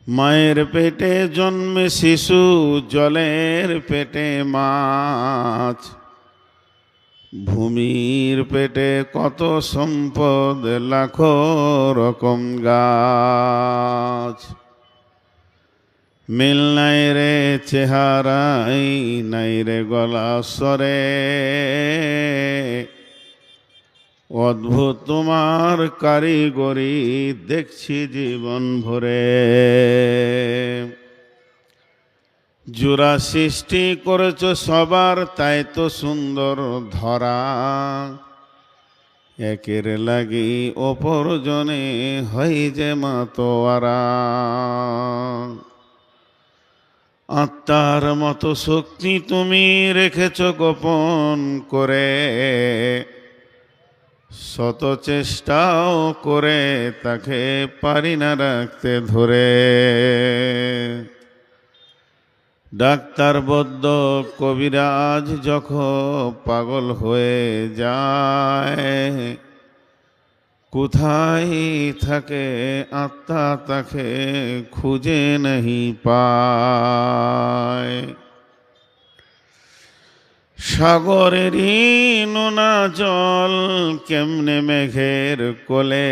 মায়ের পেটে জন্মে শিশু, জলের পেটে মাছ। ভূমির পেটে কত সম্পদ, লাখো রকম গাছ। মিল নাই রে চেহারাই, নাই রে গলা স্বরে। অদ্ভুত তোমার কারিগরি, দেখছি জীবন ভরে। জোড়া সৃষ্টি করেছ সবার, তাই তো সুন্দর ধরা। একের লাগি অপরজনে হয় যে মাতোয়ারা। আত্মার মতো শক্তি তুমি রেখেছ গোপন করে। শত চেষ্টাও করে তাকে পারি না রাখতে ধরে। ডাক্তার বৈদ্য কবিরাজ যখন পাগল হয়ে যায়, কোথায় থাকে আত্মা তাকে খুঁজে নাহি পায়। সাগরেরই নোনা জল কেমনে মেঘের কোলে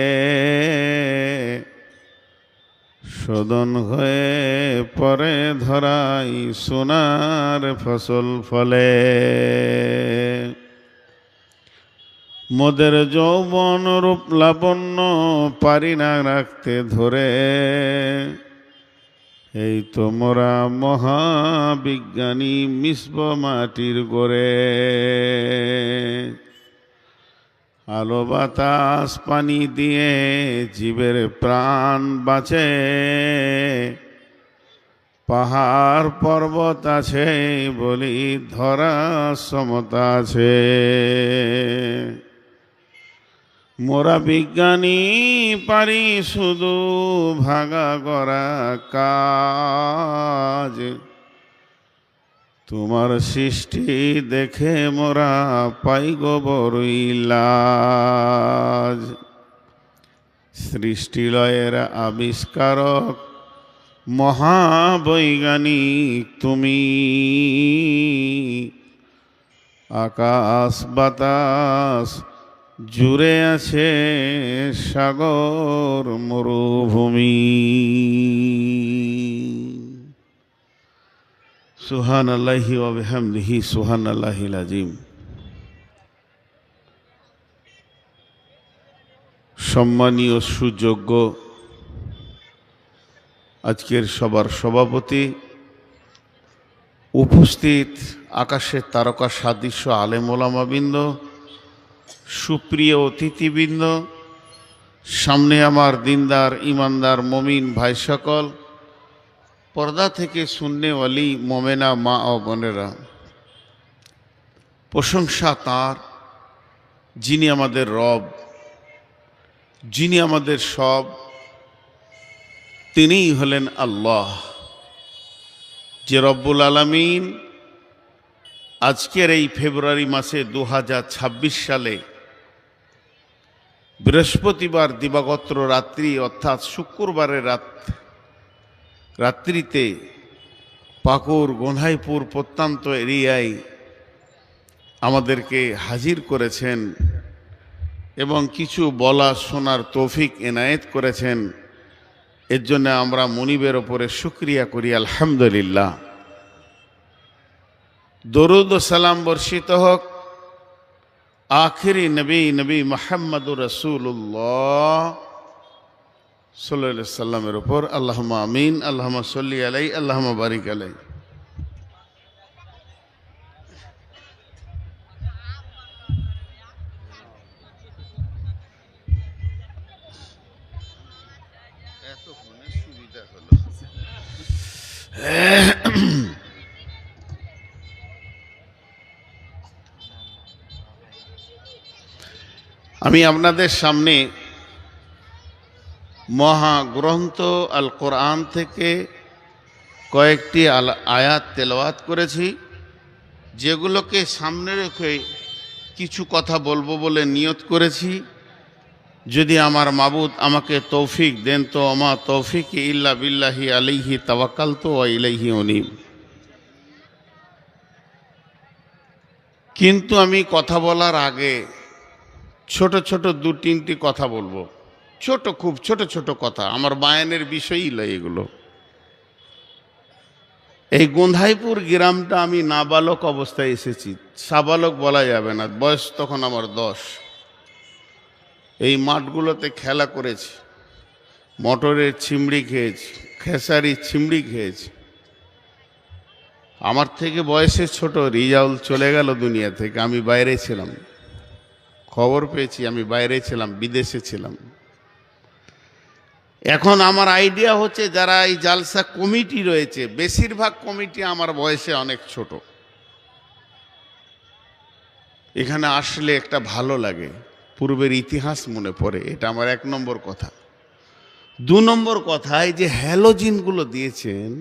শোধন হয়ে পরে ধরাই সোনার ফসল ফলে। মোদের যৌবন রূপ লাবণ্য পারি না রাখতে ধরে। এই তোমরা মহাবিজ্ঞানী মিশব মাটির গোরে। আলো বাতাস পানি দিয়ে জীবের প্রাণ বাঁচে। পাহাড় পর্বত আছে বলি ধরা সমতা আছে। মোরা বিজ্ঞানী পারি শুধু ভাগা করা কাজ। তোমার সৃষ্টি দেখে মোরা পাই গো বড়ই লাজ। সৃষ্টিলয়ের আবিষ্কারক মহাবৈজ্ঞানিক তুমি। আকাশ বাতাস জুড়ে আছে সাগর মরুভূমি। সুবহানাল্লাহি ওয়া বিহামদিহি, সুবহানাল্লাহিল আযীম। সম্মানীয় সুযোগ্য আজকের সবার সভাপতি, উপস্থিত আকাশের তারকা সাদৃশ্য আলেম ওলামাবৃন্দ, সুপ্রিয় অতিথিবৃন্দ, সামনে আমার দিনদার ইমানদার মমিন ভাই সকল, পর্দা থেকে সুন্নেওয়ালি মোমেনা মা ও বোনেরা, প্রশংসা তাঁর যিনি আমাদের রব, যিনি আমাদের সব, তিনিই হলেন আল্লাহ। যে রব্বুল আলামিন আজকের এই ফেব্রুয়ারি মাসে 2026 সালে বৃহস্পতিবার দিবাগত রাত্রি অর্থাৎ শুক্রবারের রাত্রিতে পাকুড় গোঁধাইপুর প্রত্যন্ত এরিয়ায় আমাদেরকে হাজির করেছেন এবং কিছু বলা শোনার তৌফিক এনায়েত করেছেন। এর জন্য আমরা মুনিবের ওপরে শুকরিয়া করি, আলহামদুলিল্লাহ। দরুদ ও সালাম বর্ষিত হোক আখিরি নবী মুহাম্মদুর রাসূলুল্লাহ সাল্লাল্লাহু আলাইহি সাল্লামের ওপর। আল্লাহুম্মা আমিন, আল্লাহুম্মা সাল্লি আলাইহি, আল্লাহুম্মা বারিক আলাইহি। আমি আপনাদের সামনে মহাগ্রন্থ আল কোরআন থেকে কয়েকটি আয়াত তেলাওয়াত করেছি, যেগুলোকে সামনে রেখে কিছু কথা বলবো বলে নিয়ত করেছি। যদি আমার মাবুদ আমাকে তৌফিক দেন তো আমা তৌফিক ইল্লা বিল্লাহি আলাইহি তাওয়াক্কালতু ওয়া ইলাইহি উনীব। কিন্তু আমি কথা বলার আগে ছোট ছোট দু তিনটি কথা বলবো, ছোট, খুব ছোট ছোট কথা, আমার বায়ানের বিষয়ই লয় এগুলো। এই গোন্ধাইপুর গ্রামটা আমি নাবালক অবস্থায় এসেছি, সাবালক বলা যাবে না, বয়স তখন আমার 10। এই মাঠগুলোতে খেলা করেছি, মটরের ছিমড়ি খেয়েছি, খেসারি ছিমড়ি খেয়েছি। আমার থেকে বয়সে ছোট রিজাউল চলে গেল দুনিয়া থেকে, আমি বাইরে ছিলাম, খবর পেয়েছি আমি বাইরে ছিলাম, বিদেশে ছিলাম। এখন আমার আইডিয়া হচ্ছে যারা এই জালসা কমিটি রয়েছে, বেশিরভাগ কমিটি আমার বয়সে অনেক ছোট। এখানে আসলে একটা ভালো লাগে, পূর্বের ইতিহাস মনে পড়ে, এটা আমার 1 নম্বর কথা। 2 নম্বর কথা, এই যে হ্যালোজিনগুলো দিয়েছেন,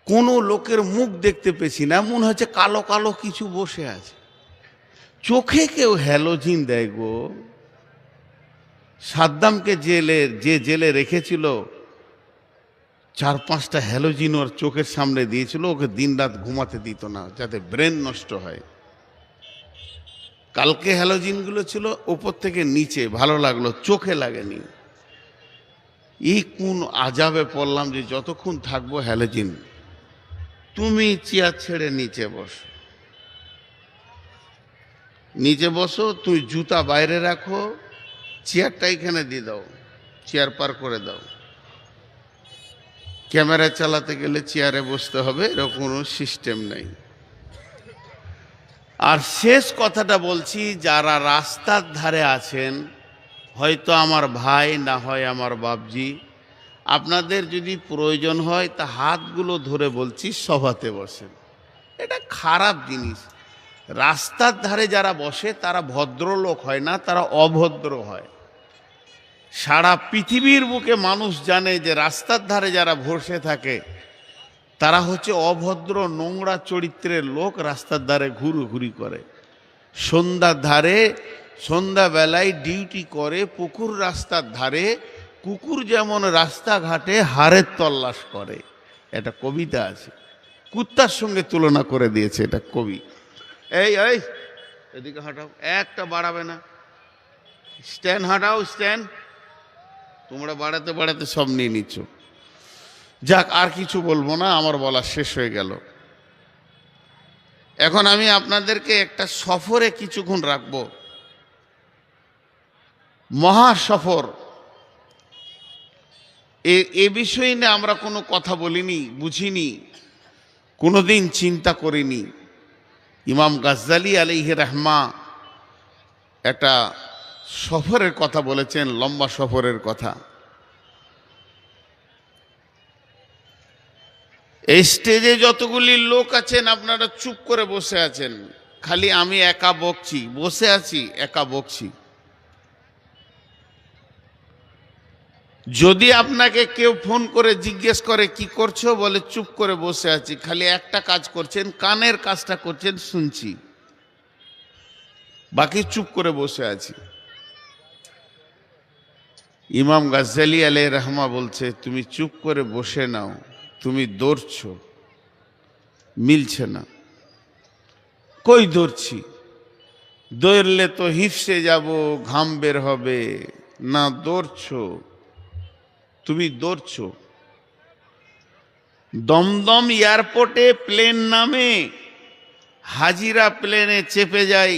কোনো লোকের মুখ দেখতে পেছি না, মনে হচ্ছে কালো কালো কিছু বসে আছে। চোখে কেউ হ্যালোজিন দেয় গো? সাদ্দামকে জেলে রেখেছিল, 4-5টা হ্যালোজিন ওর চোখের সামনে দিয়েছিল, ওকে দিনরাত ঘুমাতে দিত না যাতে ব্রেন নষ্ট হয়। কালকে হ্যালোজিনগুলো ছিল উপর থেকে নিচে, ভালো লাগলো, চোখে লাগেনি। এই কোন আজাবে পড়লাম যে যতক্ষণ থাকবো হ্যালোজিন। তুমি চেয়ার ছেড়ে নিচে বসো, নিচে বসো, তুমি জুতা বাইরে রাখো, চেয়ারটা এখানে দিয়ে দাও, চেয়ার পার করে দাও। ক্যামেরা চালাতে গেলে চেয়ারে বসতে হবে, এরকম কোনো সিস্টেম নেই। আর শেষ কথাটা বলছি, যারা রাস্তার ধারে আছেন, হয়তো আমার ভাই না হয় আমার বাপজি, আপনাদের যদি প্রয়োজন হয় তা হাতগুলো ধরে বলছি সভাতে বসেন। এটা খারাপ জিনিস। রাস্তার ধারে যারা বসে তারা ভদ্রলোক হয় না, তারা অভদ্র হয়। সারা পৃথিবীর বুকে মানুষ জানে যে রাস্তার ধারে যারা বসে থাকে তারা হচ্ছে অভদ্র, নোংরা চরিত্রের লোক, রাস্তার ধারে ঘুরঘুরি করে। সন্ধ্যাবেলায় ডিউটি করে পুকুর রাস্তার ধারে, কুকুর যেমন রাস্তাঘাটে হাড়ের তল্লাশ করে। এটা কবিতা আছে, কুত্তার সঙ্গে তুলনা করে দিয়েছে এটা কবি। এই এদিকে হাঁটাও, একটা বাড়াবে না, স্ট্যান্ড হাঁটাও, স্ট্যান্ড। তোমরা বাড়াতে বাড়াতে সব নিয়ে নিচ্ছ। যাক, আর কিছু বলবো না, আমার বলা শেষ হয়ে গেল। এখন আমি আপনাদেরকে একটা সফরে কিছুক্ষণ রাখবো, মহা সফর। এ বিষয় নিয়ে আমরা কোনো কথা বলিনি, বুঝিনি, কোনোদিন চিন্তা করিনি। ইমাম গাজ্জালি আলাইহি রাহমা একটা সফরের কথা বলেছেন, লম্বা সফরের কথা। এই স্টেজে যতগুলি লোক আছেন আপনারা চুপ করে বসে আছেন, খালি আমি একা বকছি, বসে আছি একা বকছি। যদি আপনাকে কেউ ফোন করে জিজ্ঞেস করে কি করছো, বলে চুপ করে বসে আছি, খালি একটা কাজ করছেন, কানের কাজটা করছেন, শুনছি, বাকি চুপ করে বসে আছি। ইমাম গাজ্জালি আলাইহি রাহমা বলছে, তুমি চুপ করে বসে নাও, তুমি দৌড়ছো, মিলছে না। কই দৌড়ছি? দৌড়লে তো হিফসে যাব, ঘাম বের হবে না। দৌড়ছো, তুমি দৌড়ছো। দমদম এয়ারপোর্টে প্লেন নামে, হাজিরা প্লেনে চেপে যাই,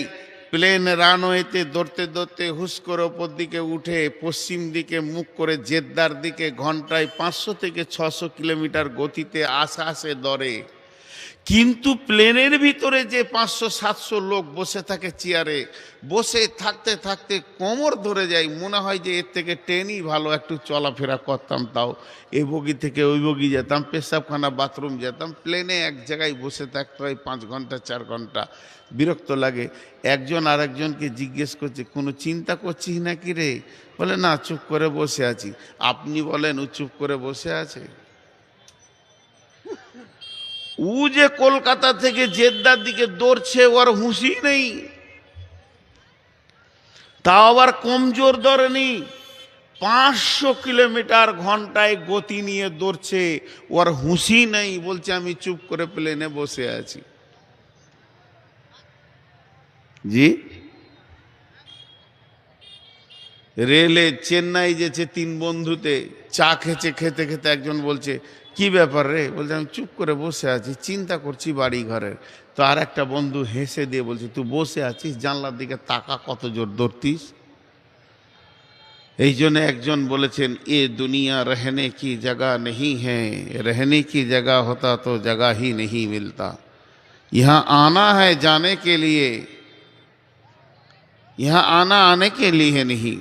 প্লেন রানওয়েতে দৌড়তে দৌড়তে হুস করে ওপর দিকে উঠে পশ্চিম দিকে মুখ করে জেদ্দার দিকে ঘন্টায় 500 থেকে 600 কিলোমিটার গতিতে আশে দরে। কিন্তু প্লেনের ভিতরে যে 500-700 লোক বসে থাকে চেয়ারে, বসে থাকতে থাকতে কোমর ধরে যায়, মনে হয় যে এর থেকে ট্রেনই ভালো, একটু চলাফেরা করতাম, তাও এই বগি থেকে ওই বগি যেতাম, পেশাবখানা বাথরুম যেতাম। প্লেনে এক জায়গায় বসে থাকতে হয় 5 ঘন্টা 4 ঘন্টা, বিরক্ত লাগে। একজন আরেকজনকে জিজ্ঞেস করছে, কোনো চিন্তা করছিস নাকি রে? বলে না, চুপ করে বসে আছি। আপনি বলেন ও চুপ করে বসে আছে? ও যে কলকাতা থেকে জেদ্দার দিকে দৌড়ছে, ওর হুঁশি নেই। তাও আবার কমজোর ধরেনি, 500 কিলোমিটার ঘন্টায় গতি নিয়ে দৌড়ছে, ওর হুঁশি নেই, বলছে আমি চুপ করে প্লেনে বসে আছি। জি, রেলে চেন্নাই যেছে 3 বন্ধুতে, চা খেছে, খেতে খেতে একজন বলছে কি ব্যাপার রে, বলছে আমি চুপ করে বসে আছি, চিন্তা করছি বাড়ি ঘরের। তো আর একটা বন্ধু হেসে দিয়ে বলছে তুই বসে আছিস, জানলার দিকে তাকা, কত জোর দৌড়তিস। এই জন্য একজন বলেছেন এ দুনিয়া रहने की जगह नहीं है, रहने की जगह होता तो जगह ही नहीं मिलता, यहाँ आना है जाने के लिए, यहाँ आना आने के लिए नहीं।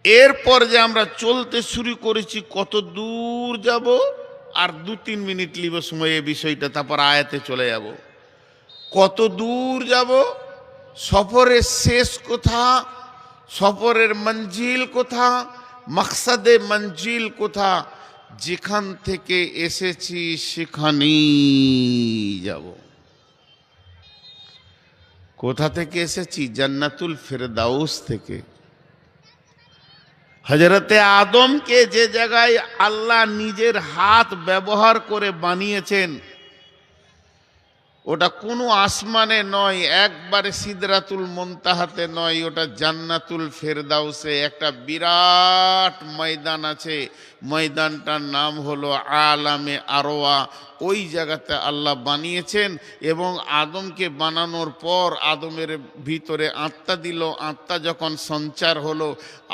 এরপর যে আমরা চলতে শুরু করেছি, কত দূর যাব, আর 2-3 মিনিট লিব সময় এই বিষয়টা, তারপর আয়াতে চলে যাব। কত দূর যাব, সফরের শেষ কোথা, সফরের মঞ্জিল কোথা, মকসদে মঞ্জিল কোথা, যেখান থেকে এসেছি সেখানেই যাব। কোথা থেকে এসেছি? জান্নাতুল ফেরদাউস থেকে। হযরতে আদমকে যে জায়গায় আল্লাহ নিজের হাত ব্যবহার করে বানিয়েছেন, ওটা কোনো আসমানে নয়, একবারে সিদরাতুল মুনতাহাতে নয়, ওটা জান্নাতুল ফেরদাউসে। একটা বিরাট ময়দান আছে, ময়দানটার নাম হলো আলামে আরওয়া। ওই জায়গাতে আল্লাহ বানিয়েছেন, এবং আদমকে বানানোর পর আদমের ভিতরে আত্মা দিল। আত্মা যখন সঞ্চার হলো,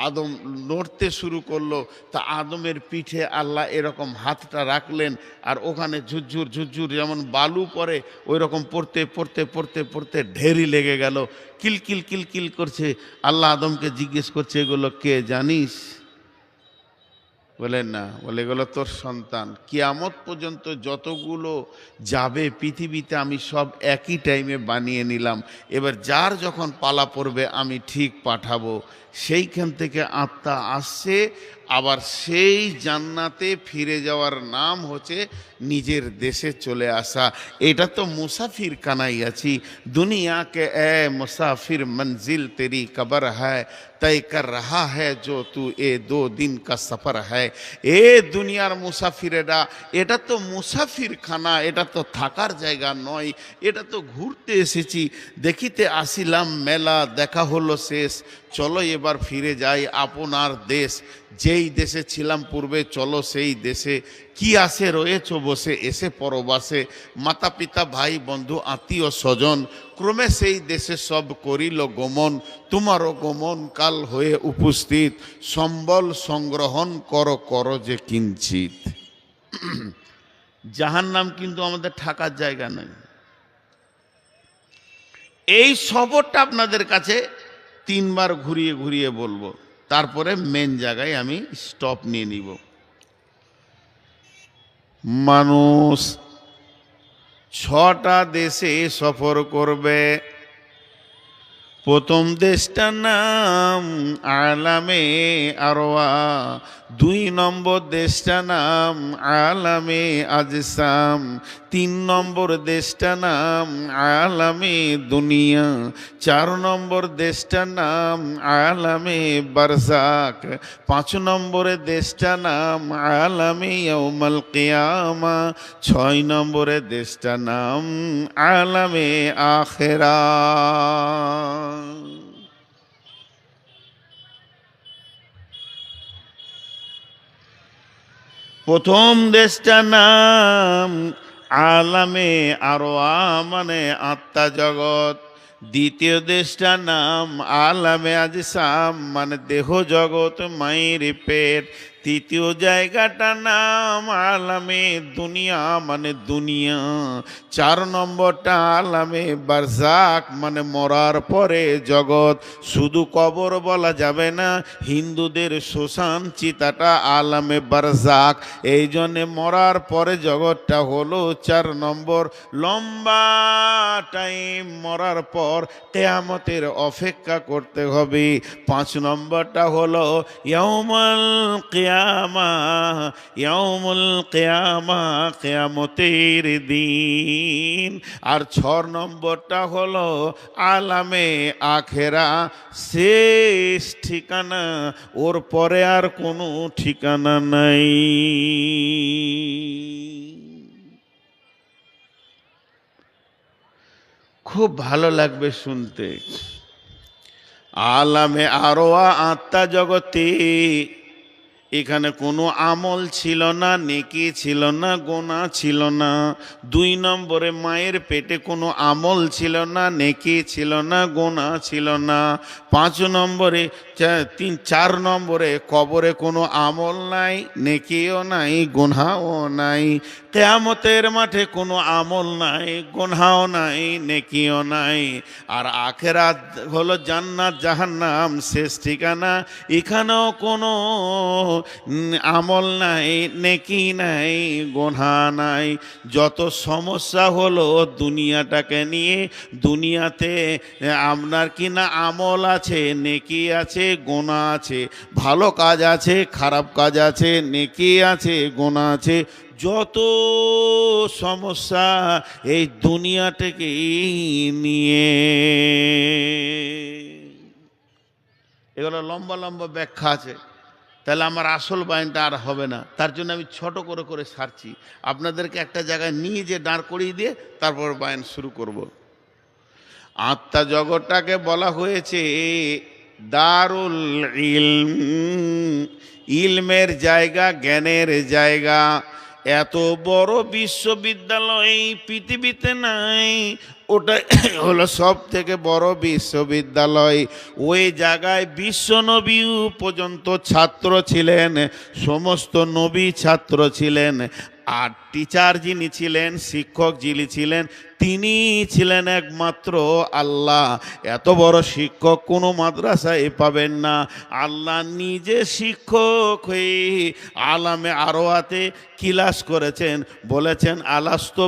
আদম নড়তে শুরু করলো, তা আদমের পিঠে আল্লাহ এরকম হাতটা রাখলেন, আর ওখানে ঝুরঝুর ঝুরঝুর যেমন বালু পড়ে ওই রকম পড়তে পড়তে পড়তে পড়তে ঢেরি লেগে গেল, কিলকিল কিলকিল করছে। আল্লাহ আদমকে জিজ্ঞেস করছে এগুলো কে জানিস? বলেন না, বলে এগুলো তোর সন্তান। কিয়ামত পর্যন্ত যতগুলো যাবে পৃথিবীতে আমি সব একই টাইমে বানিয়ে নিলাম, এবার যার যখন পালা পড়বে আমি ঠিক পাঠাবো। সেইখান থেকে আত্মা আসছে, আবার সেই জান্নাতে ফিরে যাওয়ার নাম হচ্ছে নিজের দেশে চলে আসা। এটা তো মুসাফির কানাই আছি। দুনিয়া কে এ মুসাফির মঞ্জিল তেরি কবর হ্যায়, তয় কর রহা হ্যায় জো তু এ 2 দিন কা সফর হ্যায়। এ দুনিয়ার মুসাফিরেরা, এটা তো মুসাফির খানা, এটা তো থাকার জায়গা নয়, এটা তো ঘুরতে এসেছি, দেখিতে আসিলাম মেলা, দেখা হলো শেষ, চলো এবার ফিরে যাই আপনার দেশ। যেই দেশে ছিলাম পূর্বে, চলো সেই দেশে। কি আসে রয়েছ বসে, এসে পরবাসে, মাতা পিতা ভাই বন্ধু আত্মীয় স্বজন, ক্রমে সেই দেশে সব করিল গমন, তোমারও গমন কাল হয়ে উপস্থিত, সম্বল সংগ্রহণ করো করো যে কিঞ্চিত। জাহান্নাম কিন্তু আমাদের থাকার জায়গা নয়। এই সফরটা আপনাদের কাছে 3 বার ঘুরিয়ে ঘুরিয়ে বলবো, তারপরে মেন জায়গায় আমি স্টপ নিয়ে নিব। মানুষ 6টা দেশে সফর করবে। প্রথম দেশটার নাম আলামে আরওয়া, 2 নম্বর দেশটার নাম আলামে আজসাম, 3 নম্বর দেশটার নাম আলামে দুনিয়া, 4 নম্বর দেশটার নাম আলামে বারজাক, 5 নম্বরের দেশটার নাম আলামে ইয়াউমাল কিয়ামা, 6 নম্বরের দেশটার নাম আলামে আখিরা। প্রথম দেশটার নাম আলামে আরওয়া মানে আত্মা জগৎ, দ্বিতীয় দেশটার নাম আলামে আজসাম মানে দেহ জগৎ, মায়ের পেট, তৃতীয় জায়গাটার নাম আলামে দুনিয়া মানে দুনিয়া, 4 নম্বরটা আলামে বারজাক মানে মরার পরে জগৎ। শুধু কবর বলা যাবে না, হিন্দুদের শ্মশান চিতাটা আলামে বারজাক। এই জন্যে মরার পরে জগৎটা হলো 4 নম্বর। লম্বা টাইম মরার পর কিয়ামতের অপেক্ষা করতে হবে। 5 নম্বরটা হলো ইয়াউমাল কিয়ামা কিয়ামা, ইয়াউমুল কিয়ামা, কিয়ামতের দিন। আর 6 নম্বরটা হলো আলামে আখেরা, শেষ ঠিকানা, ওর পরে আর কোনো ঠিকানা নাই। খুব ভালো লাগবে শুনতে। আলামে আরোয়া, আত্মা জগতে, এখানে কোনো আমল ছিল না, নেকি ছিল না, গোনা ছিল না। 2 নম্বরে মায়ের পেটে কোনো আমল ছিল না, নেকি ছিল না, গোনা ছিল না। 5 নম্বরে 4 নম্বরে কবরে কোনো আমল নাই, নেকিও নাই, গোনাও নাই। কিয়ামতের মাঠে কোনো আমল নাই, গোনাও নাই, নেকিও নাই। আর আখিরাত হলো জান্নাত জাহান্নাম, শেষ ঠিকানা। এখানেও কোনো আমল নাই, নেকি নাই, গোনা নাই। যত সমস্যা হলো দুনিয়াটাকে নিয়ে, দুনিয়াতে আপনার কি না আমল আছে, নেকি আছে, গোনা আছে, ভালো কাজ আছে, খারাপ কাজ আছে, নেকি আছে, গোনা আছে। যত সমস্যা এই দুনিয়াটাকে নিয়ে, এগুলো লম্বা লম্বা ব্যাখ্যা আছে। তাহলে আমার আসল বায়ানটা আর হবে না, তার জন্য আমি ছোট করে করে সারছি। আপনাদেরকে একটা জায়গায় নিয়ে যে দাঁড় করিয়ে দিয়ে তারপর বায়ান শুরু করব। আত্মা জগৎটাকে বলা হয়েছে দারুল ইলম, ইলমের জায়গা, জ্ঞানের জায়গা। এত বড় বিশ্ববিদ্যালয় পৃথিবীতে নাই, ওটা হলো সব থেকে বড় বিশ্ববিদ্যালয়। ওই জায়গায় বিশ্ব নবী পর্যন্ত ছাত্র ছিলেন, সমস্ত নবী ছাত্র ছিলেন। আর টিচার যিনি ছিলেন, শিক্ষক যিনি ছিলেন, তিনি ছিলেন একমাত্র আল্লাহ। এত বড় শিক্ষক কোনো মাদ্রাসায় পাবেন না। আল্লাহ নিজে শিক্ষক হয়ে আলামে আরোয়াতে ক্লাস করেছেন, বলেছেন আলাস্তু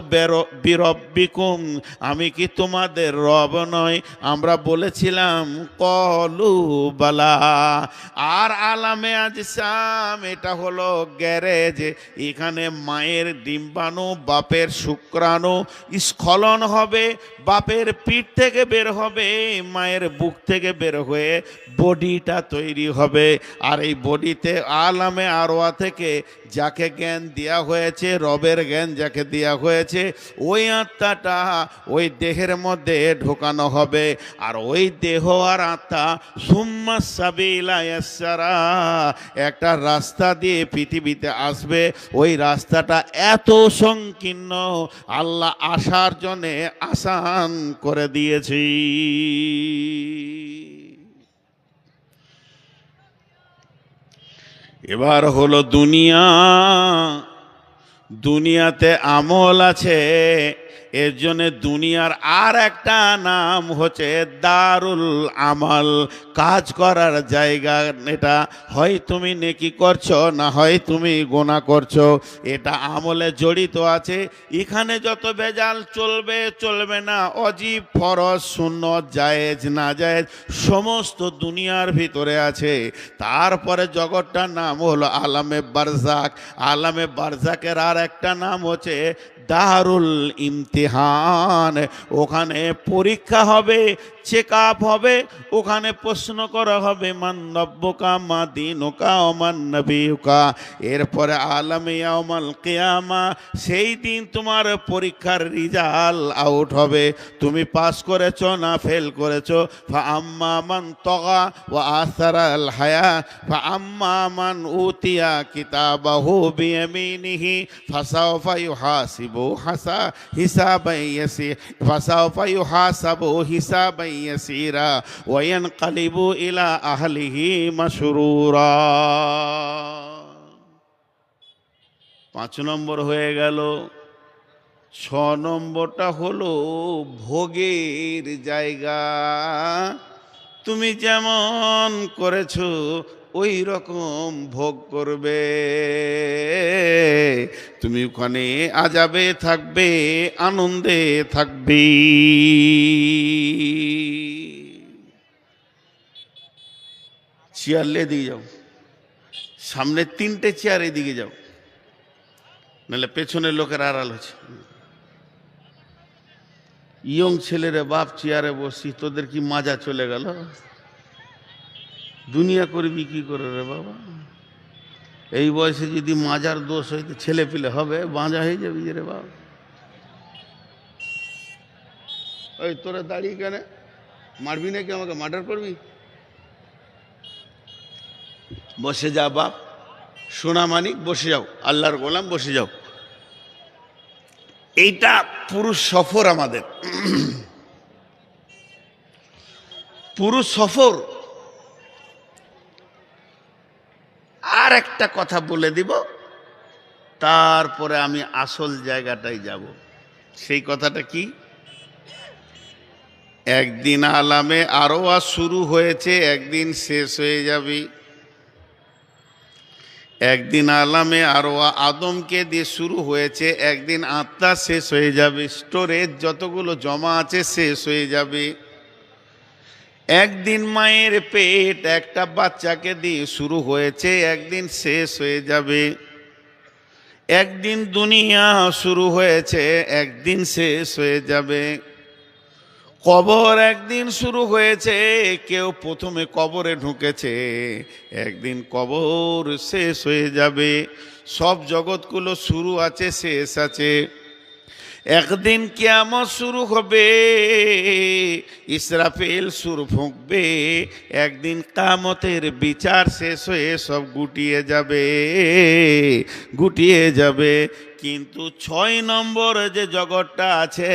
বিরব্বিকুম, আমি কি তোমাদের রব নয়? আমরা বলেছিলাম কলু বালা। আর আলামে আজসাম, এটা হলো গ্যারেজ। এখানে মায়ের ডিম্বাণু, বাপের শুক্রাণু স্খলন হবে, বাপের পিঠ থেকে বের হবে, মায়ের বুক থেকে বের হয়ে বডিটা তৈরি হবে। আর এই বডিতে আলামে আরওয়া থেকে যাকে জ্ঞান দেওয়া হয়েছে, রবের জ্ঞান যাকে দেওয়া হয়েছে, ওই আত্মাটা ওই দেহের মধ্যে ঢোকানো হবে। আর ওই দেহ আর আত্মা সুম্মা সাবিলা ইয়াসসারা, একটা রাস্তা দিয়ে পৃথিবীতে আসবে। ওই রাস্তাটা এত সংকীর্ণ, আল্লাহ আসার জন্যে আসান করে দিয়েছি। এবার হলো দুনিয়া, দুনিয়াতে আমল আছে, এর জন্য দুনিয়ার আর একটা নাম হচ্ছে দারুল আমাল, কাজ করার জায়গা। এটা হয় তুমি নেকি করছো, না হয় তুমি গোনা করছো, এটা আমলে জড়িত আছে। এখানে যত ভেজাল চলবে চলবে না, অজীব ফরজ সুন্নত জায়েজ না জায়েজ সমস্ত দুনিয়ার ভিতরে আছে। তারপরে জগৎটার নাম হলো আলামে বারজাক। আলামে বারজাকের আর একটা নাম হচ্ছে দারুল ইমতিহান। ওখানে পরীক্ষা হবে, চেক আপ হবে, ওখানে প্রশ্ন করা হবে মান রব্বুকা মা দীনুকা ওয়া মান নবিয়ুকা। এরপরে আলামে ইয়াউমাল কিয়ামা, সেই দিন তোমার পরীক্ষার রেজাল্ট আউট হবে, তুমি পাস করেছো না ফেল করেছো। ফা আম্মা মান তাগা ওয়া আসারাল হায়া, ফা আম্মা মান উতিয়া কিতাবাহু বিয়ামিনিহি ফাসাওফা ইউহাসিবু হিসাবান ইয়াসির, ফাসাওফা ইউহাসাবু হিসাবান ইয়াসিরা ওয়া ইয়ানকালিবু ইলা আহলিহি মাসরুরা। 5 নম্বর হয়ে গেল। 6 নম্বরটা হলো ভোগের জায়গা। তুমি যেমন করেছো ওই রকম ভোগ করবে। তুমি ওখানে আযাবে থাকবে, আনন্দে থাকবে। চেয়ার লে দিয়ে যাও, সামনে 3টে চেয়ার, এদিকে যাও, নাহলে পেছনের লোকের আড়াল হচ্ছে। ইয়ং ছেলেরে বাপ চেয়ারে বসি, তোদের কি মাজা চলে গেল? দুনিয়া করবি কি করে রে বাবা? এই বয়সে যদি মাজার দোষ হইতে ছেলে পিলে হবে, বাঁজা হয়ে যাবি রে বাবা। ওই তোরা দাঁড়িয়ে কেন? মারবি নাকি আমাকে? মার্ডার করবি? বসে যা বাপ, সোনা মানিক, বসে যাও, আল্লাহর গোলাম, বসে যাও। এইটা পুরুষ সফর আমাদের, পুরুষ সফর। আর একটা কথা বলে দিব, তারপরে আমি আসল জায়গাটাই যাব। সেই কথাটা কি? একদিন আলামে আরওয়া শুরু হয়েছে, একদিন শেষ হয়ে যাবে। একদিন আলামে আরওয়া আদমকে দিয়ে শুরু হয়েছে, একদিন আত্মা শেষ হয়ে যাবে। স্টোরেজ যতগুলো জমা আছে শেষ হয়ে যাবে। একদিন মায়ের পেট একটা বাচ্চাকে দিয়ে শুরু হয়েছে, একদিন শেষ হয়ে যাবে। একদিন দুনিয়া শুরু হয়েছে, একদিন শেষ হয়ে যাবে। কবর একদিন শুরু হয়েছে, কেউ প্রথমে কবরে ঢুকেছে, একদিন কবর শেষ হয়ে যাবে। সব জগৎগুলো শুরু আছে, শেষ আছে। একদিন কিয়ামত শুরু হবে, ইসরাফিল সুর ফুঁকবে, একদিন কিয়ামতের বিচার শেষ হয়ে সব গুটিয়ে যাবে, গুটিয়ে যাবে। কিন্তু 6 নম্বর যে জগৎটা আছে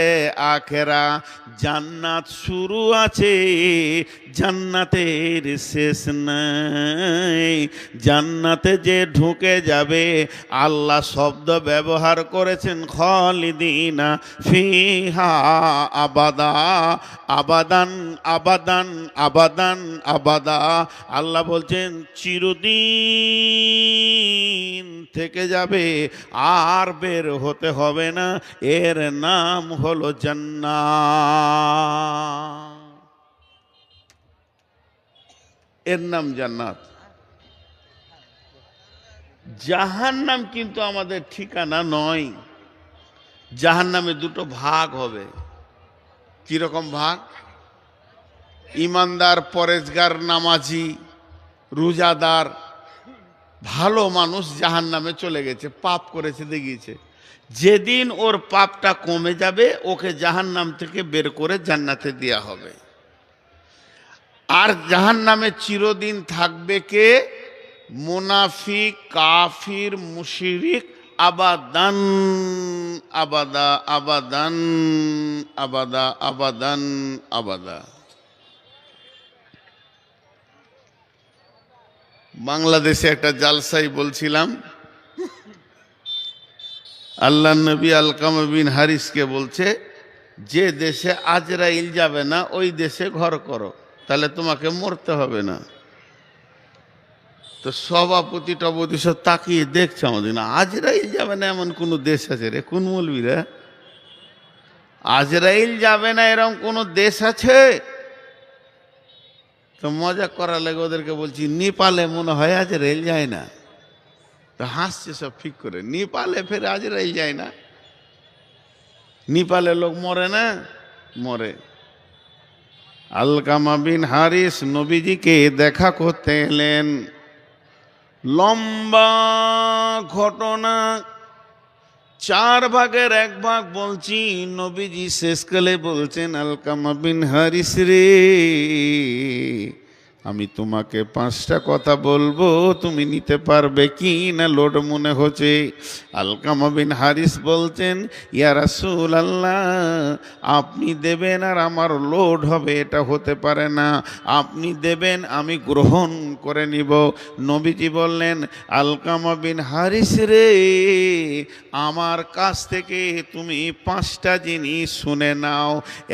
আখেরা, জান্নাত শুরু আছে, জান্নাতের শেষ নাই। জান্নাতে যে ঢুকে যাবে, আল্লাহ শব্দ ব্যবহার করেছেন খালিদিনা ফিহা আবাদা, আবাদান আবাদান আবাদান আবাদা। আল্লাহ বলছেন চিরদিন থেকে যাবে, আর বের হতে হবে না। এর নাম হলো জান্নাত, এর নাম জান্নাত। জাহান্নাম কিন্তু আমাদের ঠিকানা নয়। জাহান্নামে 2টো ভাগ হবে। কিরকম ভাগ? ইমানদার, পরেজগার, নামাজি, রোজাদার, ভালো মানুষ জাহান্নামে চলে গেছে, পাপ করেছে দেখিয়েছে। যেদিন ওর পাপটা কমে যাবে, ওকে জাহান্নাম থেকে বের করে জান্নাতে দেয়া হবে। আর জাহান্নামে চিরদিন থাকবে কে? মুনাফিক, কাফির, মুশরিক, আবাদান আবাদা, আবাদান আবাদা, আবাদান আবাদা। বাংলাদেশে একটা জালসাই বলছিলাম, আল্লাহ নবী আলকামা বিন হারিসকে বলছে, যে দেশে আজরাইল যাবে না ওই দেশে ঘর করো, তাহলে তোমাকে মরতে হবে না। তো সভাপতি টপতি সব তাকিয়ে দেখছে আমাদের, না আজরাইল যাবে না এমন কোনো দেশ আছে রে? কোন মৌলবীরা? আজরাইল যাবে না এরকম কোনো দেশ আছে? তো মজা করার লাগে ওদেরকে বলছি, নেপালে মনে হয় আজরাইল যায় না। তো হাসছে সব ঠিক করে, নেপালে ফের আজরাইল যায় না? নেপালে লোক মরে না? মরে। আলকামা বিন হারিস নবীজিকে দেখা করতে এলেন। লম্বা ঘটনা, 4 ভাগের 1 ভাগ বলছি। নবীজি শেষকালে বলছেন, আলকামা বিন হারিস রে, আমি তোমাকে 5টা কথা বলবো, তুমি নিতে পারবে কি না লোড মনে হচ্ছে? আলকামা বিন হারিস বলছেন, ইয়া রাসূলুল্লাহ, আপনি দেবেন আর আমার লোড হবে, এটা হতে পারে না। আপনি দেবেন, আমি গ্রহণ করে নিব। নবীজি বললেন, আলকামা বিন হারিস রে, আমার কাছ থেকে তুমি 5টা জিনিস শুনে নাও।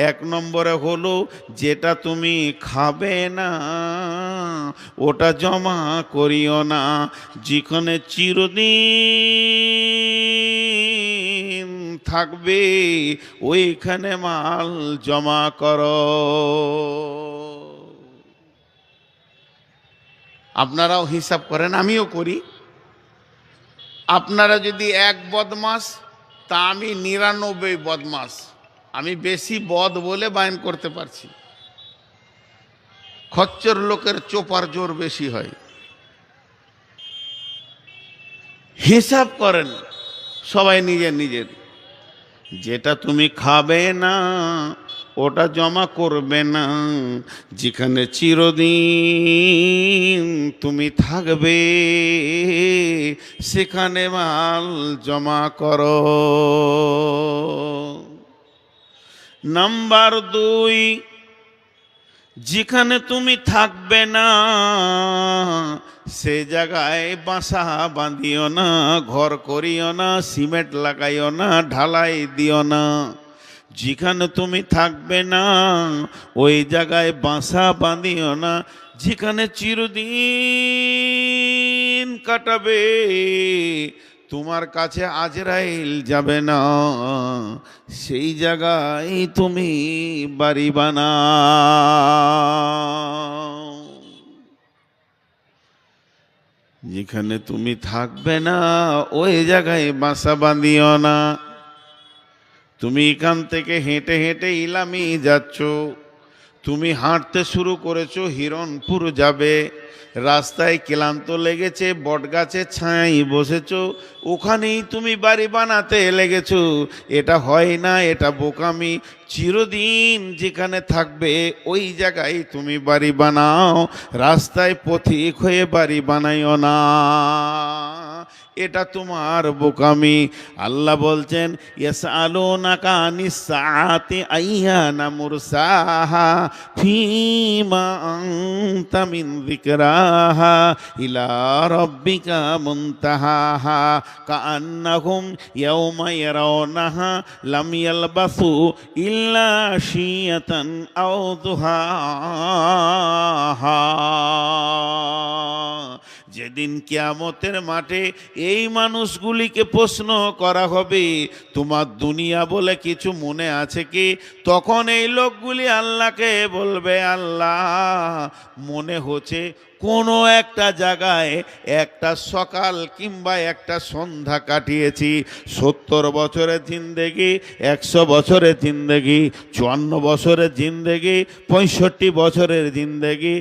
1 নম্বরে হলো, যেটা তুমি খাবে না ওটা জমা করিও না। যেখানে চিরদিন থাকবে ওইখানে মাল জমা করো। আপনারাও হিসাব করেন, আমিও করি। আপনারা যদি 1 বদমাস, তা আমি 99 বদমাস। আমি বেশি বদ বলে বায়ন করতে পারছি। খচ্চর লোকের চোপার জোর বেশি হয়। হিসাব করেন সবাই নিজের নিজের। যেটা তুমি খাবে না ওটা জমা করবে না, যেখানে চিরদিন তুমি থাকবে সেখানে মাল জমা করো। নাম্বার 2, যেখানে তুমি থাকবে না সে জায়গায় বাসা বাঁধিও না, ঘর করিও না, সিমেন্ট লাগাইও না, ঢালাই দিও না। যেখানে তুমি থাকবে না ওই জায়গায় বাসা বাঁধিও না, যেখানে চিরদিন কাটাবে তোমার কাছে আজরাইল যাবে না, সেই জায়গায় তুমি বাড়ি বানাও। যেখানে তুমি থাকবে না ওই জায়গায় বাসা বাঁধিও না। তুমি এখান থেকে হেঁটে হেঁটে ইলামি যাচ্ছ, তুমি হাঁটতে শুরু করেছো হিরণপুর যাবে, রাস্তায় ক্লান্ত লেগেছে, বটগাছে ছায়ায় বসেছো, ওখানেই তুমি বাড়ি বানাতে লেগেছো। এটা হয় না, এটা বোকামি। চিরদিন যেখানে থাকবে ওই জায়গায় তুমি বাড়ি বানাও, রাস্তায় পথিক হয়ে বাড়ি বানাইও না, এটা তোমার বোকামি। আল্লাহ বলছেন ইয়াসআলুনাকা আনিস সাআতি আইয়ানা মুরসাহা ফীমা আনতা মিন যিকরাহা ইলা রাব্বিকা মুনতাহাহা কাআন্নাহুম ইয়াওমা ইয়ারাউনাহা লাম ইয়ালবাসু ইল্লা আশিয়াতান আও দুহাহা। যেদিন কিয়ামতের মাঠে এই মানুষগুলিকে প্রশ্ন করা হবে তোমার দুনিয়া বলে কিছু মনে আছে কি, তখন এই লোকগুলি আল্লাহকে বলবে আল্লাহ মনে হচ্ছে কোনো একটা জায়গায় একটা সকাল কিংবা একটা সন্ধ্যা কাটিয়েছি। 70 বছরের জিন্দেগি, 100 বছরের জিন্দেগি, 54 বছরের জিন্দেগি, 65 বছরের জিন্দেগি,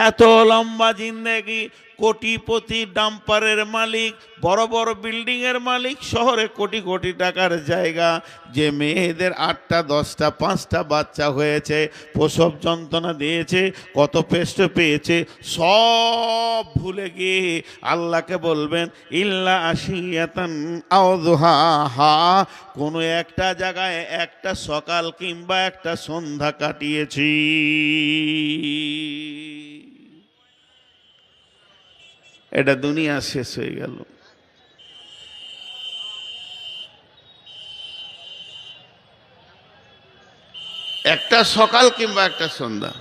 এত লম্বা জিন্দেগি। কোটিপতি, ডাম্পারের মালিক, বড় বড় বিল্ডিংয়ের মালিক, শহরে কোটি কোটি টাকার জায়গা, যে মেয়েদের 8টা 10টা 5টা বাচ্চা হয়েছে, প্রসব যন্ত্রণা দিয়েছে, কত পেস্ট পেয়েছে, সব ভুলে গিয়ে আল্লাহকে বলবেন ইল্লা আশিয়াতান আও দুহাহা, কোনো একটা জায়গায় একটা সকাল কিংবা একটা সন্ধ্যা কাটিয়েছি। এটা দুনিয়া শেষ হয়ে গেল। একটা সকাল কিংবা একটা সন্ধ্যা,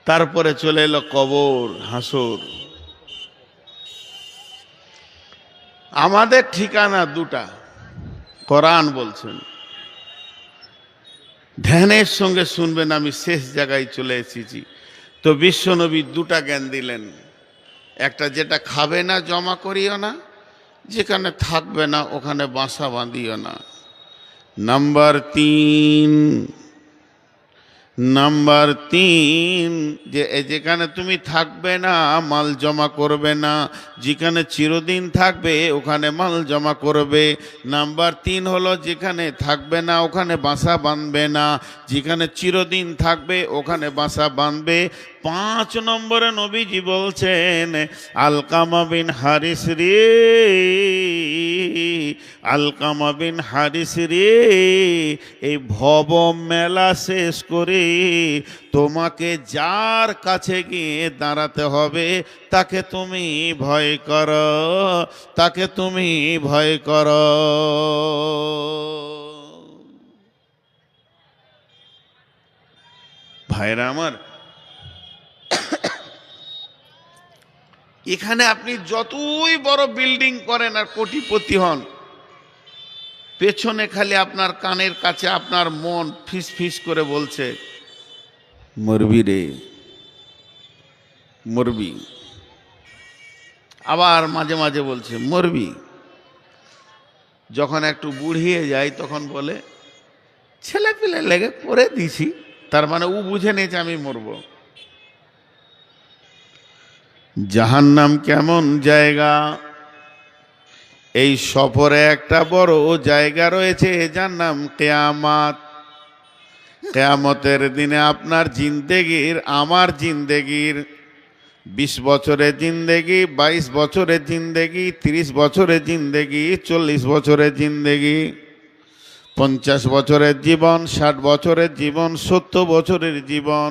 তারপরে চলে এলো কবর, হাসর। আমাদের ঠিকানা দুটা, কোরআন বলছেন। ধ্যানের সঙ্গে শুনবেন, আমি শেষ জায়গায় চলে এসেছি। তো বিশ্বনবী দুটা জ্ঞান দিলেন। একটা, যেটা খাবে না জমা করিও না, যেখানে থাকবে না ওখানে বাসা বাঁধিও না। নাম্বার 3, যে যেখানে তুমি থাকবে না মাল জমা করবে না, যেখানে চিরদিন থাকবে ওখানে মাল জমা করবে। নাম্বার 3 হলো যেখানে থাকবে না ওখানে বাসা বাঁধবে না, যেখানে চিরদিন থাকবে ওখানে বাসা বাঁধবে। 5 নম্বরে নবীজি বলছেন আলকামা বিন হারিস রে, আলকামা বিন হারিস রে, এই ভব মেলা শেষ করে তোমাকে যার কাছে গিয়ে দাঁড়াতে হবে তাকে তুমি ভয় করো, তাকে তুমি ভয় করো। ভাইরা আমার, এখানে আপনি যতই বড় বিল্ডিং করেন আর কোটিপতি হন, পেছনে খালি আপনার কানের কাছে আপনার মন ফিস ফিস করে বলছে মরবি রে, মরবি। আবার মাঝে মাঝে বলছে মরবি। যখন একটু বুড়িয়ে যায় তখন বলে ছেলে পিলে লেগে করে দিছি, তার মানে ও বুঝে নিয়েছে আমি মরব। জাহান্নাম কেমন জায়গা, এই সফরে একটা বড় জায়গা রয়েছে যার নাম কিয়ামত। কিয়ামতের দিনে আপনার জিন্দেগির আমার জিন্দেগির 20 বছরের জিন্দেগি, 22 বছরের জিন্দেগি, 30 বছরের জিন্দেগি, 40 বছরের জিন্দেগি, 50 বছরের জীবন, 60 বছরের জীবন, 70 বছরের জীবন,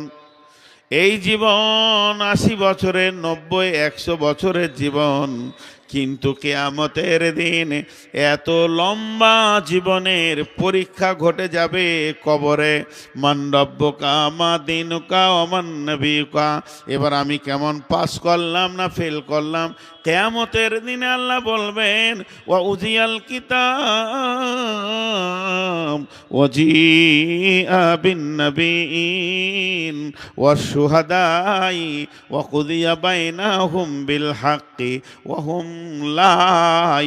এই জীবন 80 বছরের, 90, 100 বছরের জীবন। কিন্তু কিয়ামতের দিন এত লম্বা জীবনের পরীক্ষা ঘটে যাবে কবরে। মান রব্বুকা মা দীনুকা ওয়া মান নবিয়ুকা, এবার আমি কেমন পাস করলাম না ফেল করলাম। কিয়ামতের দিনে আল্লাহ বলবেন ওয়া উজিয়াল কিতাব ওয়া জিআ বিন নবিয়িন ওয়া শুহাদাই ওয়া কুদিয়া বাইনাহুম বিল হাক্কি ওয়া হুম লা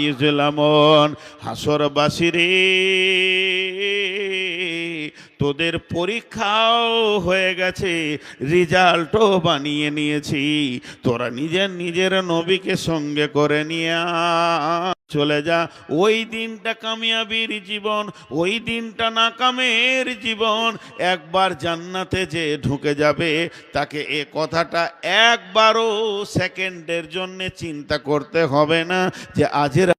ইউজলামুন। হাসরবাসীরে, তোদের পরীক্ষাও হয়ে গেছে, রেজাল্টও বানিয়ে নিয়েছি। তোরা নিজের নিজের নবীকে সঙ্গে করে নিয়ে চলে যা। ওই দিনটা কামিয়াবির জীবন, ওই দিনটা নাকামের জীবন। একবার জান্নাতে যে ঢুকে যাবে তাকে এ কথাটা একবারও সেকেন্ডের জন্য চিন্তা করতে হবে না যে আজের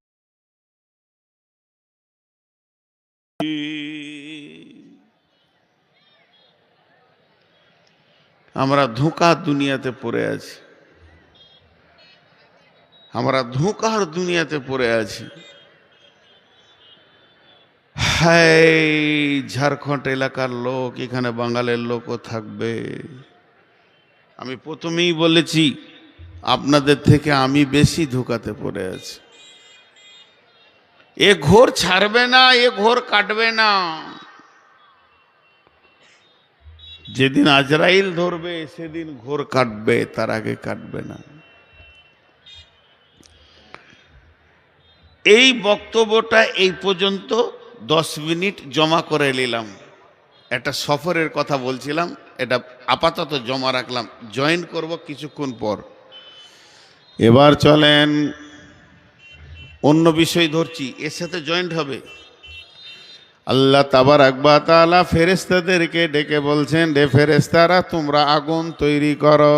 আমরা ধোঁকার দুনিয়াতে পড়ে আছি, আমরা ধোঁকার দুনিয়াতে পড়ে আছি। হায়, ঝাড়খণ্ড এলাকার লোক, এখানে বাঙালির লোকও থাকবে। আমি প্রথমেই বলেছি আপনাদের থেকে আমি বেশি ধোঁকাতে পড়ে আছি। এ ঘোর ছাড়বে না, এ ঘোর কাটবে না। যেদিন আজরাইল ধরবে সেদিন ঘোর কাটবে, তার আগে কাটবে না। এই বক্তব্যটা এই পর্যন্ত 10 মিনিট জমা করে নিলাম। একটা সফরের কথা বলছিলাম, এটা আপাতত জমা রাখলাম, জয়েন করব কিছুক্ষণ পর। এবার চলেন অন্য বিষয় ধরছি, এর সাথে জয়েন্ট হবে। আল্লাহ তাবারাক ওয়া তাআলা ফেরেশতাদেরকে ডেকে বলছেন, রে ফেরেশতারা, তোমরা আগুন তৈরি করো।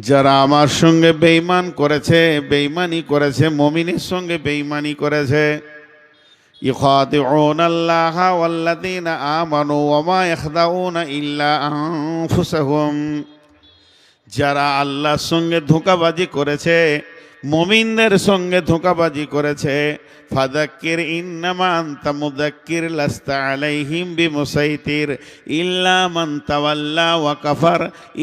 যারা আমার সঙ্গে বেঈমান করেছে, বেঈমানি করেছে, মুমিনের সঙ্গে বেঈমানি করেছে, ইখাদিউনাল্লাহা ওয়াল্লাযীনা আমানু ওয়া মা ইয়াখদাউনা ইল্লা আনফুসাহুম। যারা আল্লাহর সঙ্গে ধোঁকাবাজি করেছে, মুমিনদের সঙ্গে ধোঁকাবাজি করেছে, ফাযাক্কির ইন্নামা আনতা মুযাক্কির লাস্তা আলাইহিম বিমুসাইতির ইল্লা মান তাওয়াল্লা ওয়া কাফার,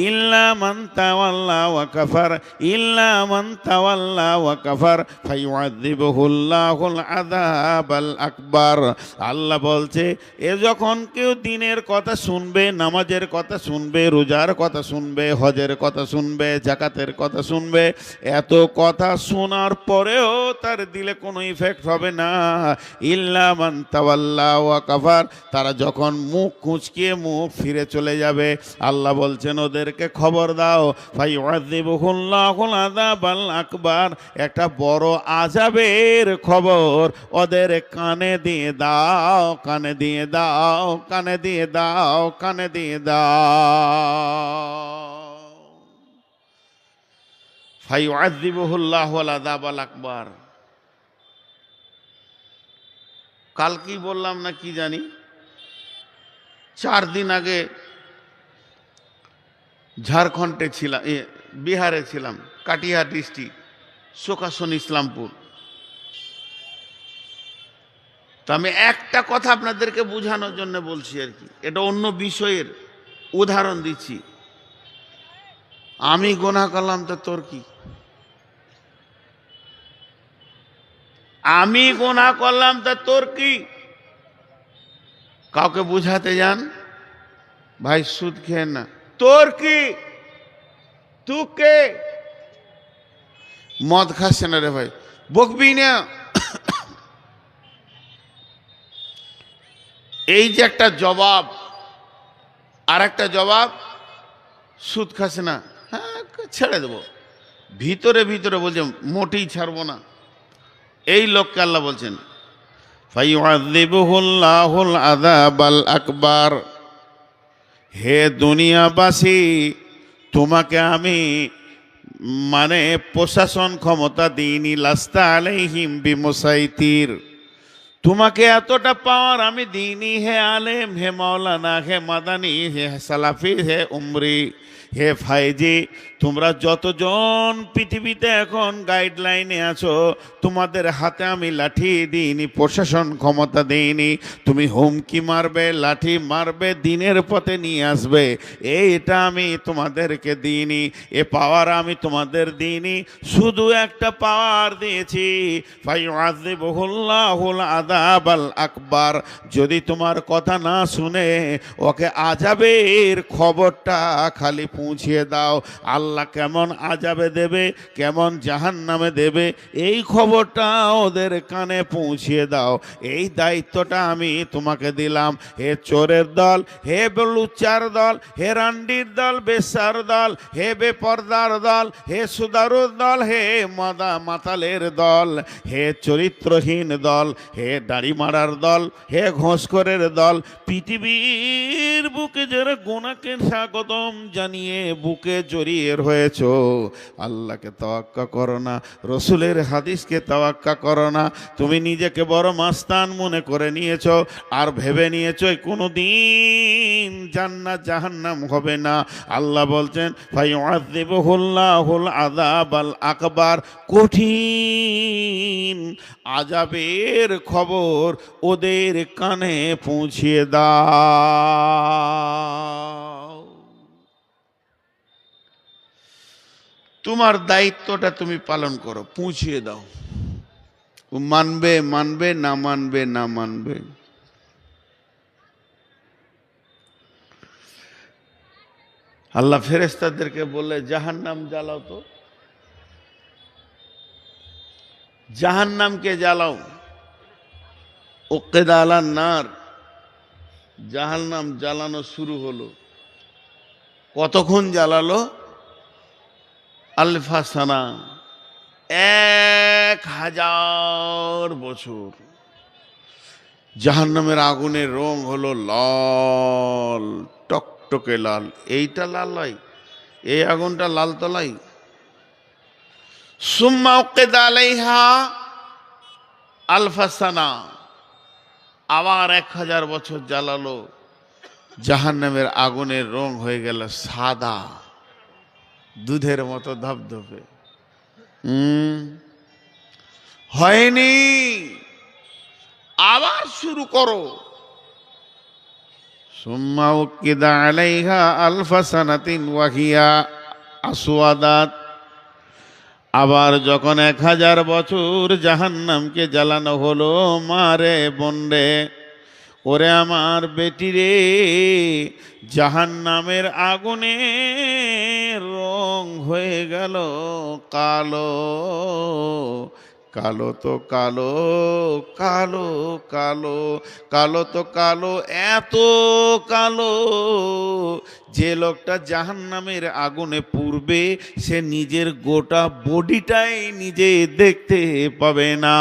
ইল্লা মান তাওয়াল্লা ওয়া কাফার, ইল্লা মান তাওয়াল্লা ওয়া কাফার ফায়ুআযিবুহুল্লাহুল আযাবাল আকবার। আল্লাহ বলছে, এ যখন কেউ দিনের কথা শুনবে, নামাজের কথা শুনবে, রোজার কথা শুনবে, হজের কথা শুনবে, যাকাতের কথা শুনবে, এত কথা শোনার পরেও তার দিলে কোনো ইফেক্ট হবে না। ইল্লা মান তাওয়াল্লা ওয়া কাফার, তারা যখন মুখ কুঁচকিয়ে মুখ ফিরে চলে যাবে, আল্লাহ বলছেন ওদেরকে খবর দাও, ফায়ুআযিবুহুল্লাহুল আযাবাল আকবার, একটা বড় আযাবের খবর ওদের কানে দিয়ে দাও, কানে দিয়ে দাও, কানে দিয়ে দাও, কানে দিয়ে দাও। ফায়ুআযিবুহুল্লাহুল আযাবাল আকবার। কাল কি বললাম না কি জানি, 4 দিন আগে ঝাড়খণ্ডে ছিলাম, বিহারে ছিলাম, কাটিহার ডিস্ট্রিক্ট, শোকাসন ইসলামপুর। তো আমি একটা কথা আপনাদেরকে বোঝানোর জন্য বলছি আর কি, এটা অন্য বিষয়ের উদাহরণ দিচ্ছি। আমি গোনাহ করলাম তো তোর কি? আমি গোনাহ করলাম তা তোর কি? কাউকে বুঝাতে যান, ভাই সুদ খেয়ে না, তোর কি? তুই কে? মদ খাচ্ছে না রে ভাই, বকবি না। এই যে একটা জবাব, আর একটা জবাব, সুদ খাচ্ছে না, হ্যাঁ ছেড়ে দেবো, ভিতরে ভিতরে বলছে মোটেই ছাড়বো না। এই লোককে আল্লাহ বলছেন ফায়ুআযিবুহুল্লাহুল আযাবাল আকবার, হে দুনিয়াবাসী, তোমাকে আমি মানে প্রশাসন ক্ষমতা দিইনি, লাস্তা আলাইহিম বিমুসাইতির, তোমাকে এতটা পাওয়ার আমি দিইনি হে আলেম, হে মাওলানা, হে মাদানি, হে সালাফি, হে উমরি, হে ফাইজি, তোমরা যতজন পৃথিবীতে এখন গাইডলাইনে আছো, তোমাদের হাতে আমি লাঠি দিইনি, প্রশাসন ক্ষমতা দিইনি, তুমি হুমকি মারবে, লাঠি মারবে, দিনের পথে নিয়ে আসবে, এইটা আমি তোমাদেরকে দিইনি, এ পাওয়ার আমি তোমাদের দিইনি, শুধু একটা পাওয়ার দিয়েছি, ফায়ুআযিবুহুল্লাহুল আযাবাল আকবার, যদি তোমার কথা না শুনে ওকে আযাবের খবরটা খালি পৌঁছিয়ে দাও, আল্লাহ কেমন আযাবে দেবে, কেমন জাহান্নামে দেবে, এই খবরটা ওদের কানে পৌঁছিয়ে দাও, এই দায়িত্বটা আমি তোমাকে দিলাম। হে চোরের দল, হে লুচ্চার দল, হে রান্ডির দল, বেশ্যার দল, হে বেপরদার দল, হে সুদারুর দল, হে মাতালের দল, হে চরিত্রহীন দল, হে দাড়ি মারার দল, হে ঘোষখোরের দল, পৃথিবীর বুকে যারা গোনাকে স্বাগতম জানিয়ে বুকে জড়িয়ে রয়েছ, আল্লাহকে তাওয়াক্কা করো না, রসুলের হাদিসকে তাওয়াক্কা করো না, তুমি নিজেকে বড় মাস্তান মনে করে নিয়েছ, আর ভেবে নিয়েছ কোনো দিন জান্নাত জাহান্নাম হবে না। আল্লাহ বলছেন ফায়ুআযিবুহুল্লাহুল আযাবাল আকবার, কঠিন আযাবের খবর ওদের কানে পৌঁছিয়ে দাও। তোমার দায়িত্বটা তুমি পালন করো, পৌঁছিয়ে দাও, মানবে মানবে, না মানবে না মানবে। আল্লাহ ফেরেশতাদেরকে বললে জাহান্নাম জ্বালাও, তো জাহান্নামকে জ্বালাও, উকিদা আলান নার, জাহান্নাম জ্বালানো শুরু হলো। কতক্ষণ জ্বালালো? আলফা সানা, 1000 বছর। জাহান্নামের আগুনের রং হলো লাল, টকটকে লাল। এইটা লাল নয়, এই আগুনটা লাল তো নয়। সুম্মা উকিদা আলাইহা আলফা সানা, আবার 1000 বছর জ্বালালো, জাহান্নামের আগুনের রং হয়ে গেল সাদা, দুধের মতো ধবধবে। হয়নি, আবার শুরু করো। সুম্মা উকিদা আলাইহা আলফা সানাতিন ওয়া হিয়া আসওয়াদাত, আবার যখন 1000 বছর জাহান্নামকে জ্বালানো হলো, মারে বন্ডে, ওরে আমার বেটি রে, জাহান্নামের আগুনে রং হয়ে গেল কালো, কালো তো কালো, কালো কালো, কালো তো কালো, এত কালো যে লোকটা জাহান্নামের আগুনে পুড়বে সে নিজের গোটা বডিটাই নিজে দেখতে পাবে না।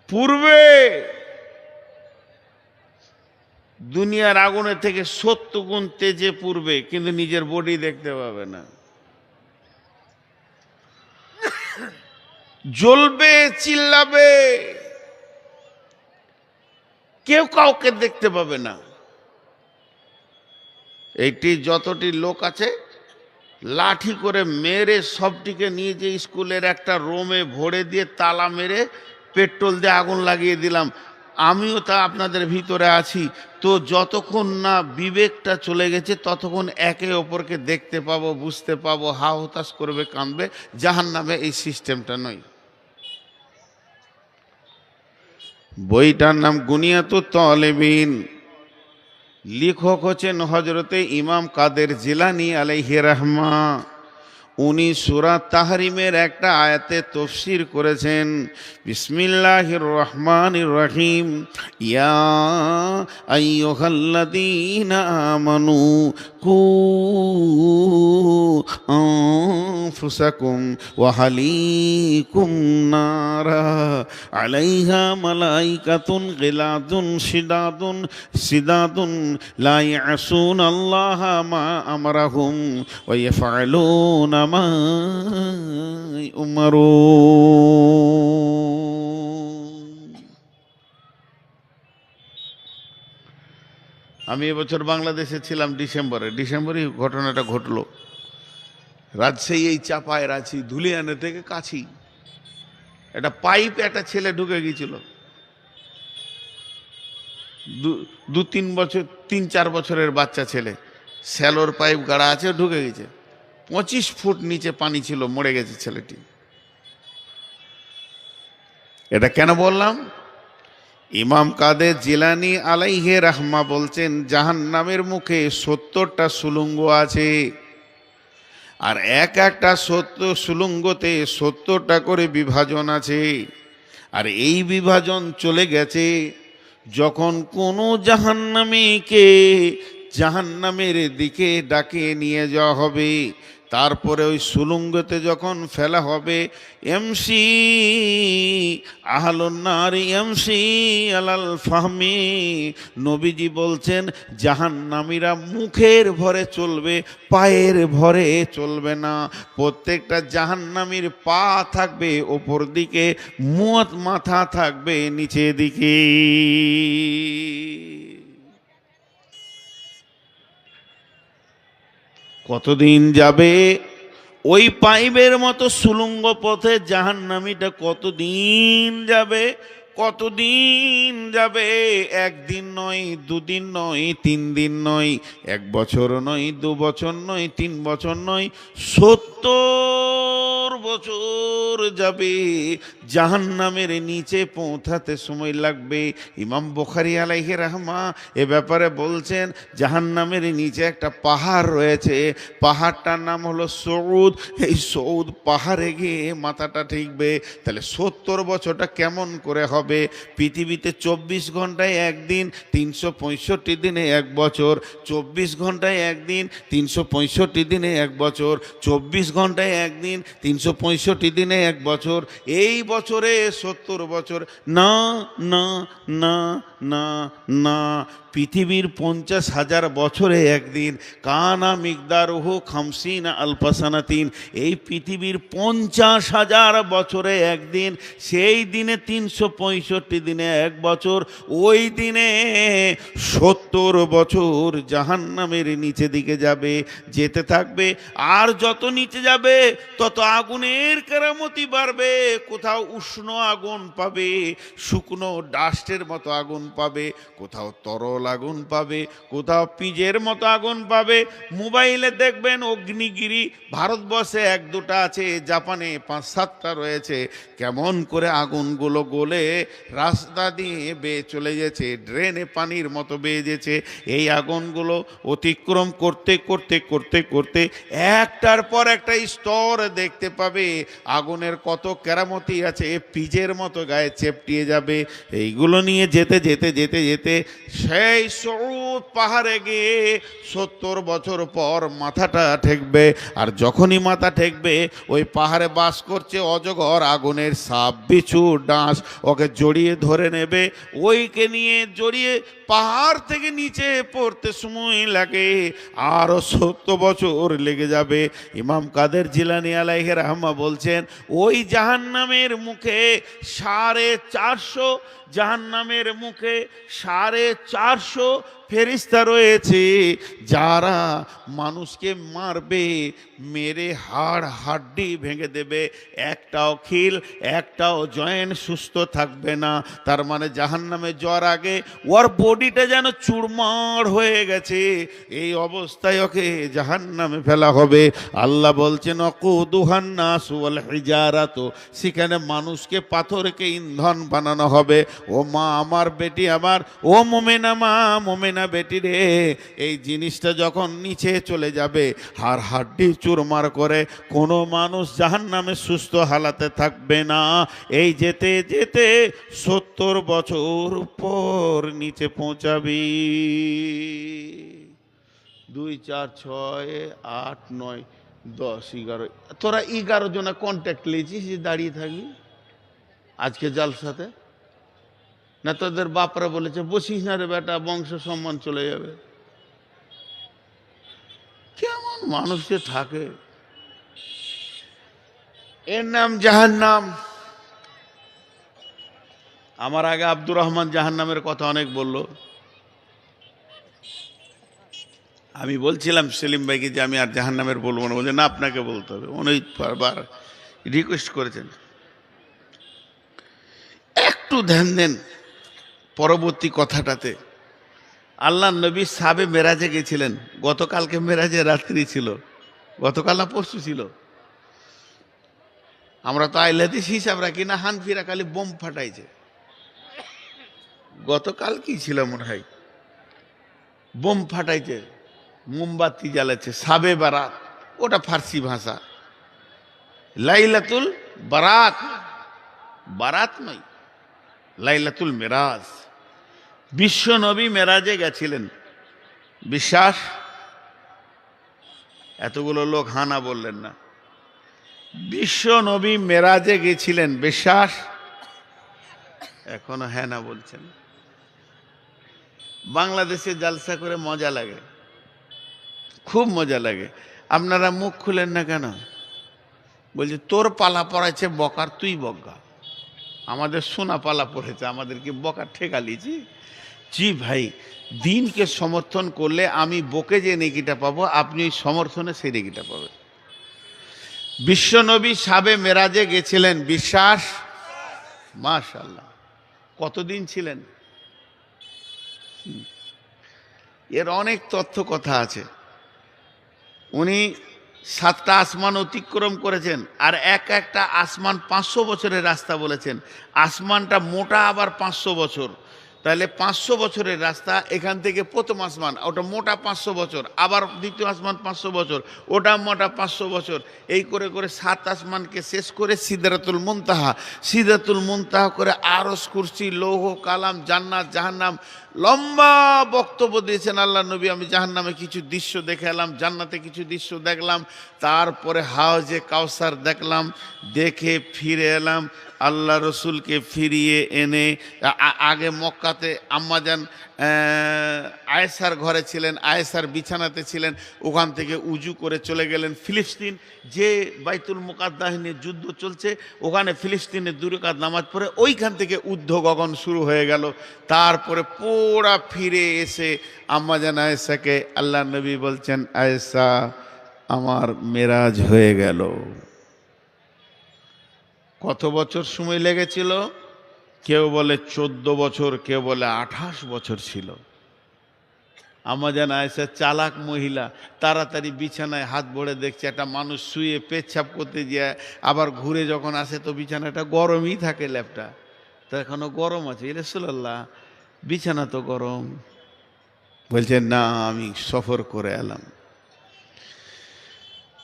পূর্বে দুনিয়ার আগুনের থেকে 70 গুণ তেজে পূর্বে, কিন্তু নিজের বডি দেখতে পাবে না। জ্বলবে, চিল্লাবে, কেউ কাউকে দেখতে পাবে না। এইটি যতটি লোক আছে লাঠি করে মেরে সবটিকে নিয়ে যে স্কুলের একটা রুমে ভরে দিয়ে তালা মেরে পেট্রোল দিয়ে আগুন লাগিয়ে দিলাম। আমিও তা আপনাদের ভিতরে আছি, তো যতক্ষণ না বিবেকটা চলে গেছে ততক্ষণ একে অপরকে দেখতে পাবো, বুঝতে পাবো, হা হতাশ করবে, কাঁদবে। জাহান্নামে এই সিস্টেমটা নয়। বইটার নাম গুনিয়াতুত তালেবিন, লেখক হচ্ছেন হজরতে ইমাম কাদের জিলানী আলাইহি রাহমা। উনি সূরা তাহরিমের একটা আয়াতে তাফসীর করেছেন, বিসমিল্লাহির রহমানির রহিম, ইয়া আইয়ুহাল্লাযীনা আমানু কু আনফুসাকুম ওয়া আহলিকুম নারা আলাইহা মালাইকাতুন গিলাদুন শিদাদুন লা ইয়াসুনাল্লাহা মা আমারাহুম ওয়া ইয়াফআলুনা মা ইউমারুন। আমি এবছর বাংলাদেশে ছিলাম ডিসেম্বরে ঘটনাটা ঘটলো। রাজশাহী এই চাপায় রাঁচি ধুলিয়ানে থেকে কাছি একটা পাইপ একটা ছেলে ঢুকে গিয়েছিল, 3-4 বছরের বাচ্চা ছেলে, স্যালোর পাইপ গাড়া আছে, ঢুকে গেছে। 25 ফুট নিচে পানি ছিল, মরে গেছে ছেলেটি। এটা কেন বললাম? ইমাম কাদের জিলানী আলাইহি রাহমা বলছেন, জাহান্নামের মুখে 70টা সুলঙ্গ আছে, আর একটা সুলঙ্গতে 70টা করে বিভাজন আছে। আর এই বিভাজন চলে গেছে যখন কোনো জাহান্নামীকে জাহান্নামের দিকে ডাকে নিয়ে যাওয়া হবে, তারপরে ওই সুলঙ্গতে যখন ফেলা হবে, এমসি আহলুন নারি এমসি আলাল ফাহমি, নবীজি বলছেন জাহান্নামীরা মুখের ভরে চলবে, পায়ের ভরে চলবে না। প্রত্যেকটা জাহান্নামীর পা থাকবে ওপর দিকে, মাথা থাকবে নিচের দিকে। কতদিন যাবে ওই পাইপের মতো সুলঙ্গ পথে জাহান্নামীটা? কতদিন যাবে? একদিন নয়, 2 দিন নয়, 3 দিন নয়, 1 বছর নয়, 2 বছর নয়, 3 বছর নয়, 70 বছর যাবে। জাহান্নামের নিচে পৌঁছাতে সময় লাগবে। ইমাম বুখারী আলাইহি রাহমা এ ব্যাপারে বলছেন, জাহান্নামের নিচে একটা পাহাড় রয়েছে, পাহাড়টার নাম হলো সৌদ। এই সৌদ পাহাড়ে গিয়ে মাথাটা ঠেকবে। তাহলে 70 বছরটা কেমন করে হবে? পৃথিবীতে 24 ঘন্টায় একদিন, 365 দিনে 1 বছর। 24 ঘন্টায় একদিন, 365 দিনে 1 বছর। 24 ঘন্টায় একদিন, 365 দিনে 1 বছর। এই বছরে 70 বছর না না না না না, পৃথিবীর 50,000 বছরে একদিন। কানা মিকদারুহু 50 আলফা সানাতিন, এই পৃথিবীর 50,000 বছরে একদিন। সেই দিনে 365 দিনে 1 বছর। ওই দিনে 70 বছর জাহান্নামের নিচে দিকে যাবে, যেতে থাকবে। আর যত নিচে যাবে তত আগুনের কেরামতি বাড়বে। কোথাও উষ্ণ আগুন পাবে, শুকনো ডাস্টের মতো আগুন পাবে, কোথাও তরল আগুন পাবে, কোথাও পিজের মতো আগুন পাবে। মোবাইলে দেখবেন অগ্নিগিরি, ভারতবর্ষে 1-2টা আছে, জাপানে 5-7টা রয়েছে। কেমন করে আগুনগুলো গলে রাস্তা দিয়ে বেয়ে চলে গেছে, ড্রেনে পানির মতো বেয়ে গেছে। এই আগুনগুলো অতিক্রম করতে করতে করতে করতে একটার পর একটা স্তর দেখতে পাবে। আগুনের কত কেরামতি আছে, পিজের মতো গায়ে চেপটিয়ে যাবে। এইগুলো নিয়ে যেতে যেতে যেতে যেতে সেই সৌদ পাহাড়ে গিয়ে 70 বছর পর মাথাটা ঠেকবে। আর যখনই মাথা ঠেকবে, ওই পাহাড়ে বাস করছে অজগর, আগুনের সাপ, বিছু, ডাঁশ, ওকে জড়িয়ে ধরে নেবে। ওইকে নিয়ে জড়িয়ে পাহাড় থেকে নিচে পড়তে সময় লাগে আরও 70 বছর লেগে যাবে। ইমাম কাদের জিলানী আলাইহি রাহমা বলছেন, ওই জাহান্নামের মুখে 450, জাহান্নামের মুখে 450 ফেরেশতা রয়েছে, যারা মানুষকে মারবে, মেরে হাড় হাড্ডি ভেঙে দেবে। একটাও খিল, একটাও জয়েন্ট সুস্থ থাকবে না। তার মানে জাহান্নামে যাওয়ার আগে ওর বডিটা যেন চুরমার হয়ে গেছে। এই অবস্থায় ওকে জাহান্নামে ফেলা হবে। আল্লাহ বলছেন, ওয়াকুদুহান নাস ওয়াল হিজারাতু, সেখানে মানুষকে পাথরকে ইন্ধন বানানো হবে। ও মা আমার, বেটি আমার, ও মোমেনা মা, মোমেনা না বেটি রে। এই জিনিসটা যখন নিচে চলে যাবে, হাড় হাড্ডি চুরমার করে, কোনো মানুষ জাহান্নামে সুস্থ হালাতে থাকবে না। এই যেতে যেতে 70 বছর পর নিচে পৌঁছাবি। 2 4 6 8 9 10 11। তোরা 11 জনা কন্ট্যাক্ট লিয়েছিস যে দাঁড়িয়ে থাকবি আজকে জালসাতে? না তোদের বাপরা বলেছে বসিস না রে বেটা, বংশ সম্মান চলে যাবে? কেমন মানুষ যে থাকে, এর নাম জাহান্নাম। আমার আগে আব্দুর রহমান জাহান্নামের কথা অনেক বলল। আমি বলছিলাম সেলিম ভাইকে যে আমি আর জাহান্নামের বলবো না, বলছে না আপনাকে বলতে হবে, উনি বারবার রিকোয়েস্ট করেছেন। একটু ধ্যান দেন পরবর্তী কথাটাতে। আল্লাহ নবী সাবে মেরাজে গেছিলেন, গতকালকে মেরাজে রাত্রি ছিল, গতকাল না পরশু ছিল। আমরা তো আইলাদিস হিসাব রাখি না, হানফিরা খালি বোম ফাটাইছে। গতকাল কি ছিল মনে হয়, বোম ফাটাইছে, মোমবাতি জ্বালাচ্ছে, সাবে বারাত, ওটা ফার্সি ভাষা। লাইলাতুল বারাত, বারাত নয়, লাইলাতুল মেরাজ। বিশ্ব নবী মেরাজে গেছিলেন, বিশ্বাস? এতগুলো লোক হানা বললেন না। বিশ্ব নবী মেরাজে গেছিলেন, বিশ্বাস? এখনো হ্যাঁ না বলছেন। বাংলাদেশে জালসা করে মজা লাগে, খুব মজা লাগে। আপনারা মুখ খুলেন না কেন? বলছে তোর পালা পড়াইছে বকার, তুই বকা। আমাদের সোনা পালা পড়েছে, আমাদেরকে বকার ঠেকা লিয়েছি। জি ভাই, দিনকে সমর্থন করলে আমি বকে যে নেকিটা পাবো, আপনি ওই সমর্থনে সেই নেকিটা পাবেন। বিশ্বনবী সাবে মেরাজে গেছিলেন, বিশ্বাস? মাশাআল্লাহ। কতদিন ছিলেন? এর অনেক তথ্য কথা আছে। উনি 7টা আসমান অতিক্রম করেছেন, আর একটা আসমান 500 বছরের রাস্তা বলেছেন। আসমানটা মোটা আবার 500 বছর, তাহলে 500 বছরের রাস্তা। এখান থেকে প্রথম আসমান, ওটা মোটা 500 বছর, আবার দ্বিতীয় আসমান 500 বছর, ওটা মোটা 500 বছর। এই করে করে 7 আসমানকে শেষ করে সিদরাতুল মুনতাহা, সিদরাতুল মুনতাহা করে আরশ, কুরসি, লৌহ কালাম, জান্নাত, জাহান্নাম। লম্বা বক্তব্য দিয়েছেন আল্লাহ নবী। আমি জাহান্নামে কিছু দৃশ্য দেখে এলাম, জান্নাতে কিছু দৃশ্য দেখলাম, তারপরে হাউজে কাউসার দেখলাম, দেখে ফিরে এলাম। আল্লাহ রসুলকে ফিরিয়ে এনে আগে মক্কাতে আম্মাজান আয়েশার ঘরে ছিলেন, আয়েশার বিছানাতে ছিলেন। ওখান থেকে উজু করে চলে গেলেন ফিলিস্তিন, যে বাইতুল মুকাদ্দাস নিয়ে যুদ্ধ চলছে, ওখানে ফিলিস্তিনে 2 রাকাত নামাজ পড়ে ওইখান থেকে ঊর্ধ্ব গগন শুরু হয়ে গেল। তারপরে পোড়া ফিরে এসে আম্মাজান আয়েশাকে আল্লাহ নবী বলছেন, আয়েশা আমার মেরাজ হয়ে গেল। কত বছর সময় লেগেছিল? কেউ বলে 14 বছর, কেউ বলে 28 বছর ছিল। আম্মাজান আয়েশা চালাক মহিলা, তাড়াতাড়ি বিছানায় হাত ভরে দেখছে একটা মানুষ শুয়ে পেচ্ছাপ করতে যায়, আবার ঘুরে যখন আসে তো বিছানাটা গরমই থাকে, ল্যাপটা তো এখনো গরম আছে। রাসূলুল্লাহ বিছানা তো গরম। বলছেন না, আমি সফর করে এলাম।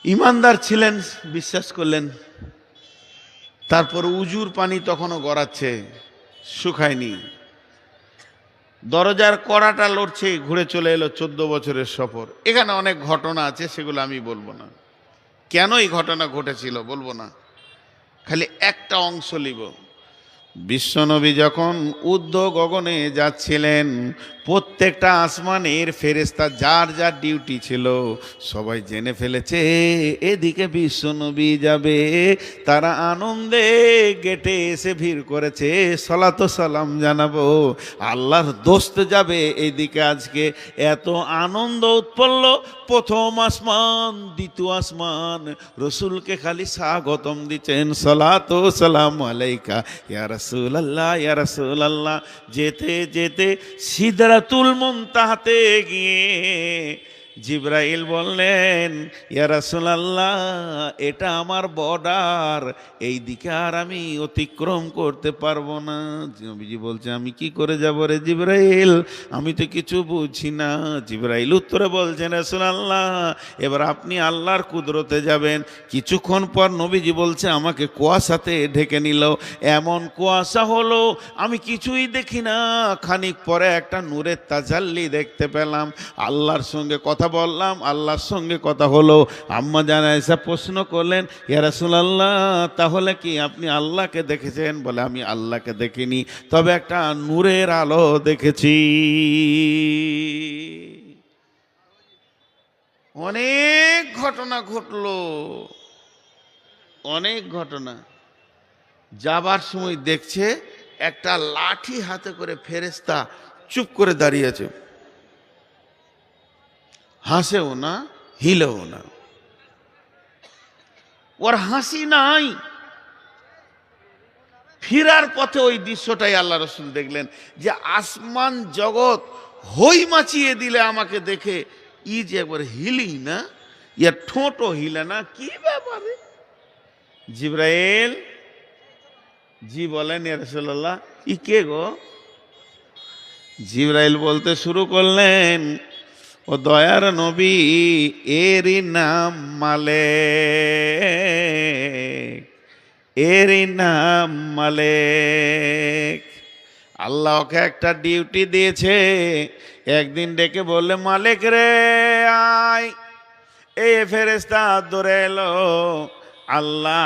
ইমানদার ছিলেন, বিশ্বাস করলেন। তারপর উজুর পানি তখনও গড়াচ্ছে, শুকায়নি। দরজার কড়াটা লড়ছে, ঘুরে চলে এলো 14 বছরের সফর। এখানে অনেক ঘটনা আছে, সেগুলো আমি বলবো না। কেন এই ঘটনা ঘটেছিল বলবো না, খালি একটা অংশ লিব। বিশ্বনবী যখন ঊর্ধ্ব গগনে যাচ্ছিলেন, প্রত্যেকটা আসমানের ফেরেশতা যার যার ডিউটি ছিল সবাই জেনে ফেলেছে এদিকে বিশ্বনবী যাবে। তারা আনন্দে গেটে এসে ভিড় করেছে, সালাত ও সালাম জানাবো, আল্লাহর দোস্ত যাবে এইদিকে। আজকে এত আনন্দ উৎপন্ন, প্রথম আসমান দ্বিতীয় আসমান রসুলকে খালি স্বাগতম দিচ্ছেন, সালাত ও সালাম আলাইকা ইয়া রাসূলুল্লাহ, ইয়া রাসূলুল্লাহ। যেতে যেতে সিদরাতুল মুনতাহাতে গিয়ে জিবরাইল বললেন, ইয়া রাসূলুল্লাহ, এটা আমার বর্ডার, এই দিকে আর আমি অতিক্রম করতে পারবো না। নবীজি বলছে, আমি কি করে যাব রে জিবরাইল, আমি তো কিছু বুঝি না। জিবরাইল উত্তরে বলছেন, রাসূলুল্লাহ, এবার আপনি আল্লাহর কুদরতে যাবেন। কিছুক্ষণ পর নবীজি বলছে, আমাকে কুয়াশাতে ঢেকে নিল, এমন কুয়াশা হলো আমি কিছুই দেখি না। খানিক পরে একটা নূরের তাজাল্লি দেখতে পেলাম, আল্লাহর সঙ্গে কথা বললাম, আল্লাহর সঙ্গে কথা হলো। আম্মা জান আয়েশা প্রশ্ন করলেন, ইয়া রাসূলুল্লাহ, তাহলে কি আপনি আল্লাহকে দেখেছেন? বলে, আমি আল্লাহকে দেখিনি, তবে একটা নূরের আলো দেখেছি। অনেক ঘটনা ঘটলো, অনেক ঘটনা। যাবার সময় দেখছে একটা লাঠি হাতে করে ফেরেশতা চুপ করে দাঁড়িয়ে আছে, হাসেও না, হিলেও না, ওর হাসি নাই। ফিরার পথে ওই দৃশ্যটাই আল্লাহ রসুল দেখলেন, যে আসমান জগৎ হই মাচিয়ে দিলে আমাকে দেখে, ই যে একবার হিলি না, ইয়ার ঠোঁটও হিলে না, কি ব্যাপারে? জিবরাইল জি বলেন, ইয়া রাসূলুল্লাহ, ই কে গো? জিবরাইল বলতে শুরু করলেন, ও দয়ার নবী, এরই নাম মালেক, এরই নাম মালেক। আল্লাহ ওকে একটা ডিউটি দিয়েছে। একদিন ডেকে বললে, মালেক রে আয়। এই ফেরেশতা দৌড়ে এলো। আল্লাহ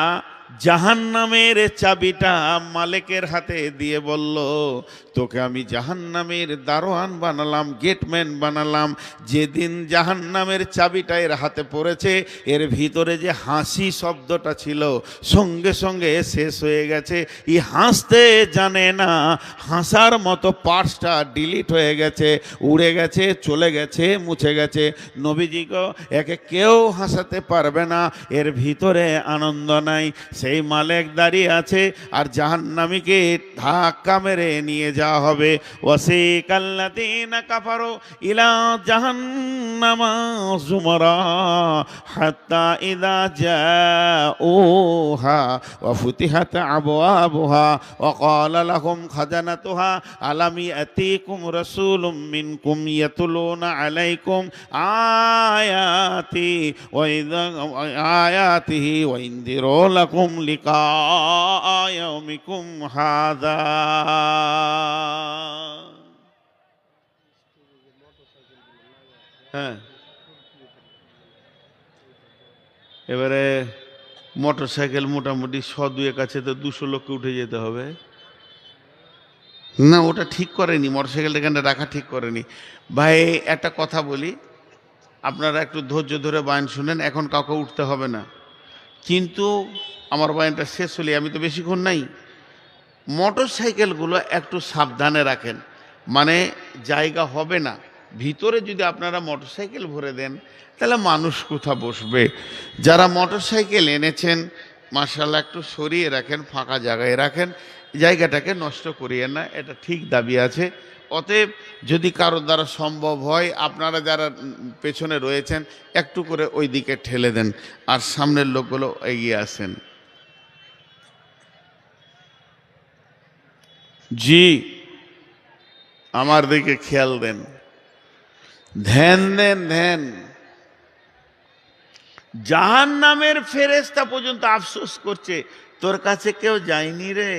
জাহান্নামের চাবিটা মালিকের হাতে দিয়ে বলল, তোকে আমি জাহান্নামের দারোয়ান বানালাম, গেটম্যান বানালাম। যেদিন জাহান্নামের চাবিটা এর হাতে পড়েছে, এর ভিতরে যে হাসি শব্দটা ছিল সঙ্গে সঙ্গে শেষ হয়ে গেছে। ই হাসতে জানে না, হাসার মতো পার্টসটা ডিলিট হয়ে গেছে, উড়ে গেছে, চলে গেছে, মুছে গেছে। নবীজি গো, একে কেউ হাসাতে পারবে না, এর ভিতরে আনন্দ নাই। সেই মালেক দাঁড়িয়ে আছে, আর জাহান্নামীকে ধাক্কা মেরে নিয়ে যাওয়া হবে। ওয়াসিকাল্লাযীনা কাফারু ইলা জাহান্নামা যুমারা হাত্তা ইযা জাউহা ওয়া ফুতিহাত আবওয়াবুহা ওয়া ক্বালা লাহুম খাজানাতুহা আলাম ইয়াতিকুম রাসূলুম মিনকুম ইয়াতুলুনা আলাইকুম আয়াতিহি ওয়া ইনদিরু লাকুম লিকা ইয়াউমিকুম হাযা। হ্যাঁ, এবারে মোটর সাইকেল মোটামুটি 100-2 কাছে তো 200 লোককে উঠে যেতে হবে না, ওটা ঠিক করেনি, মোটর সাইকেলটা এখানে রাখা ঠিক করেনি। ভাই একটা কথা বলি, আপনারা একটু ধৈর্য ধরে বয়ান শুনেন, এখন কাউকে উঠতে হবে না, কিন্তু আমার বয়ানটা শেষ হলে, আমি তো বেশিক্ষণ নাই। মোটর সাইকেলগুলো একটু সাবধানে রাখেন, মানে জায়গা হবে না ভিতরে। যদি আপনারা মোটর সাইকেল ভরে দেন, তাহলে মানুষ কোথা বসবে? যারা মোটর সাইকেল এনেছেন, মাশাআল্লাহ একটু সরিয়ে রাখেন, ফাঁকা জায়গায় রাখেন, জায়গাটাকে নষ্ট করিয়েন না, এটা ঠিক দাবি আছে। অতএব যদি কারোর দ্বারা সম্ভব হয়, আপনারা যারা পেছনে রয়েছেন একটু করে ওই দিকে ঠেলে দেন, আর সামনের লোকগুলো এগিয়ে আসেন। জি, আমার দিকে খেয়াল দেন, ধ্যান দেন, ধ্যান। জাহান্নামের ফেরেশতা পর্যন্ত আফসোস করছে, তোর কাছে কেউ যায়নি রে।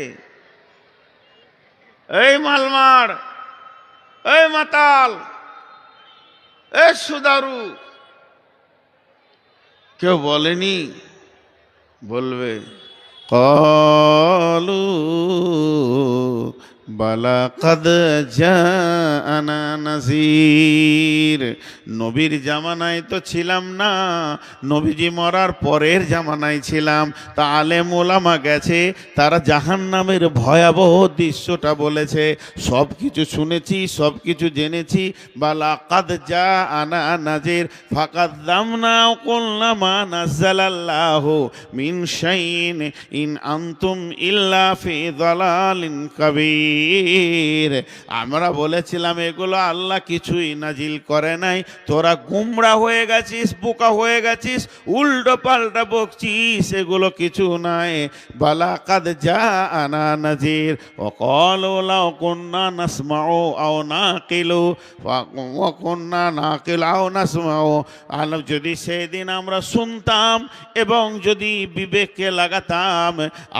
এই মালমার, এই মাতাল, এই সুদারু, কেউ বলেনি? বলবে, ক্বালু বালা কাদ জাআনা নাযীর। নবীর জামানায় তো ছিলাম না, নবীজি মরার পরের জামানায় ছিলাম। তা আলেম ওলামা গেছে, তারা জাহান্নামের ভয়াবহ দৃশ্যটা বলেছে। সব কিছু শুনেছি, সব কিছু জেনেছি। বালা কাদ জাআনা নাযীর ফাকাযযামনা কুল্লা মা নাযালাল্লাহু মিন শাইইন ইন আনতুম ইল্লা ফি যালালিন কাবীর। নাজির। আমরা বলেছিলাম এগুলো আল্লাহ কিছুই নাজিল করে নাই, তোরা গুমরা হয়ে গেছিস, বোকা হয়ে গেছিস, উল্টো পাল্টা বকছিস, এগুলো কিছু নাই। বালা কাদ জাআনা নাজির ওয়া ক্বালু লাউ কুন্না নাসমাউ আও নাকিলু ওয়া কুন্না নাকিলু আও নাসমাউ। আর যদি সেদিন আমরা শুনতাম এবং যদি বিবেককে লাগাতাম,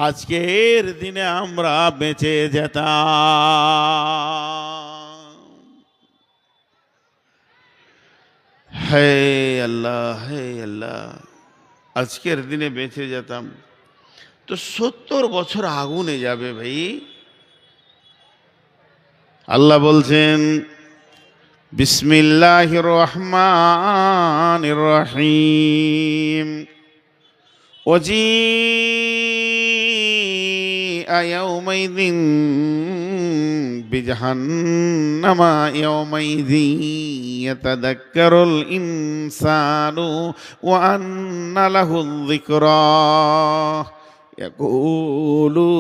আজকের দিনে আমরা বেঁচে যেতাম। হে আল্লাহ, হে আল্লাহ, আজকের দিনে বেঁচে যেতাম। তো 70 বছর আগুনে যাবে ভাই। আল্লাহ বলছেন বিসমিল্লাহির রহমানির রহিম ওয়াজিআ ইয়াউমাইযিন বিজাহান্নামা ইয়াউমাইযিন ইয়াতাযাক্কারুল ইনসানু ওয়া আন্না লাহুয যিকরা ইয়াকুলু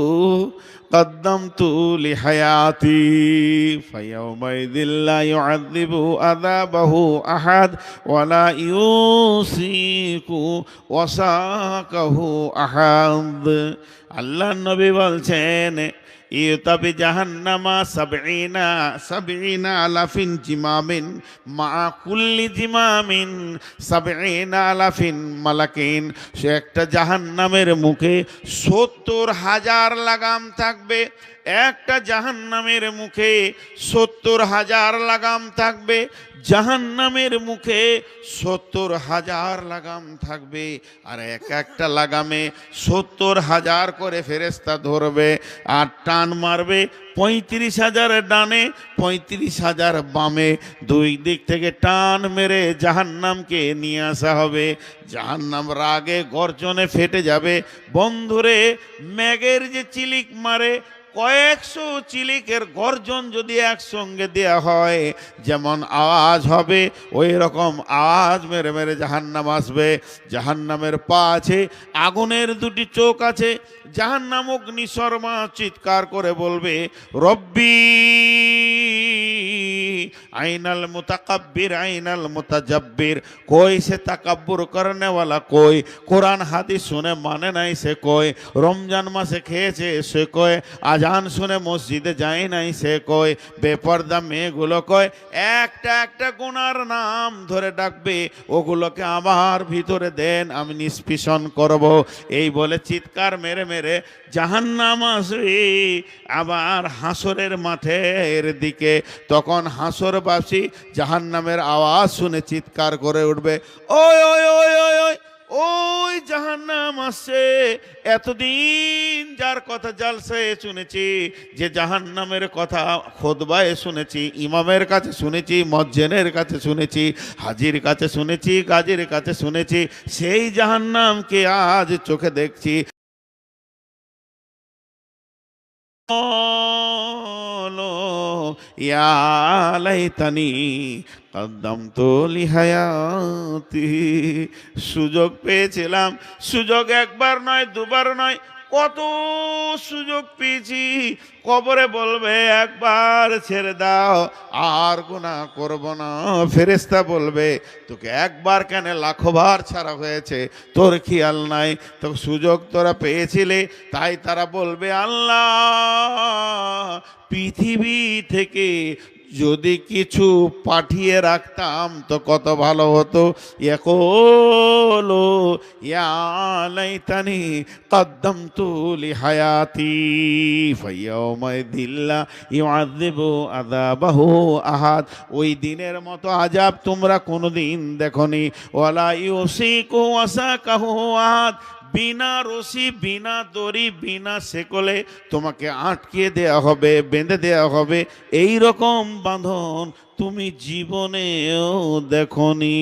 قدمت لحياتي فيومئذ لا يعذب عذابه أحد ولا يوثق وثاقه أحد। আল্লাহ নবী বলছেন ইউতাবি জাহান্নামা সাবঈনা আলাফিন জিমামিন মা কুল্লি জিমামিন সাবঈনা আলাফিন মালাকিন। সে একটা জাহান্নামের মুখে 70,000 লাগাম থাকবে। একটা জাহান্নামের মুখে 70,000 লাগাম থাকবে। জাহান্নামের মুখে 70,000 লাগাম থাকবে। আর একটা লাগামে 70,000 করে ফেরেশতা ধরবে আর টান মারবে। 35,000 ডানে, 35,000 বামে, দুই দিক থেকে টান মেরে জাহান্নামকে নিয়ে আসা হবে। জাহান্নাম রাগে গর্জনে ফেটে যাবে। বন্ধুরে, মেঘের যে চিলিক মারে, কয়েকশো চিলিকের গর্জন যদি একসঙ্গে দেয়া হয়, যেমন আওয়াজ হবে ওই রকম আওয়াজ মেরে মেরে জাহান্নাম আসবে। জাহান্নামের পা আছে, আগুনের দুটি চোখ আছে। জাহান্নাম অগ্নিশর্মা চিৎকার করে বলবে, রব্বি আইনাল মুতাকাব্বির আইনাল মুতাজাব্বির। কই সে তাকাব্বুর করনেওয়ালা, কই কোরআন হাদিস শুনে মানে নাই সে কই, রমজান মাসে খেয়েছে সে কই, আজান শুনে মসজিদে যায় নাই সে কই, বেপর্দা মেয়েগুলো কয়। একটা একটা গুনার নাম ধরে ডাকবে, ওগুলোকে আমার ভিতরে দেন, আমি নিষ্পিষণ করব। এই বলে চিৎকার মেরে মেরে জাহান্নাম আসবে আবার হাসরের মাঠের দিকে। তখন হাসরবাসী জাহান্নামের আওয়াজ শুনে চিৎকার করে উঠবে, ওই ওই ওই ওই ওই ওই জাহান্নাম আসছে। এতদিন যার কথা জালসায় শুনেছি, যে জাহান্নামের কথা খুতবায় শুনেছি, ইমামের কাছে শুনেছি, মুয়াজ্জিনের কাছে শুনেছি, হাজির কাছে শুনেছি, গাজীর কাছে শুনেছি, সেই জাহান্নামকে আজ চোখে দেখছি। ইয়া লাইতানি কদ্দামতু লিহায়াতি। সুযোগ পেয়েছিলাম, সুযোগ একবার নয় দুবার নয়, কত সুযোগ পেয়েছি। কবরে বলবে একবার ছেড়ে দাও, আর গুনাহ করব না। ফেরেশতা বলবে তোকে একবার কেন, লাখবার ছাড়া হয়েছে, তোর খেয়াল নাই? তো সুযোগ তোরা পেয়েছিলে, তাই তারা বলবে আল্লাহ পৃথিবী থেকে যদি কিছু পাঠিয়ে রাখতাম তো কত ভালো হতো। ইয়াকুলু ইয়া লাইতানি কদ্দামতু লিহায়াতি ফায়াউমাইযিন লা ইউআযিবু আযাবাহু আহাদ। ওই দিনের মতো আযাব তোমরা কোনোদিন দেখনি। ওয়ালা ইউসিকু ওয়াসাকাহু আহাদ। বিনা রশি, বিনা দড়ি, বিনা শেকলে তোমাকে আটকে দেয়া হবে, বেঁধে দেয়া হবে। এই রকম বাঁধন তুমি জীবনেও দেখনি।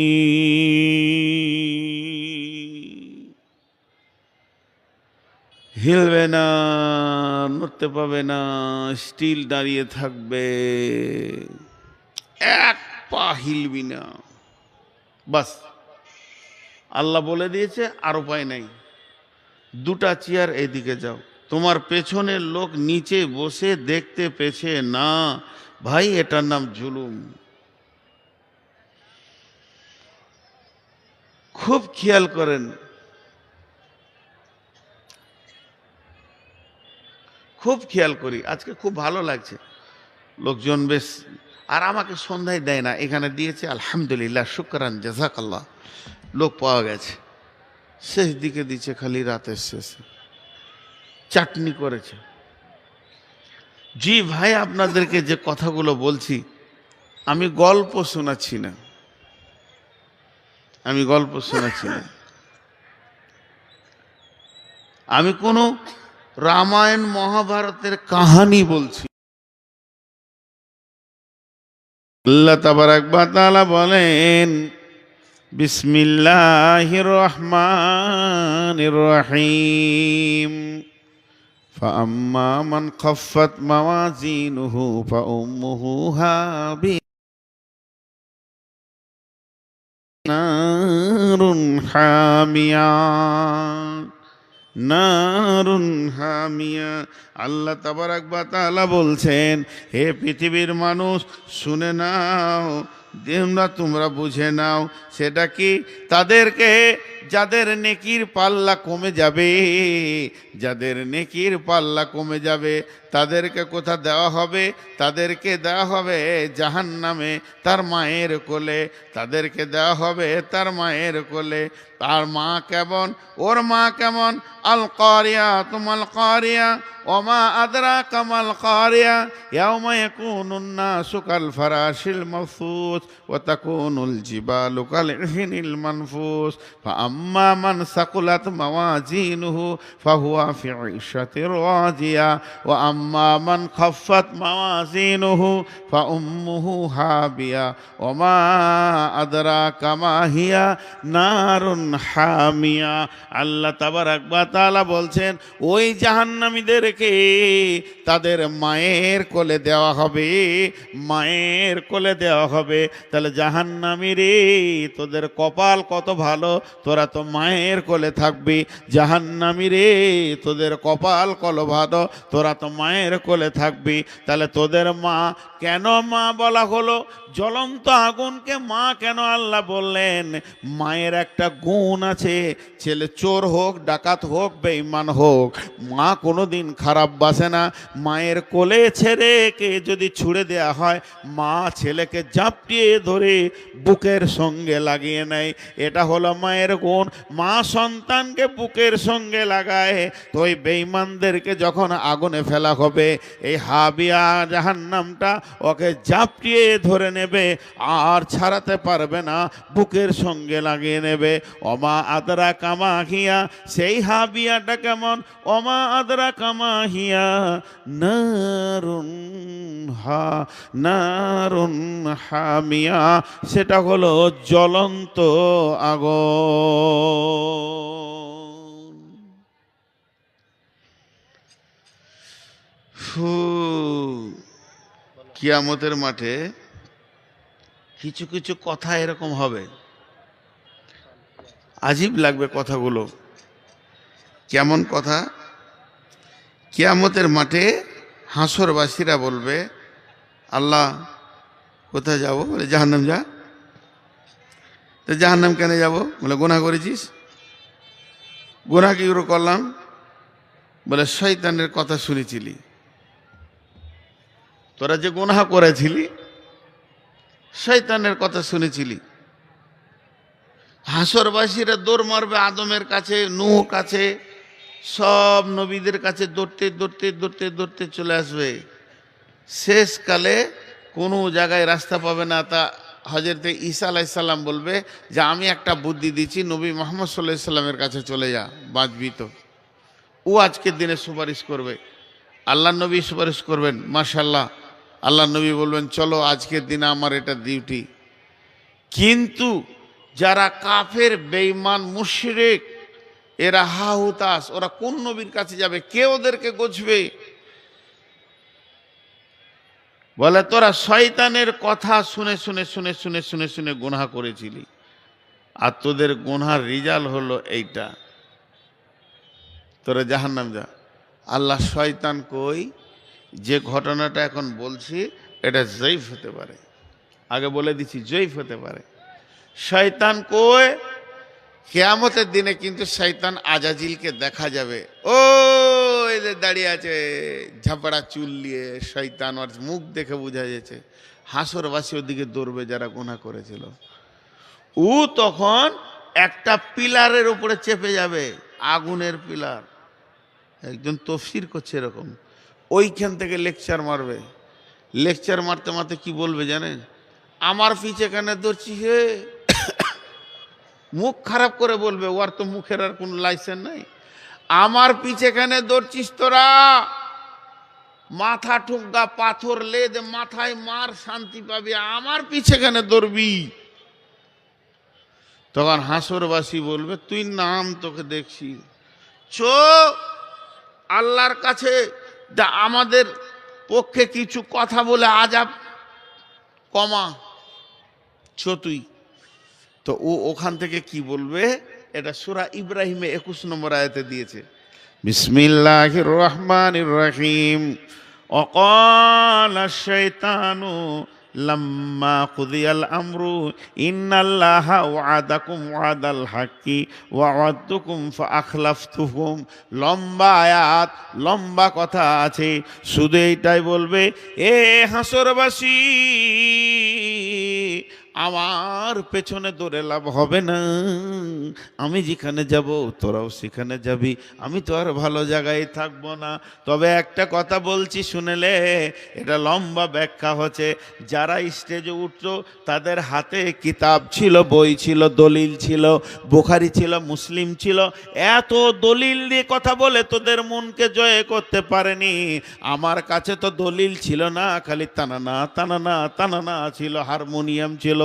হিলবে না, নড়তে পাবে না, স্টিল দাঁড়িয়ে থাকবে, এক পা হিলবি না। বাস আল্লাহ বলে দিয়েছে, আর উপায় নাই। দুটা চেয়ার এদিকে যাও, তোমার পেছনের লোক নিচে বসে দেখতে পেছে না। ভাই, এটার নাম জুলুম। খুব খেয়াল করেন, খুব খেয়াল করি। আজকে খুব ভালো লাগছে, লোকজন বেশ। আর আমাকে সন্ধ্যায় দেয় না, এখানে দিয়েছে, আলহামদুলিল্লাহ, শুকরান, জাযাকাল্লাহ। লোক পাওয়া গেছে, শেষ দিকে দিচ্ছে, খালি রাতের শেষে চাটনি করেছে। জি ভাই, আপনাদেরকে যে কথাগুলো বলছি, আমি গল্প শোনাচ্ছি না, আমি গল্প শোনাচ্ছি না, আমি কোনো রামায়ণ মহাভারতের কাহিনী বলছি। আল্লাহ তাবারাক ওয়া তাআলা বলেন, বিসমিল্লাহির রহমানির রহিম। ফাআম্মা মান খাফফাত মাওয়াজিনুহু ফাউম্মুহু হাবিয়া নারুন হামিয়া নারুন হামিয়া। আল্লাহ তাবারাক ওয়া তাআলা বলছেন, হে পৃথিবীর মানুষ, শুনে নাও, তোমরা বুঝে নাও। সেটা কি? তাদেরকে যাদের নেকির পাল্লা কমে যাবে, যাদের নেকির পাল্লা কমে যাবে, তাদেরকে কোথা দেওয়া হবে? তাদেরকে দেওয়া হবে জাহান্নামে, তার মায়ের কোলে। তাদেরকে দেওয়া হবে তার মায়ের কোলে। তার মা কেমন? ওর মা কেমন? আল কারিয়া, তুমাল কারিয়া, ওমা আদরাকা মাল কারিয়া, ইয়াউমা ইয়াকুনুন নাসু কাল ফারাশিল মাবসুস ওয়া তাকুনুল জিবালু কাল ইহনিল মানফুস। ফাআম্মা মান সাকুলাত মাওয়াজিনুহু ফাহুয়া ফি ঈশাতির রাদিয়া ওয়া আম্মা মান খাফফাত মাওয়াজিনুহু ফাউম্মুহু হাবিয়া ওমা আদরাকা মা হিয়া নারুন হামিয়া। আল্লাহ তাবারাক ওয়া তাআলা বলছেন, ওই জাহান্নামীদেরকে তাদের মায়ের কোলে দেওয়া হবে, মায়ের কোলে দেওয়া হবে। তাহলে জাহান্নামী রে, তোদের কপাল কত ভালো, তোরা তো মায়ের কোলে থাকবি। জাহান্নামী রে, তোদের কপাল কত ভালো, তোরা তো মায়ের কোলে থাকবি। তাহলে তোদের মা কেন মা বলা হলো? জ্বলন্ত আগুনকে মা কেন আল্লাহ বললেন? মায়ের একটা গুণ আছে, ছেলে চোর হোক, ডাকাত হোক, বেঈমান হোক, মা কোনোদিন খারাপ বাসে না। মায়ের কোলে ছেলেকে যদি ছুড়ে দেয়া হয়, মা ছেলেকে জাপটিয়ে ধরে বুকের সঙ্গে লাগিয়ে নেয়। এটা হলো মায়ের গুণ। মা সন্তানকে বুকের সঙ্গে লাগায়। তো ওই বেঈমানদেরকে যখন আগুনে ফেলা হবে, এই হাবিয়া জাহান্নামটা ওকে জাপটিয়ে ধরে নেবে, আর ছাড়াতে পারবে না, বুকের সঙ্গে লাগিয়ে নেবে। ওমা আদরা কামা হিয়া, সেই হাবিয়াটা কেমন? ওমা আদরা কামা হিয়া নারুন হামিয়া, সেটা হলো জ্বলন্ত আগুন। কিয়ামতের মাঠে কিছু কিছু কথা এরকম হবে, আজীব লাগবে কথাগুলো। কেমন কথা? কিয়ামতের মাঠে হাসরবাসীরা বলবে, আল্লাহ কোথায় যাব? বলে জাহান্নাম যা। তো জাহান্নাম কেন যাব? বলে গুনাহ করেছিস। গুনাহ কি করে করলাম? বলে শয়তানের কথা শুনেছিলি, তোরা যে গুনাহ করেছিলি শয়তানের কথা শুনেছিলি। হাসরবাসীরা দৌড় মারবে আদমের কাছে, নূহ কাছে, সব নবীদের কাছে দৌড়তে দৌড়তে দৌড়তে দৌড়তে চলে আসবে। শেষকালে কোনো জায়গায় রাস্তা পাবে না। তা হযরতে ঈসা আলাইহিস সালাম বলবে যে আমি একটা বুদ্ধি দিচ্ছি, নবী মুহাম্মদ সাল্লাল্লাহু আলাইহি সাল্লামের কাছে চলে যা, বাঁচবি তো। ও আজকের দিনে সুপারিশ করবে, আল্লাহ নবী সুপারিশ করবেন। মাশাআল্লাহ, আল্লাহ নবী বলবেন চলো আজকের দিনে আমার এটা ডিউটি। কিন্তু যারা কাফের, বেঈমান, মুশরিক, এরা হা হুতাশ, ওরা কোন নবীর কাছে যাবে? কে ওদেরকে গোছবে? বলে তোরা শয়তানের কথা শুনে শুনে শুনে শুনে শুনে শুনে গুনাহ করেছিলি, আর তোদের গুনার রিজাল্ট হলো এইটা, তোরা জাহান্নাম যা। আল্লাহ শয়তান কই, যে ঘটনাটা এখন বলছি এটা জয়ীফ হতে পারে, আগে বলে দিচ্ছি জয়ীফ হতে পারে। শয়তান কই, কিয়ামতের দিনে কিন্তু শয়তান আজাজিলকে দেখা যাবে, ও এই যে দাঁড়িয়ে আছে ঝাপড়া চুল নিয়ে শয়তান, ওর মুখ দেখে বোঝা যাচ্ছে। হাসরবাসী ওদিকে দৌড়বে যারা গুনাহ করেছিল। ও তখন একটা পিলারের উপরে চেপে যাবে, আগুনের পিলার, একজন তফসির করছে এরকম, ওইখান থেকে লেকচার মারবে। লেকচার মারতে মারতে কি বলবে জানেন? আমার পিছে কেন ধরছিস হে, মুখ খারাপ করে বলবে, ওর তো মুখের আর কোনো লাইসেন্স নাই। আমার পিছে কেন দৌড়ছিস তোরা, মাথা ঠুঙ্গা পাথর লে দে, মাথায় মার, শান্তি পাবি, আমার পিছে কেন দৌড়বি? তখন হাসরবাসী বলবে, তুই নাম, তোকে দেখছি, চো আল্লাহর কাছে আমাদের পক্ষে কিছু কথা বলে আজাব কমা, চো তুই। তো ও ওখান থেকে কি বলবে, এটা সূরা ইব্রাহিমে 21 নম্বর আয়াতে দিয়েছে, বিসমিল্লাহির রহমানির রহিম, ওয়াকালা শাইতানু লাম্মা কুদিয়াল আমরু ইন্নাল্লাহা ওয়াদাকুম ওয়াদাল হাক্কি ওয়া ওয়াদতুকুম ফাআখলাফতুকুম। লম্বা আয়াত, লম্বা কথা আছে, শুধু এইটাই বলবে, এ হাসরবাসী, আমার পেছনে দৌড়ে লাভ হবে না, আমি যেখানে যাব তোরাও সেখানে যাবি, আমি তো আর ভালো জায়গায় থাকবো না। তবে একটা কথা বলছি শুনেলে, এটা লম্বা ব্যাখ্যা হচ্ছে। যারা স্টেজে উঠতো তাদের হাতে কিতাব ছিল, বই ছিল, দলিল ছিল, বুখারী ছিল, মুসলিম ছিল, এত দলিল দিয়ে কথা বলে তোদের মনকে জয় করতে পারেনি। আমার কাছে তো দলিল ছিল না, খালি তানানা তানানা তানানা ছিল, হারমোনিয়াম ছিল,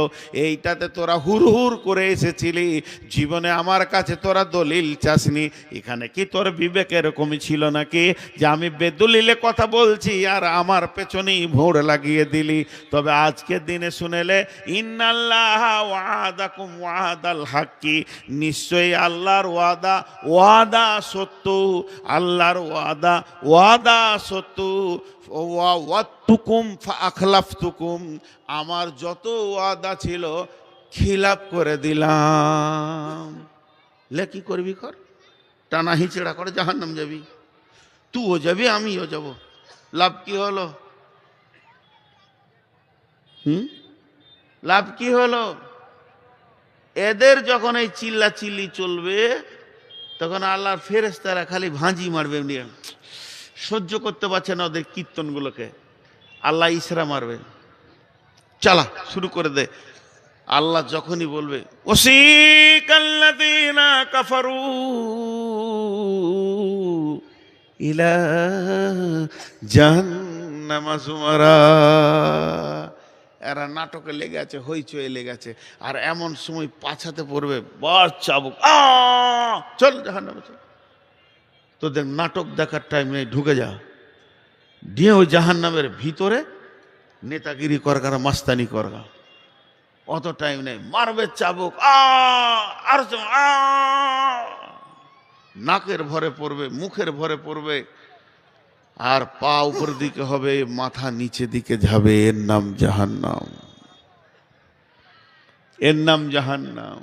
এইটাতে তোরা হুর হুর করে এসেছিলি, জীবনে আমার কাছে তোরা দলিল চাসনি। এখানে কি তোর বিবেক এরকমই ছিল নাকি যে আমি বেদলিলে কথা বলছি আর আমার পেছনেই ভোর লাগিয়ে দিলি? তবে আজকের দিনে শুনেলে, ইন্নাল্লাহ ওয়াদাকুম ওয়াদাল হাক্কি, নিশ্চয়ই আল্লাহর ওয়াদা, ওয়াদা সত্য, আল্লাহর ওয়াদা, ওয়াদা সত্য, ওয়াদতুকুম ফাআখলাফতুকুম, আমার যত ওয়াদা ছিল খিলাফ করে দিলাম। লে কি করবি কর, টানা হিচড়া করে জাহান্নাম যাবি, তুইও যাবি আমিও যাব, লাভ কি হলো? লাভ কি হলো? এদের যখন এই চিল্লা চিল্লি চলবে, তখন আল্লাহর ফেরেশতারা খালি ভাঁজি মারবে, নিয়ে সহ্য করতে পারছে না ওদের কীর্তনগুলোকে, আল্লাহ ইসরা মারবে, চালা শুরু করে দে। আল্লাহ যখনই বলবে, ওয়াসিকাল্লাযীনা কাফারু ইলা জাহান্নামা যুমারা, এরা নাটকে লেগে আছে, হইচয়ে লেগে আছে, আর এমন সময় পাছাতে পড়বে, বড় চাবুক, চল জাহান্নামে চল, তোদের নাটক দেখার টাইম নেই, ঢুকে যা। দিয়ে ওই জাহান্নামের ভিতরে নেতাগিরি করগা, মাস্তানি করগা, অত টাইম নেই, মারবে চাবুক, আর নাকের ভরে পড়বে, মুখের ভরে পড়বে, আর পা উপর দিকে হবে, মাথা নিচে দিকে যাবে, এর নাম জাহান্নাম, এর নাম জাহান্নাম।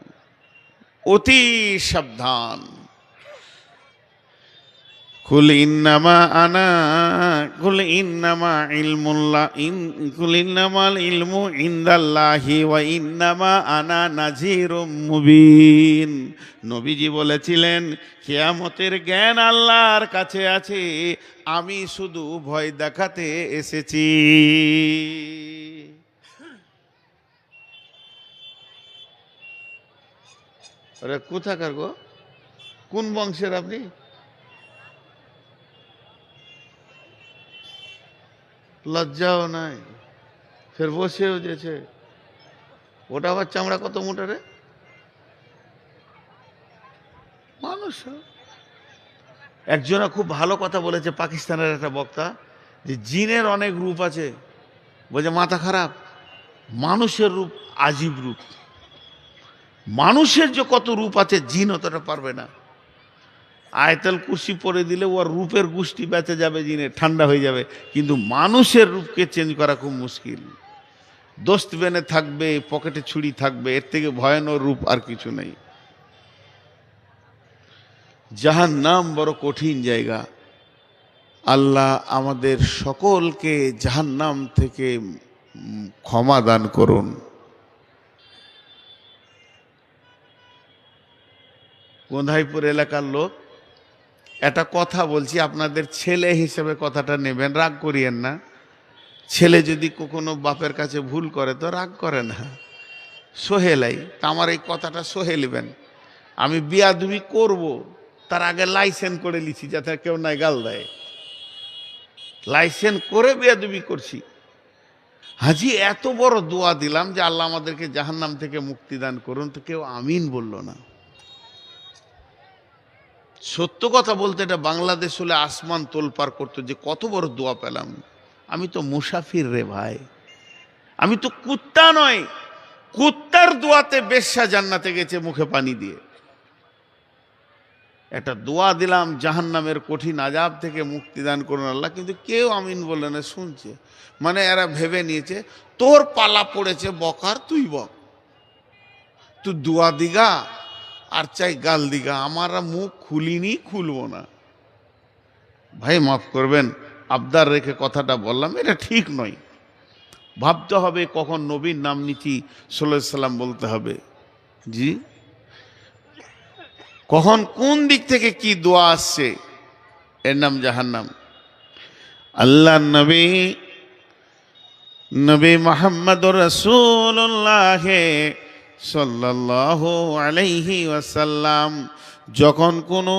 অতি সাবধান। কুল ইন্নামাল ইলমু ইনদাল্লাহি ওয়া ইন্নামা আনা নাযীরুম মুবিন। নবীজি বলেছিলেন, কিয়ামতের জ্ঞান আল্লাহর কাছে আছে, আমি শুধু ভয় দেখাতে এসেছি। আরে কোথাকার গো, কোন বংশের আপনি? লজ্জাও নাই, ফের বসেও যেছে, ওটা আবার চামড়া কত মোটা রে মানুষ। একজনা খুব ভালো কথা বলেছে, পাকিস্তানের একটা বক্তা, যে জিনের অনেক রূপ আছে, বলছে মাথা খারাপ, মানুষের রূপ আজীব রূপ, মানুষের যে কত রূপ আছে জিন অতটা পারবে না। আয়াতুল কুরসি পড়ে দিলে ওর রূপের গুষ্টি বেঁচে যাবে, জিনে ঠান্ডা হয়ে যাবে, কিন্তু মানুষের রূপকে চেঞ্জ করা খুব মুশকিল। দোস্ত বেনে থাকবে, পকেটে ছুরি থাকবে, এর থেকে ভয়ানক রূপ আর কিছু নেই। জাহান্নাম বড় কঠিন জায়গা। আল্লাহ আমাদের সকলকে জাহান্নাম থেকে ক্ষমা দান করুন। গোঁধাইপুর এলাকার লোক, একটা কথা বলছি, আপনাদের ছেলে হিসেবে কথাটা নেবেন, রাগ করিয়েন না। ছেলে যদি কখনো বাপের কাছে ভুল করে তো রাগ করে না, সোহেলাই। তা আমার এই কথাটা সোহেলিবেন। আমি বিয়াদবি করব তার আগে লাইসেন্স করে লিছি, যাতে কেউ নাই গাল দেয়। লাইসেন্স করে বিয়াদবি করছি। হাজি এত বড় দোয়া দিলাম যে আল্লাহ আমাদেরকে জাহান্নাম থেকে মুক্তি দান করুন, তো কেউ আমিন বলল না। সত্য কথা বলতে এটা বাংলাদেশ হলে আসমান তোলপাড় করতো যে কত বড় দোয়া পেলাম। আমি তো মুসাফির রে ভাই, আমি তো কুত্তা নয়। কুত্তার দোয়াতে বেশ্যা জান্নাতে গেছে মুখে পানি দিয়ে। একটা দোয়া দিলাম জাহান্নামের কঠিন আযাব থেকে মুক্তি দান করুন আল্লাহ, কিন্তু কেউ আমিন বলে না, শুনছে। মানে এরা ভেবে নিয়েছে তোর পালা পড়েছে বকার, তুই বক, তুই দোয়া দিগা আর চাই গাল দিগা, আমার মুখ খুলিনি, খুলবো না। ভাই মাফ করবেন, আবদার রেখে কথাটা বললাম, এটা ঠিক নয়। ভাবতে হবে কখন নবীর নাম নিচ্ছি সাল্লাল্লাহু আলাইহি সাল্লাম বলতে হবে, জি, কখন কোন দিক থেকে কি দোয়া আসছে, এর নাম জাহান্নাম। আল্লাহ নবী মুহাম্মদুর রাসূলুল্লাহ সাল্লাল্লাহু আলাইহি ওয়াসাল্লাম যখন কোনো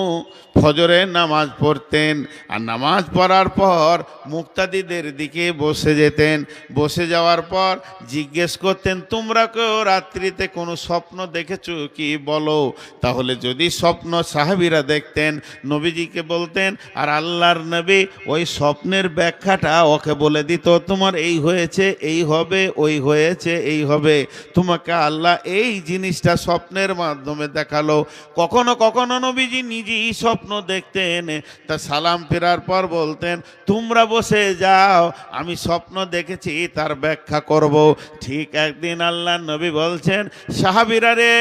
ফজরের নামাজ পড়তেন আর নামাজ পড়ার পর মুক্তাদিদের দিকে বসে যেতেন, বসে যাওয়ার পর জিজ্ঞেস করতেন তোমরা কেউ রাত্রিতে কোনো স্বপ্ন দেখেছো কি বলো। তাহলে যদি স্বপ্ন সাহাবীরা দেখতেন নবীজিকে বলতেন, আর আল্লাহর নবী ওই স্বপ্নের ব্যাখ্যাটা ওকে বলে দিত, তোমার এই হয়েছে এই হবে, ওই হয়েছে এই হবে, তোমাকে আল্লাহ এই জিনিসটা স্বপ্নের মাধ্যমে দেখালো। কখনো কখনো নবীজি নিজেই স্বপ্ন দেখতেন, তা সালাম ফেরার পর বলতেন তোমরা বসে যাও, আমি স্বপ্ন দেখেছি তার ব্যাখ্যা করব। ঠিক একদিন আল্লাহ নবী বলছেন সাহাবীরা রে,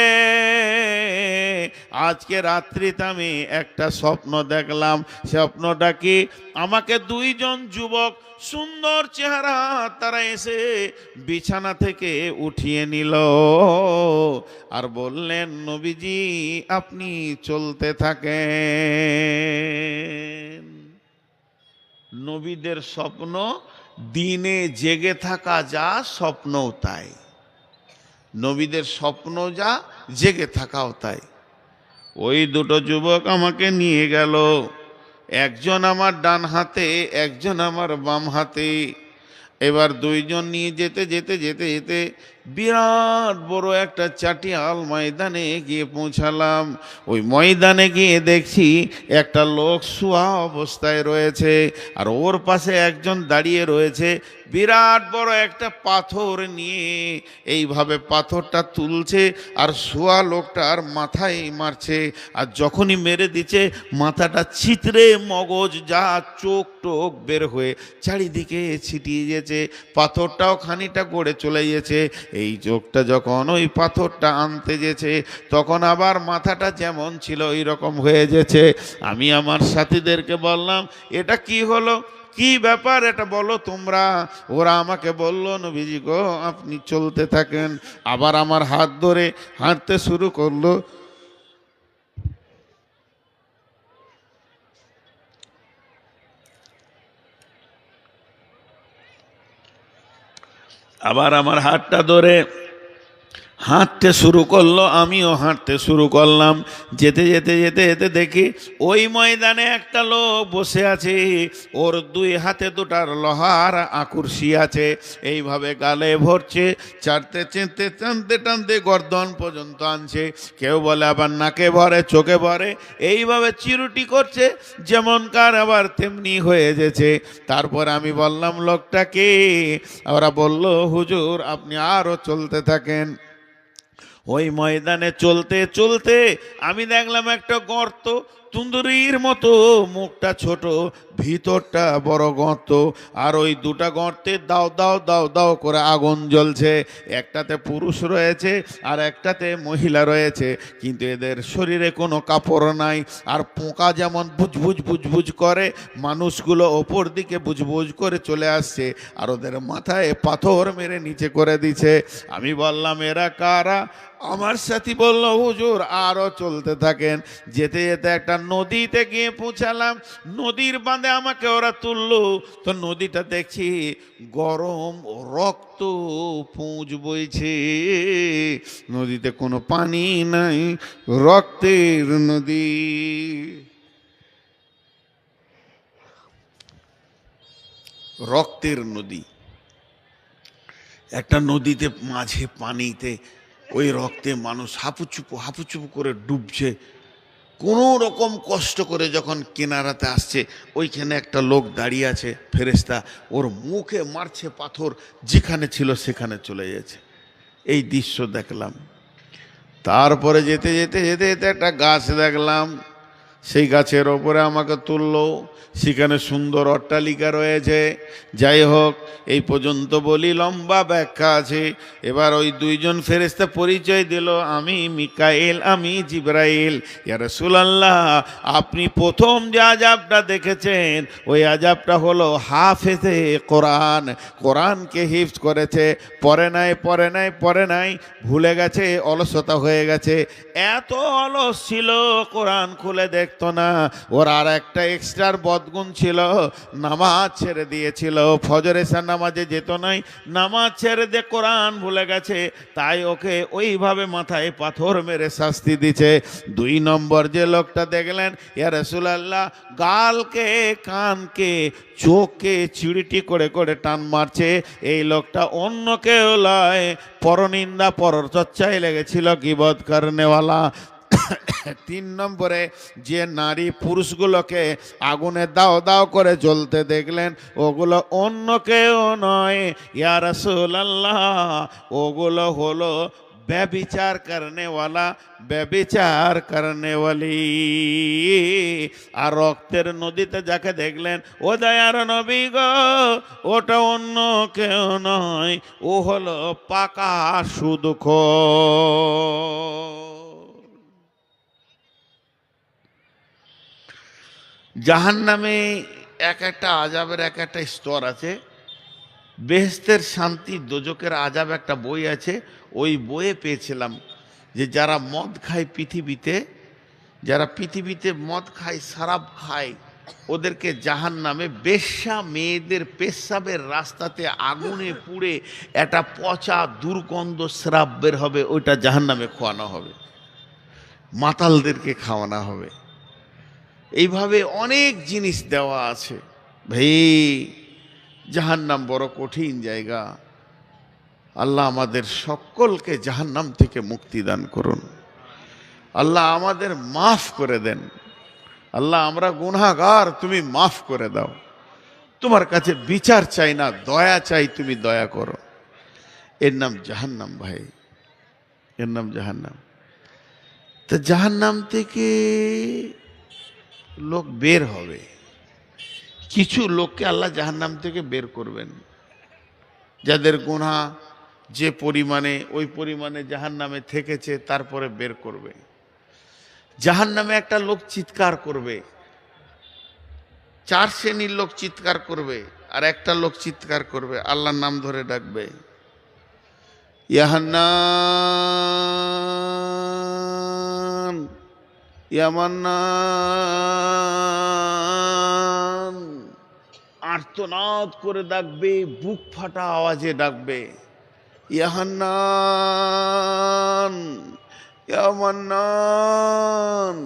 আজকে রাত্রিতে আমি একটা স্বপ্ন দেখলাম। স্বপ্নটা কি? আমাকে দুইজন যুবক সুন্দর চেহারা তারা এসে বিছানা থেকে উঠিয়ে নিল আর বললেন নবীজি আপনি চলতে থাকেন। নবীদের স্বপ্ন দিনে জেগে থাকা যা, স্বপ্নও তাই। নবীদের স্বপ্ন যা, জেগে থাকাও তাই। ওই দুটো যুবক আমাকে নিয়ে গেল, একজন আমার ডান হাতে, একজন আমার বাম হাতে। এবার দুইজন নিয়ে যেতে যেতে যেতে যেতে বিরাট বড় একটা চাটিয়াল ময়দানে গিয়ে পৌঁছালাম। ওই ময়দানে গিয়ে দেখছি একটা লোক শোয়া অবস্থায় রয়েছে আর ওর পাশে একজন দাঁড়িয়ে রয়েছে। বিরাট বড় একটা পাথর নিয়ে এইভাবে পাথরটা তুলছে আর শোয়া লোকটার মাথায় মারছে, আর যখনই মেরে দিচ্ছে মাথাটা ছিতরে মগজ যা চোখ টোক বের হয়ে চারিদিকে ছিটিয়ে গেছে, পাথরটাও খানিকটা গড়ে চলে গেছে। এই চোখটা যখন ওই পাথরটা আনতে গেছে তখন আবার মাথাটা যেমন ছিল ওই রকম হয়ে গেছে। আমি আমার সাথীদেরকে বললাম এটা কি হলো, কি ব্যাপার এটা বলো তোমরা। ওরা আমাকে বললো নবীজি গো আপনি চলতে থাকেন। আবার আমার হাত ধরে হাঁটতে শুরু করলো। আবার আমার হাতটা ধরে হাঁটতে শুরু করলো, আমিও হাঁটতে শুরু করলাম। যেতে যেতে যেতে যেতে দেখি ওই ময়দানে একটা লোক বসে আছে, ওর দুই হাতে দুটার লোহার আকুরসি আছে, এইভাবে গালে ভরছে, চাটতে চেঁতে টানতে টানতে গর্দন পর্যন্ত আনছে। কেউ বলে আবার নাকে ভরে, চোখে ভরে, এইভাবে চিরুটি করছে, যেমনকার আবার তেমনি হয়ে গেছে। তারপর আমি বললাম লোকটাকে, ওরা বলল হুজুর আপনি আরও চলতে থাকেন। ওই ময়দানে চলতে চলতে আমি দেখলাম একটা গর্ত, তুন্দুরির মতো, মুখটা ছোট, ভিতরটা বড় গর্ত, আর ওই দুটা গর্তে দাও দাও দাও দাও করে আগুন জ্বলছে। একটাতে পুরুষ রয়েছে আর একটাতে মহিলা রয়েছে, কিন্তু এদের শরীরে কোনো কাপড় নাই। আর পোকা যেমন বুজবুজ বুজবুজ করে, মানুষগুলো ওপর দিকে বুজবুজ করে চলে আসছে, আর ওদের মাথায় পাথর মেরে নিচে করে দিছে। আমি বললাম এরা কারা? আমার সাথী বলল হুজুর আরো চলতে থাকেন। যেতে যেতে একটা নদীতে গিয়ে পৌঁছালাম। নদীর বাঁধে আমাকে ওরা তুললো। তো নদীটা দেখছি গরম রক্ত পুঁজ বইছে। নদীতে কোনো পানি নাই, রক্তের নদী। রক্তের নদী। একটা নদীতে মাঝে পানিতে ওই রক্তে মানুষ হাপুচুপু করে ডুবছে। কোনো রকম কষ্ট করে যখন কিনারাতে আসছে, ওইখানে একটা লোক দাঁড়িয়ে আছে, ফেরেশতা, ওর মুখে মারছে পাথর, যেখানে ছিল সেখানে চলে যাচ্ছে। এই দৃশ্য দেখলাম। তারপরে যেতে যেতে যেতে যেতে একটা গাছ দেখলাম। সেই গাছের ওপরে আমাকে তুললো। সেখানে সুন্দর অট্টালিকা রয়েছে। যাই হোক, এই পর্যন্ত বলি, লম্বা ব্যাখ্যা আছে। এবার ওই দুইজন ফেরেশতা পরিচয় দিল, আমি মিকাইল, আমি জিবরাইল। ইয়া রাসূলুল্লাহ, আপনি প্রথম যে আযাবটা দেখেছেন, ওই আযাবটা হলো হাফেজে কোরআন। কোরআনকে হিফজ করেছে, পড়ে নাই, ভুলে গেছে, অলসতা হয়ে গেছে। এত অলস ছিল, কোরআন খুলে দেখতো না। ওর আর একটা এক্সট্রার বদগুণ ছিল, নামাজ ছেড়ে দিয়েছিল। ফজর এশার নামাজে যেত নাই, নামাজ ছেড়ে দিয়ে কোরআন ভুলে গেছে। তাই ওকে ওইভাবে মাথায় পাথর মেরে শাস্তি দিছে। 2 নম্বর যে লোকটা দেখলেন, ইয়া রাসূলুল্লাহ, গালকে, কানকে, চোখকে চিড়িটি করে করে টান মারছে। এই লোকটা অন্য কেউ লয়, পরনিন্দা পরচর্চায় লেগেছিল, গীবত করনেওয়ালা। 3 নম্বরে যে নারী পুরুষগুলোকে আগুনে দাও দাও করে জ্বলতে দেখলেন, ওগুলো অন্য কেউ নয়, ইয়া রাসূলুল্লাহ, ওগুলো হলো ব্যভিচার করনেওয়ালা, ব্যভিচার করনেওয়ালি। আর রক্তের নদীতে যাকে দেখলেন, ও দয়ার নবী গো, ওটা অন্য কেউ নয়, ও হলো পাকা সুদখোর। জাহান্নামে এক একটা আযাবের এক একটা স্তর আছে। বেহেশতের শান্তি, দোজকের আযাব একটা বই আছে। ওই বইয়ে পেয়েছিলাম যে যারা মদ খায় পৃথিবীতে, যারা পৃথিবীতে মদ খায়, শরাব খায়, ওদেরকে জাহান্নামে বেশ্যা মেয়েদের পেশাবের রাস্তাতে আগুনে পুড়ে একটা পচা দুর্গন্ধ শ্রাব বের হবে, ওইটা জাহান্নামে খোয়ানো হবে, মাতালদেরকে খাওয়ানো হবে। এইভাবে অনেক জিনিস দেওয়া আছে। ভাই, জাহান্নাম বড় কঠিন জায়গা। আল্লাহ আমাদের সকলকে জাহান্নাম থেকে মুক্তি দান করুন। আল্লাহ আমাদের মাফ করে দেন। আল্লাহ, আমরা গুনাহগার, তুমি মাফ করে দাও। তোমার কাছে বিচার চাই না, দয়া চাই, তুমি দয়া করো। এর নাম জাহান্নাম ভাই, এর নাম জাহান্নাম। তো জাহান্নাম থেকে লোক বের হবে। কিছু লোককে আল্লাহ জাহান্নাম থেকে বের করবেন, যাদের গুনাহ যে পরিমাণে, ওই পরিমাণে জাহান্নামে থেকেছে, তারপরে বের করবে। জাহান্নামে একটা লোক চিৎকার করবে, 4 শ্রেণীর লোক চিৎকার করবে, আর একটা লোক চিৎকার করবে, আল্লাহর নাম ধরে ডাকবে, ইয়া হান্নান, ইয়া মান্নান। আর্তনাদ করে ডাকবে, বুক ফাটা আওয়াজে ডাকবে, ইয়া হান্নান, ইয়া মান্নান।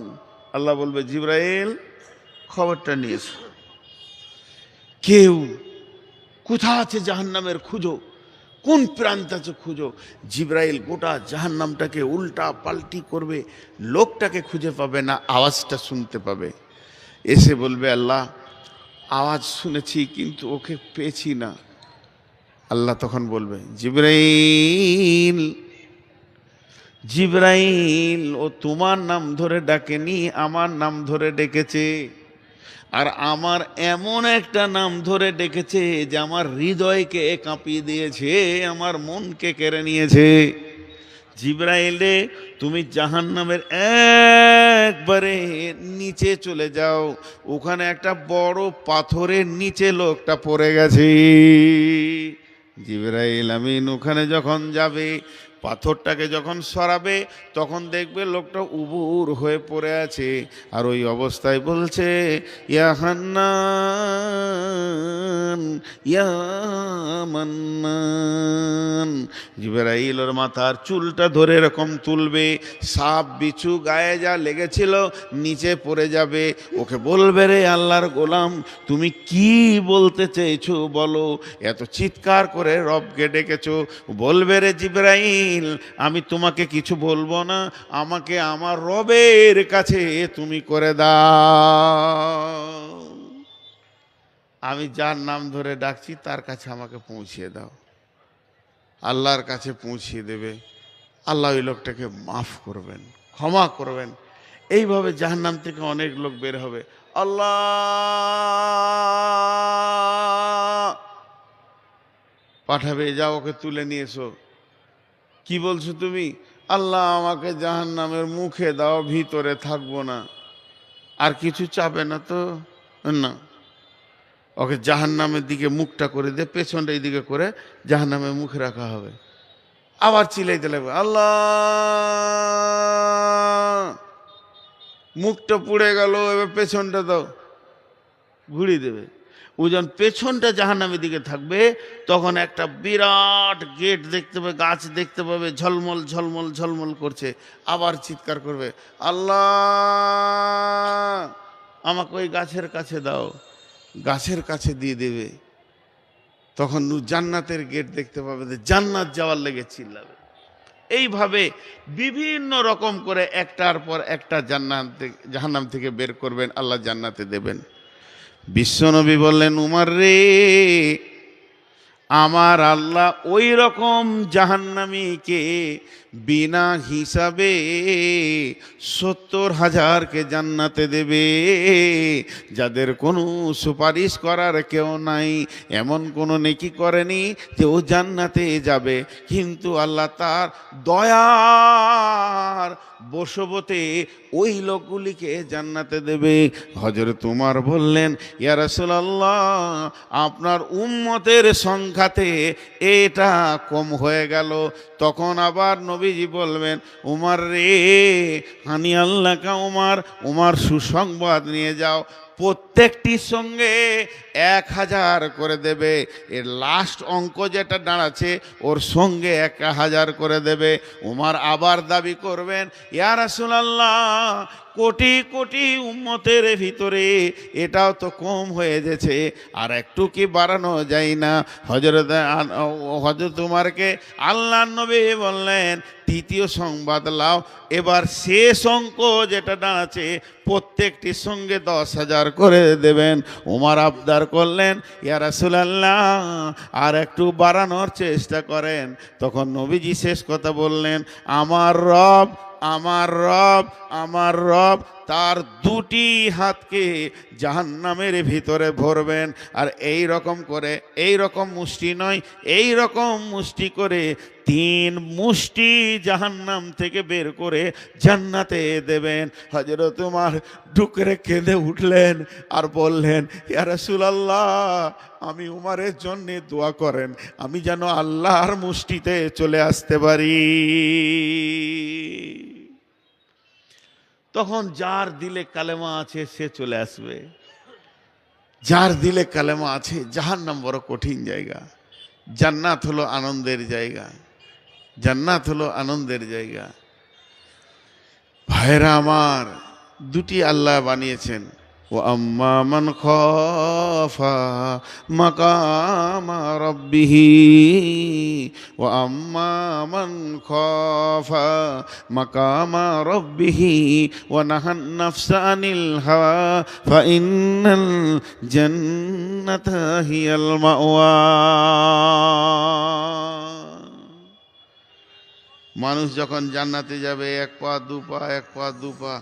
আল্লাহ বলবে, জিবরাইল, খবরটা নিয়ে এসো। কেউ কোথা আছে জাহান্নামের খুঁজো, কোন প্রান্ত আছে খুঁজো। জিবরাইল গোটা জাহান্নামটাকে উল্টা পাল্টি করবে, লোকটাকে খুঁজে পাবে না, আওয়াজটা শুনতে পাবে। এসে বলবে, আল্লাহ, আওয়াজ শুনেছি কিন্তু ওকে পেয়েছি না। আল্লাহ তখন বলবে, জিবরাইল, জিবরাইল ও তোমার নাম ধরে ডাকেনি, আমার নাম ধরে ডেকেছে। আর আমার এমন একটা নাম ধরে ডেকেছে যে আমার হৃদয়কে কাঁপিয়ে দিয়েছে, আমার মনকে কেড়ে নিয়েছে। জিবরাইল রে, তুমি জাহান্নামের একবারে নিচে চলে যাও, ওখানে একটা বড় পাথরের নিচে লোকটা পড়ে গেছে। জিবরাইল আমিন ওখানে যখন যাবে, পাথরটাকে যখন সরাবে, তখন দেখবে লোকটা উবুর হয়ে পড়ে আছে। আর ওই অবস্থায় বলছে, ইয়া হান্নান ইয়া মান্নান। জিবরাইল ওর মাথার চুলটা ধরে এরকম তুলবে, সাপ বিছু গায়ে যা লেগেছিল নিচে পড়ে যাবে। ওকে বলবে, রে আল্লাহর গোলাম, তুমি কি বলতে চেয়েছো বলো, এত চিৎকার করে রবকে ডেকেছো। বলবে, রে জিবরাইল, আমি তোমাকে কিছু বলবো না, আমাকে আমার রবের কাছে তুমি করে দাও। আমি যার নাম ধরে ডাকছি তার কাছে আমাকে পৌঁছিয়ে দাও। আল্লাহর কাছে পৌঁছিয়ে দেবে। আল্লাহ ওই লোকটাকে মাফ করবেন, ক্ষমা করবেন। এইভাবে জাহান্নাম থেকে অনেক লোক বের হবে। আল্লাহ পাঠাবে, যাও ওকে তুলে নিয়ে এসো। কি বলছো তুমি? আল্লাহ আমাকে জাহান্নামের মুখে দাও, ভিতরে থাকবো না। আর কিছু চাবে না তো? না, ওকে জাহান্নামের দিকে মুখটা করে দিয়ে পেছনটা এইদিকে করে জাহান্নামের মুখে রাখা হবে। আবার চিলাইতে লাগবে, আল্লাহ, মুখটা পুড়ে গেল, এবার পেছনটা দাও, ঘুরিয়ে দেবে। ওজন পেছনটা জাহান্নামের দিকে থাকবে, তখন একটা বিরাট গেট দেখতে পাবে, গাছ দেখতে পাবে, ঝলমল ঝলমল ঝলমল করছে। আবার চিৎকার করবে, আল্লাহ আমাকে ওই গাছের কাছে দাও। গাছের কাছে দিয়ে দেবে, তখন জান্নাতের গেট দেখতে পাবে, জান্নাত যাওয়ার লেগে চিল্লাবে। এইভাবে বিভিন্ন রকম করে একটার পর একটা জাহান্নাম থেকে বের করবেন, আল্লাহ জান্নাতে দেবেন। বিশ্বনবী বললেন, উমর রে, আমার আল্লাহ ওই রকম জাহান্নামীকে বিনা হিসাবে 70,000কে জান্নাতে দেবে, যাদের কোনো সুপারিশ করার কেউ নাই, এমন কোনো নেকি করেনি যে ও জান্নাতে যাবে, কিন্তু আল্লাহ তার দয়ার বশবতে ওই লোকগুলিকে জান্নাতে দেবে। হযরত উমর বললেন, ইয়া রাসূলুল্লাহ, আপনার উম্মতের সংখ্যাতে এটা কম হয়ে গেল। তখন আবার নবীজি বলবেন, উমর রে, হানি আল্লাহ কা উমর, উমর সুসংবাদ নিয়ে যাও, প্রত্যেকটির সঙ্গে 1000 করে দেবে। এর লাস্ট অঙ্ক যেটা দাঁড়াচ্ছে ওর সঙ্গে 1000 করে দেবে। উমর আবার দাবি করবেন, ইয়া রাসূলুল্লাহ, কোটি কোটি উম্মতের ভিতরে এটাও তো কম হয়ে গেছে, আর একটু কি বাড়ানো যায় না? হযরত উমরকে আল্লাহর নবী বললেন, তৃতীয় সংবাদ লাও, এবার শেষ অঙ্ক যেটা দাঁড়াচ্ছে প্রত্যেকটির সঙ্গে 10,000 করে দেবেন। উমর আবদার করলেন, ইয়া রাসূলুল্লাহ, আর একটু বাড়ানোর চেষ্টা করেন। তখন নবীজি শেষ কথা বললেন, আমার রব, আমার রব, আমার রব তার দুটি হাতকে জাহান্নামের ভিতরে ভরবেন, আর এই রকম করে, এই রকম মুষ্টি নয়, এই রকম মুষ্টি করে 3 মুষ্টি জাহান্নাম থেকে বের করে জান্নাতে দেবেন। হযরত উমর ডুকরে কেঁদে উঠলেন আর বললেন, ইয়া রাসূলুল্লাহ, আমি উমরের জন্য দোয়া করেন, আমি যেন আল্লাহর মুষ্টিতে চলে আসতে পারি। তখন যার দিলে কালেমা আছে সে চলে আসবে। যার দিলে কালেমা আছে, জাহান্নাম বড় কঠিন জায়গা, জান্নাত হলো আনন্দের জায়গা, জান্নাত হলো আনন্দের জায়গা। ভাইরা আমার, দুটি আল্লাহ বানিয়েছেন, ও আম্মা মান খাফা মাকামা রাব্বিহি ও আম্মা মান খাফা মাকামা রাব্বিহি ওয়া নাহান নাফসা আনিল হাওয়া ফাইন্নাল জান্নাতা হিয়াল মাওয়া। মানুষ যখন জান্নাতে যাবে, এক পা দু পা, এক পা দু পা,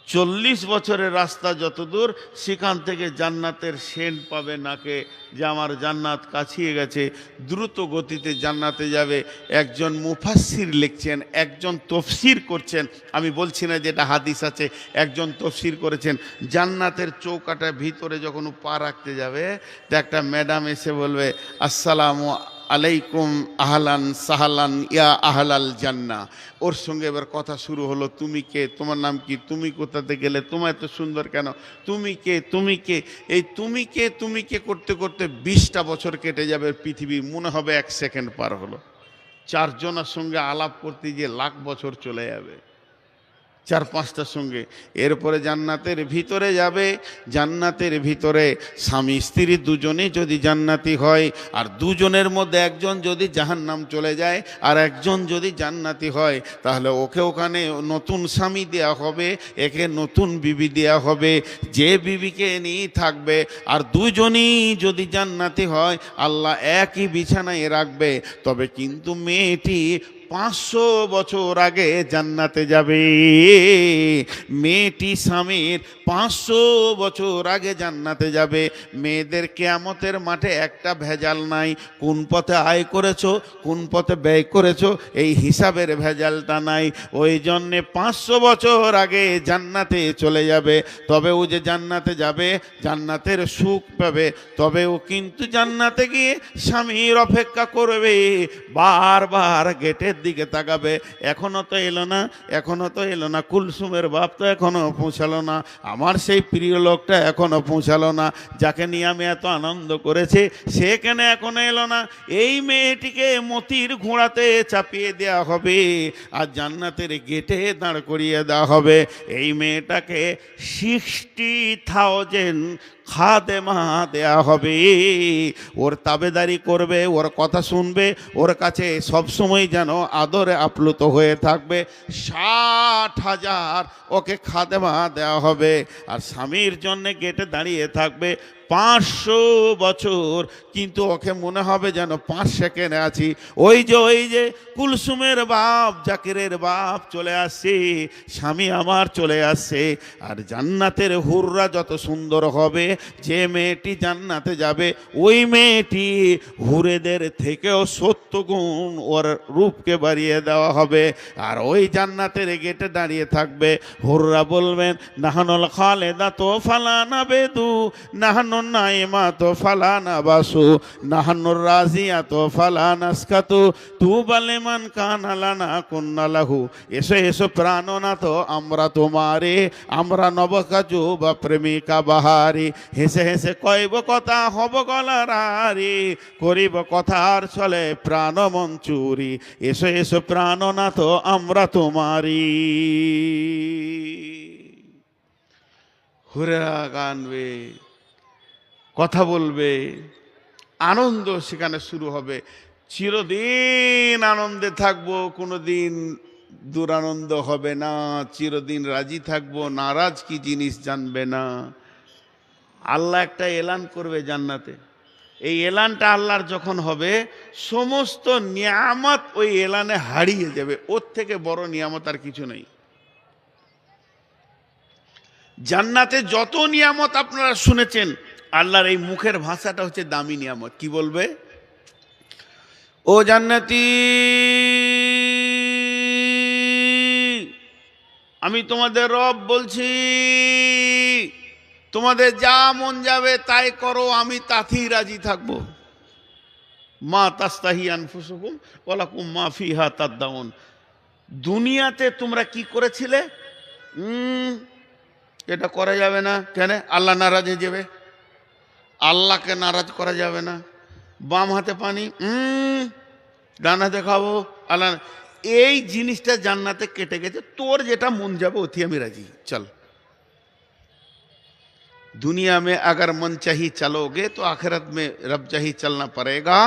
40 বছরের রাস্তা যত দূর, সেখান থেকে জান্নাতের সেন্ট পাবে নাকে, যে আমার জান্নাত কাছিয়ে গেছে, দ্রুত গতিতে জান্নাতে যাবে। একজন মুফাসসির লিখছেন, একজন তফসির করছেন, আমি বলছি না যেটা হাদিস আছে, একজন তফসির করেছেন, জান্নাতের চৌকাটার ভিতরে যখন পা রাখতে যাবে, তো একটা ম্যাডাম এসে বলবে, আসসালামু আলাইকুম আহলান সাহালান ইয়া আহলাল জান্নাহ। ওর সঙ্গে এবার কথা শুরু হলো, তুমি কে, তোমার নাম কি, তুমি কোথাতে গেলে, তোমার এত সুন্দর কেন, তুমি কে, তুমি কে। এই তুমি কে করতে করতে 20টা বছর কেটে যাবে, পৃথিবী মনে হবে 1 সেকেন্ড পার হলো। 4 জনের সঙ্গে আলাপ করতে গিয়ে লাখ বছর চলে যাবে, 4-5টার সঙ্গে। এরপরে জান্নাতের ভিতরে যাবে, জান্নাতের ভিতরে স্বামী স্ত্রী দুজনেই যদি জান্নাতি হয়, আর দুজনের মধ্যে একজন যদি জাহান্নাম চলে যায় আর একজন যদি জান্নাতি হয়, তাহলে ওকে ওখানে নতুন স্বামী দেয়া হবে, একে নতুন বিবি দেয়া হবে, যে বিবিকে নিয়ে থাকবে। আর দুজনই যদি জান্নাতি হয়, আল্লাহ একই বিছানায় রাখবে। তবে কিন্তু মেয়েটি 500 বছর আগে জান্নাতে যাবে, মেয়েটি স্বামীর 500 বছর আগে জান্নাতে যাবে। মেয়েদের কিয়ামতের মাঠে একটা ভেজাল নাই, কোন পথে আয় করেছো, কোন পথে ব্যয় করেছো, এই হিসাবের ভেজালটা নাই। ওই জন্যে 500 বছর আগে জান্নাতে চলে যাবে। তবে ও যে জান্নাতে যাবে, জান্নাতের সুখ পাবে, তবে ও কিন্তু জান্নাতে গিয়ে স্বামীর অপেক্ষা করবে, বারবার গেটের দিকে তাকাবে, এখনো তো এলো না, এখনো তো এলো না, কুলসুমের বাপ তো এখনো পৌঁছালো না, আমার সেই প্রিয় লোকটা এখনো পৌঁছালো না, যাকে নিয়ে আমি এত আনন্দ করেছি সে কেন এখনো এলো না। এই মেয়েটিকে মতির ঘোড়াতে চাপিয়ে দেওয়া হবে আর জান্নাতের গেটে দাঁড় করিয়ে দেওয়া হবে। এই মেয়েটাকে 60,000 খাদেমা দেয়া হবে, ওর তাবেদারি করবে, ওর কথা শুনবে, ওর কাছে সবসময় যেন আদরে আপ্লুত হয়ে থাকবে। 60,000 ওকে খাদেমা দেওয়া হবে। আর স্বামীর জন্যে গেটে দাঁড়িয়ে থাকবে 500 বছর, কিন্তু ওকে মনে হবে যেন 5 সেকেন্ডে আছি। ওই যে কুলসুমের বাপ, জাকিরের বাপ চলে আসছে, স্বামী আমার চলে আসছে। আর জান্নাতের হুররা যত সুন্দর হবে, যে মেয়েটি জান্নাতে যাবে ওই মেয়েটি হুরেদের থেকেও 70 গুণ ওর রূপকে বাড়িয়ে দেওয়া হবে। আর ওই জান্নাতের গেটে দাঁড়িয়ে থাকবে, হুররা বলবেন, নাহানুল খালেদা তো ফালানা বেদু, নাহানুল নাইমা তো ফালানা বাসু, নাহানুর রাজিয়া তো ফালানা স্কাতু, তু বালেমান কানালানা কুন্নালাহু। এসো এসো প্রাণনা তো আমরা তোমারে, আমরা নবকাজু বা প্রেমিকা বাহারি, হেসে হেসে কইব কথা হব গলারারি, করিব কথার চলে প্রাণ মঞ্চুরি, এসো এসো প্রাণনা তো আমরা তোমারি। হুরেরা গানবে, কথা বলবে, আনন্দ সেখানে শুরু হবে। চিরদিন আনন্দে থাকবো, কোনোদিন দুরানন্দ হবে না, চিরদিন রাজি থাকবো, নারাজ কি জিনিস জানবে না। আল্লাহ একটা এলান করবে জান্নাতে, এই এলানটা আল্লাহর যখন হবে, সমস্ত নিয়ামত ওই এলানে হারিয়ে যাবে, ওর থেকে বড় নিয়ামত আর কিছু নেই। জান্নাতে যত নিয়ামত আপনারা শুনেছেন, আল্লাহর এই মুখের ভাষাটা হচ্ছে দামি নিয়ামত। কি বলবে? ও জান্নাতি, আমি তোমাদের রব বলছি, তোমাদের যা মন যাবে তাই করো, আমি তাতেই রাজি থাকবো। মা তাস্তাহি আনফুসুকুম ওয়ালাকুম মা ফিহা তাদদাউন। দুনিয়াতে তোমরা কি করেছিলে? এটা করা যাবে না। কেন? আল্লাহ নারাজ হয়ে যাবে, আল্লাহকে নারাজ করা যাবে না। বাম হাতে পানি, ডান হাতে খাবো, আল্লাহ। এই জিনিসটা জান্নাতে কেটে গেছে। তোর যেটা মন যাবে ওতে আমি রাজি, চল। दुनिया में अगर मन चाही चलोगे तो आखिरत में रब चाही चलना पड़ेगा,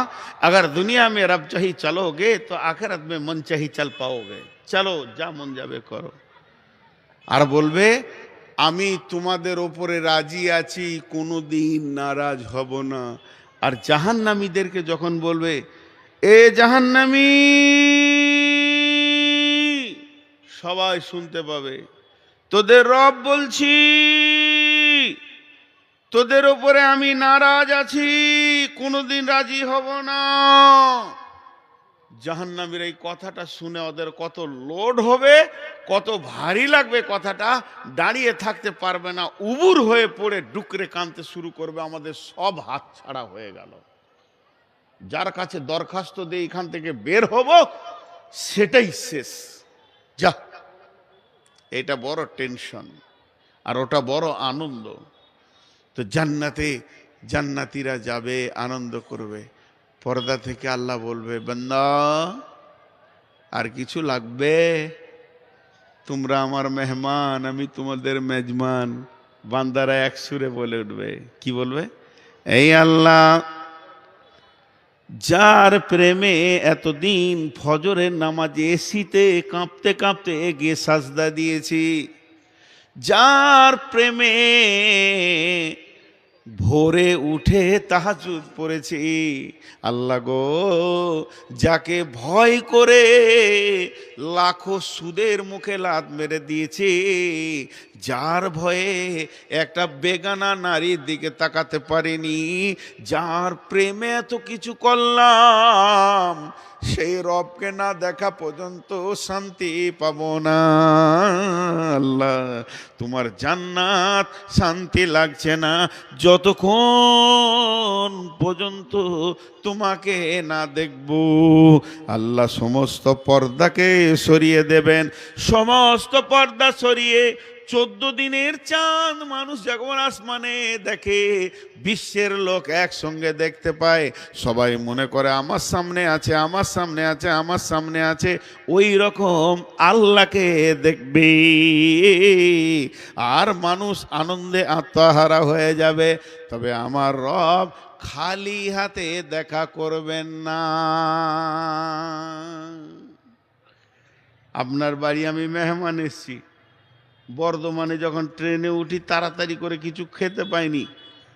अगर दुनिया में रब चाही चलोगे तो आखिरत में मन चाही चल पाओगे। चलो, जा मन जाबे करो। আর বলবে, আমি তোমাদের ওপরে রাজি আছি, কোনোদিন নারাজ হব না। আর জাহান্নামীদেরকে যখন বলবে, এ জাহান্নামী, সবাই শুনতে পাবে। তোদের রব বলছি, তোদের ওপরে আমি নারাজ আছি, কোনোদিন রাজি হব না। জাহান্নামীর এই কথাটা শুনে ওদের কত লোড হবে, কত ভারী লাগবে কথাটা, দাঁড়িয়ে থাকতে পারবে না, উবুর হয়ে পড়ে ডুকরে কাঁদতে শুরু করবে, আমাদের সব হাত ছাড়া হয়ে গেল। যার কাছে দরখাস্ত দিয়ে এখান থেকে বের হব সেটাই শেষ। যা, এটা বড় টেনশন আর ওটা বড় আনন্দ। তো জান্নাতে জান্নাতীরা যাবে, আনন্দ করবে। পর্দা থেকে আল্লাহ বলবে, বান্দা আর কিছু লাগবে? তোমরা আমার মেহমান, আমি তোমাদের মেজমান। বান্দারা এক সুরে বলে উঠবে, কি বলবে? এই আল্লাহ, যার প্রেমে এতদিন ফজরের নামাজে এসিতে কাঁপতে কাঁপতে গিয়ে সাজদা দিয়েছি, যার প্রেমে ভোরে উঠে তাহাজ্জুদ পড়েছি, আল্লাহ গো, যাকে ভয় করে লাখো সুদের মুখে লাত মেরে দিয়েছি, যার ভয়ে একটা বেগানা নারীর দিকে তাকাতে পারিনি, যার প্রেমে এত কিছু করলাম, সেই রবকে না দেখা পর্যন্ত শান্তি পাবো না। আল্লাহ, তোমার জান্নাত শান্তি লাগছে না যতক্ষণ পর্যন্ত তোমাকে না দেখব। আল্লাহ সমস্ত পর্দাকে সরিয়ে দেবেন, সমস্ত পর্দা সরিয়ে 14 দিনের চাঁদ মানুষ যখন আসমানে দেখে, বিশ্বের লোক একসঙ্গে দেখতে পায়, সবাই মনে করে আমার সামনে আছে, আমার সামনে আছে, আমার সামনে আছে। ওই রকম আল্লাহকে দেখবে আর মানুষ আনন্দে আত্মহারা হয়ে যাবে। তবে আমার রব খালি হাতে দেখা করবেন না। আপনার বাড়ি আমি মেহমান এসছি, বর্ধমানে যখন ট্রেনে উঠি তাড়াতাড়ি করে কিছু খেতে পাইনি,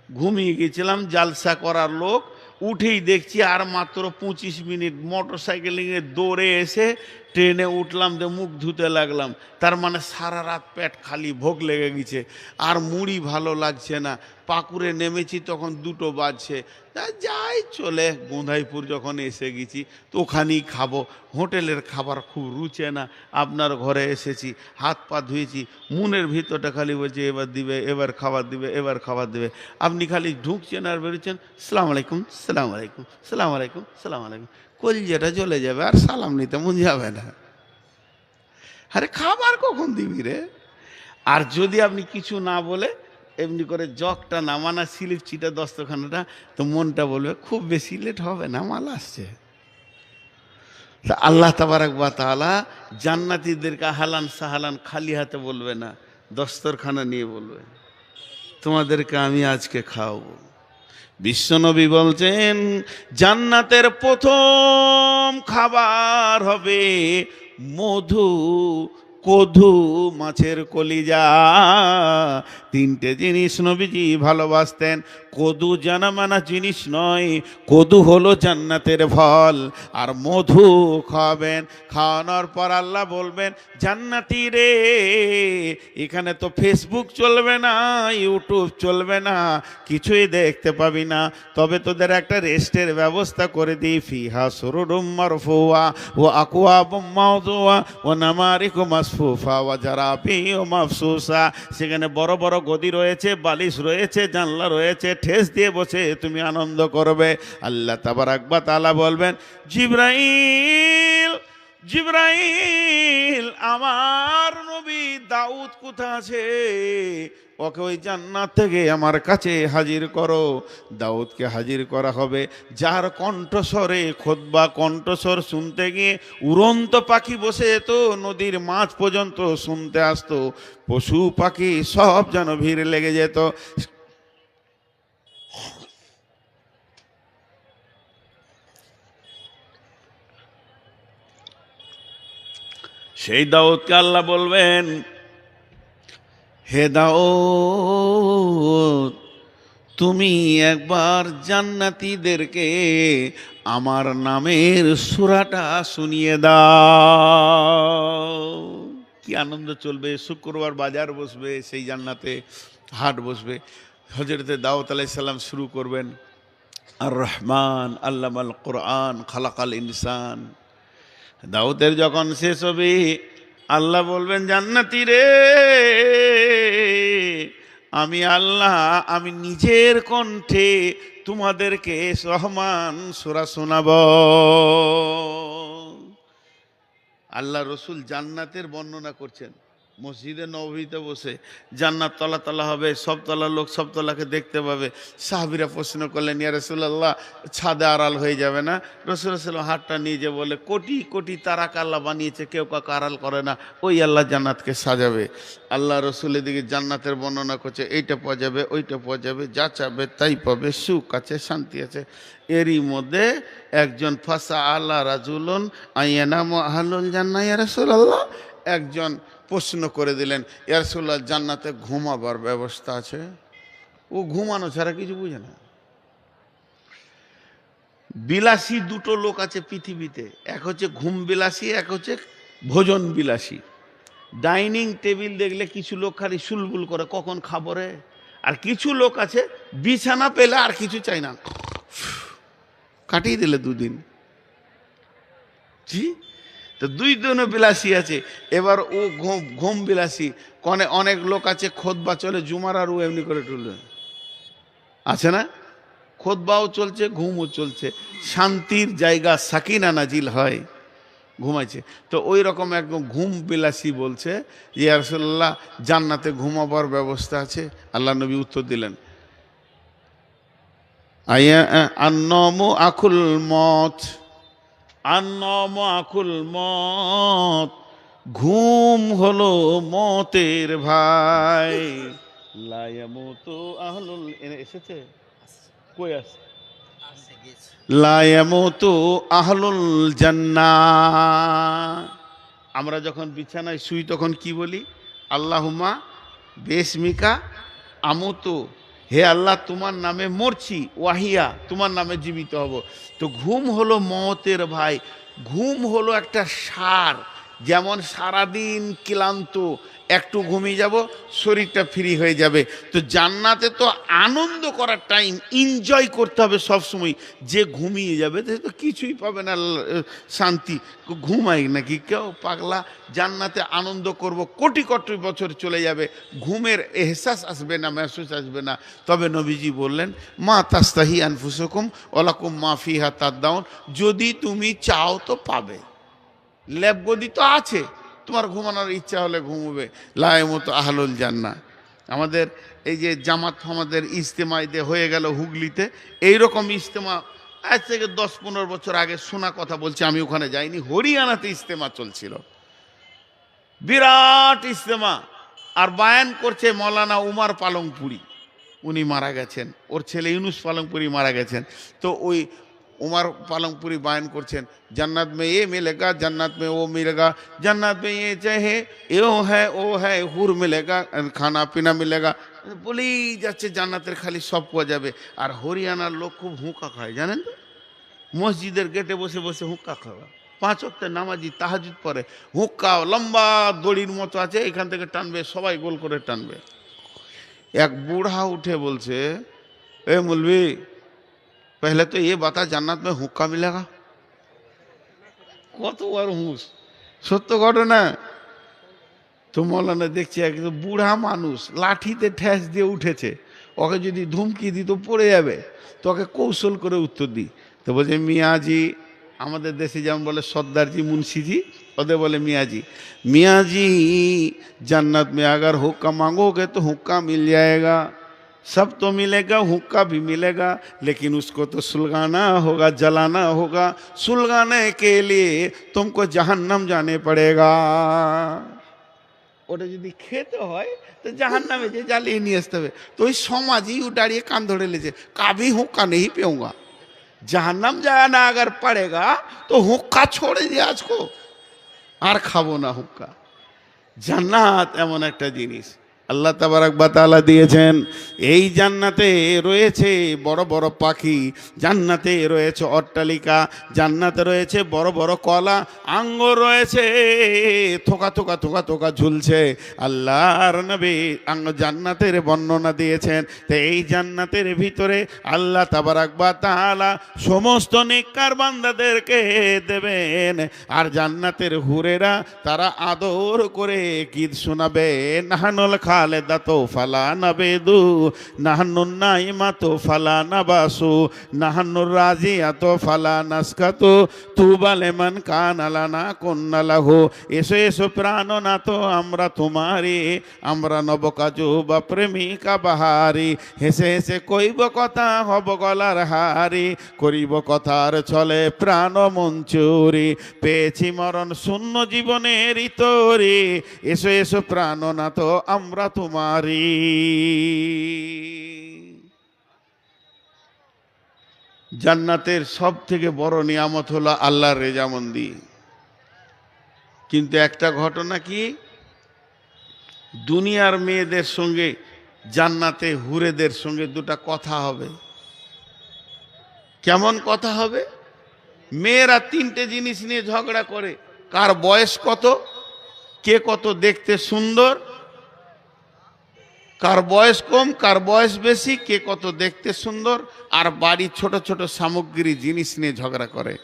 ঘুমিয়ে গেছিলাম। জালসা করার লোক, উঠেই দেখছি আর মাত্র 25 মিনিট, মোটর সাইকেলিংয়ে দৌড়ে এসে ট্রেনে উঠলাম, যে মুখ ধুতে লাগলাম। তার মানে সারা রাত পেট খালি, ভোগ লেগে গেছে, আর মুড়ি ভালো লাগছে না। পাকুড়ে নেমেছি তখন 2টো বাজছে, যাই চলে গোঁধাইপুর যখন এসে গেছি তো ওখানেই খাবো, হোটেলের খাবার খুব রুচে না। আপনার ঘরে এসেছি, হাত পা ধুয়েছি, মনের ভিতরটা খালি বলছে এবার দিবে, এবার খাবার দিবে, এবার খাবার দেবে। আপনি খালি ঢুকছেন আর বেরোচ্ছেন, সালাম আলাইকুম, সালাম আলাইকুম, সালাম আলাইকুম, সালাম আলাইকুম। কলজেটা চলে যাবে, আর সালাম নিতে মন যাবে না। আরে খাবার কখন দিবি রে? আর যদি আপনি কিছু না বলে এমনি করে জগটা নামানা, স্লিপ চিটা দস্তখানাটা, তো মনটা বলবে খুব বেশি লেট হবে না, মাল আসছে। তা আল্লাহ তাবারাক ওয়া তাআলা জান্নাতীদেরকে হালান সাহালান খালি হাতে বলবে না, দস্তরখানা নিয়ে বলবে, তোমাদেরকে আমি আজকে খাওয়াবো। বিশ্বনবী বলছেন, জান্নাতের প্রথম খাবার হবে মধু, কদু, মাছের কলিজা। 3টে জিনিস নবীজি ভালোবাসতেন। কদু জানা মানা জিনিস নয়, কদু হলো জান্নাতের ফল। আর মধু খাবেন, খাওয়ানোর পর আল্লাহ বলবেন, জান্নাতি রে, এখানে তো ফেসবুক চলবে না, ইউটিউব চলবে না, কিছুই দেখতে পাবি না, তবে তোদের একটা রেস্টের ব্যবস্থা করে দিই। ফিহা সুরুরুম মারফুয়া ও আকওয়াবুম মাওদুয়া ও নামারিকু মাসফুফা ওয়া জারাবিউ মাফসুসা। সেখানে বড় বড় গদি রয়েছে, বালিশ রয়েছে, জানলা রয়েছে, ঠেস দিয়ে বসে তুমি আনন্দ করবে। আল্লাহ তাবারাক ওয়া তাআলা বলবেন, জিবরাইল, জিবরাইল, আমার নবী দাউদ কোথায় আছে? ওকে ওই জান্নাত থেকে আমার কাছে হাজির করো। দাউদকে হাজির করা হবে, যার কণ্ঠস্বরে খুতবা, কণ্ঠস্বর শুনতে গিয়ে উড়ন্ত পাখি বসে যেত, নদীর মাছ পর্যন্ত শুনতে আসতো, পশু পাখি সব যেন ভিড় লেগে যেত। সেই দাউদকে আল্লাহ বলবেন, হে দাউদ, তুমি একবার জান্নাতীদেরকে আমার নামের সূরাটা শুনিয়ে দাও। কি আনন্দ চলবে, শুক্রবার বাজার বসবে, সেই জান্নাতে হাট বসবে। হজরতে দাউদ আলাইহিস সালাম শুরু করবেন, আর রহমান আল্লামাল কোরআন খালাকাল ইনসান। দাউদের যখন শেষ হবে, আল্লাহ বলবেন জান্নাতি রে, আমি আল্লাহ আমি নিজের কণ্ঠে তোমাদেরকে রহমান সূরা শোনাব। আল্লাহ রসুল জান্নাতের বর্ণনা করছেন মসজিদে নববীতে বসে। জান্নাত তলা তলা হবে, সব তলার লোক সব তলাকে দেখতে পাবে। সাহাবীরা প্রশ্ন করলেন, ইয়া রাসূলুল্লাহ, ছাদে আড়াল হয়ে যাবে না? রাসূল সাল্লাল্লাহু হাতটা নিয়ে যে বলে, কোটি কোটি তারাক আল্লাহ বানিয়েছে, কেউ কাউকে আড়াল করে না, ওই আল্লাহ জান্নাতকে সাজাবে। আল্লাহ রসুলের দিকে জান্নাতের বর্ণনা করছে, এইটা পাওয়া যাবে, ওইটা পাওয়া যাবে, যা চাবে তাই পাবে, সুখ আছে, শান্তি আছে। এরই মধ্যে একজন ফাসা আল্লাহ রাজুলুন আইয়ানাম আহলুল জান্নাহ ইয়া রাসূলুল্লাহ, একজন প্রশ্ন করে দিলেন, ইয়া রাসূলুল্লাহ, জান্নাতে ঘুমাবার ব্যবস্থা আছে? ও ঘুমানো ছাড়া কিছু বুঝে না। বিলাসী দুটো লোক আছে পৃথিবীতে, এক হচ্ছে ঘুম বিলাসী, এক হচ্ছে ভোজন বিলাসী। ডাইনিং টেবিল দেখলে কিছু লোক খালি সুলবুল করে, কখন খাবো রে। আর কিছু লোক আছে বিছানা পেলে আর কিছু চাই না, কাটিয়ে দিলে দুদিন। জি, তো দুই জনে বিলাসী আছে। এবার ও ঘুম বিলাসী। কনে অনেক লোক আছে খোদবা চলে জুমার, আর ও এমনি করে টুলবে, আছে না? খোদবাও চলছে, ঘুমও চলছে, শান্তির জায়গা সাকিনা নাজিল হয়, ঘুমাইছে। তো ওই রকম একদম ঘুম বিলাসী বলছে, ইয়া রাসূলুল্লাহ, জান্নাতে ঘুমাবার ব্যবস্থা আছে? আল্লাহ নবী উত্তর দিলেন, আয়া আন্নামু আকুল মত, আন্নাম আকুল মত, ঘুম হলো মতের ভাই। লা ইয়ামুতু আহলুল, এসেছে কই আছে? লা ইয়ামুতু আহলুল জান্নাহ। আমরা যখন বিছানায় শুই তখন কি বলি? আল্লাহুম্মা বিসমিকা আমুতু, হে আল্লাহ তোমার নামে মরছি, ওয়াহিয়া তোমার নামে জীবিত হব। তো ঘুম হলো মতের ভাই। ঘুম হলো একটা সার। যেমন সারাদিন ক্লান্ত, একটু ঘুমিয়ে যাব, শরীরটা ফ্রি হয়ে যাবে। তো জান্নাতে তো আনন্দ করার টাইম, এনজয় করতে হবে সবসময়। যে ঘুমিয়ে যাবে সে তো কিছুই পাবে না শান্তি। ঘুমাই নাকি কেউ পাগলা? জান্নাতে আনন্দ করব, কোটি কোটি বছর চলে যাবে, ঘুমের এহসাস আসবে না, মেহসুস আসবে না। তবে নবীজি বললেন, মা তাস্তাহি আনফুসুকুম ওয়ালাকুম মা ফিহা তাদদাউন, যদি তুমি চাও তো পাবে। ল্যাব গদি তো আছে, তোমার ঘুমানোর ইচ্ছা হলে ঘুমোবে। লা ইয়ামুতু আহলুল জান্নাহ। আমাদের এই যে জামাত আমাদের ইজতেমাইতে হয়ে গেল হুগলিতে, এইরকম ইজতেমা আজ থেকে 10-15 বছর আগে শোনা কথা বলছি, আমি ওখানে যাইনি। হরিয়ানাতে ইজতেমা চলছিল, বিরাট ইজতেমা। আর বায়ান করছে মৌলানা উমার পালংপুরি, উনি মারা গেছেন, ওর ছেলে ইউনুস পালংপুরি মারা গেছেন। তো ওই उमर पालंगपुरी बयान करছেন, जन्नत में ये मिलेगा, जन्नत में वो मिलेगा, जन्नत में ये चाहे यो है वो है, हुर मिलेगा, खाना पीना मिलेगा, বলেই যাচ্ছে জান্নাতের খালি সব পাওয়া যাবে। আর হরিয়ানার লোক খুব হুঁকা খায়, জানেন তো? মসজিদের গেটে বসে বসে হুঁকা খাওয়া। 5 ওয়াক্তের নামাজি তাহাজ্জুদ পড়ে, হুঁকা লম্বা দড়ির মতো আছে, এখান থেকে টানবে, সবাই গোল করে টানবে। এক বুড়া উঠে বলছে, এ মৌলভী, पहले तो ये बता जन्नत में हुक्का मिलेगा? কত বড় হুঁশ, সত্য ঘটনা। তো মৌলানা দেখছি একদম বুড়া মানুষ লাঠিতে ঠেস দিয়ে উঠেছে, ওকে যদি ধুমকি দিত পড়ে যাবে, তোকে কৌশল করে উত্তর দিই। তো বলছে, মিয়াজি, আমাদের দেশে যেমন বলে সর্দারজি মুন্সিজি, ওদের বলে মিয়াজি। मियाजी जन्नत में अगर हुक्का मांगोगे तो हुक्का मिल जाएगा, सब तो मिलेगा, हुक्का भी मिलेगा, लेकिन उसको तो सुलगाना होगा, जलाना होगा। सुलगाने के लिए तुमको जहन्नम जाने पड़ेगा। ওটা যদি খেতে হয় তো জাহান্নামে যে জ্বালিয়ে নিয়ে আসতে হবে। তো ওই সমাজই দাঁড়িয়ে কান ধরে লেছে, কাবি হুক্কা নেই পেউঙ্গা, জাহান্নাম जाना अगर पड़ेगा तो हुक्का छोड़े दिए आज को, আর খাবো না হুক্কা। জান্নাত এমন একটা জিনিস, আল্লাহ তাবারাক ওয়া তাআলা দিয়েছেন। এই জান্নাতে রয়েছে বড় বড় পাখি, জান্নাতে রয়েছে অট্টালিকা, জান্নাতে রয়েছে বড় বড় কলা, আঙ্গুর রয়েছে, থোকা থোকা থোকা থোকা ঝুলছে। আল্লাহর নবী জান্নাতের বর্ণনা দিয়েছেন। তো এই জান্নাতের ভিতরে আল্লাহ তাবারাক ওয়া তাআলা সমস্ত নেককার বান্দাদেরকে দেবেন। আর জান্নাতের হুরেরা তারা আদর করে গীত শোনাবে, নাহানুল খালেদাতো ফালা নাবেদু, নাহানুন নাইমাতো ফালা নাবাসু, নাহানুর রাজিয়াতো ফালা নাসকাতু, তুবা লিমান কানা লানা কুন্না লাহু। এসো এসো প্রাণনাথ আমরা তোমারি, আমরা নবকাজু বা প্রেমিকা বাহারি, হেসে হেসে কইব কথা হব গলার হারি, করিব কথার চলে প্রাণ মঞ্চুরি, পেয়েছি মরণ শূন্য জীবনের তরি, এসো এসো প্রাণনাথ আমরা তোমারি। জান্নাতের সব থেকে বড় নিয়ামত হলো আল্লাহর রেজামন্দি। কিন্তু একটা ঘটনা কি, দুনিয়ার মেয়েদের সঙ্গে জান্নাতে হুরেদের সঙ্গে দুটা কথা হবে। কেমন কথা হবে? মেয়েরা তিনটে জিনিস নিয়ে ঝগড়া করে, কার বয়স কত, কে কত দেখতে সুন্দর, কার বয়স কম কার বয়স বেশি, কে কত দেখতে সুন্দর, আর বাড়ির ছোট ছোট সামগ্রী জিনিস নিয়ে ঝগড়া করে।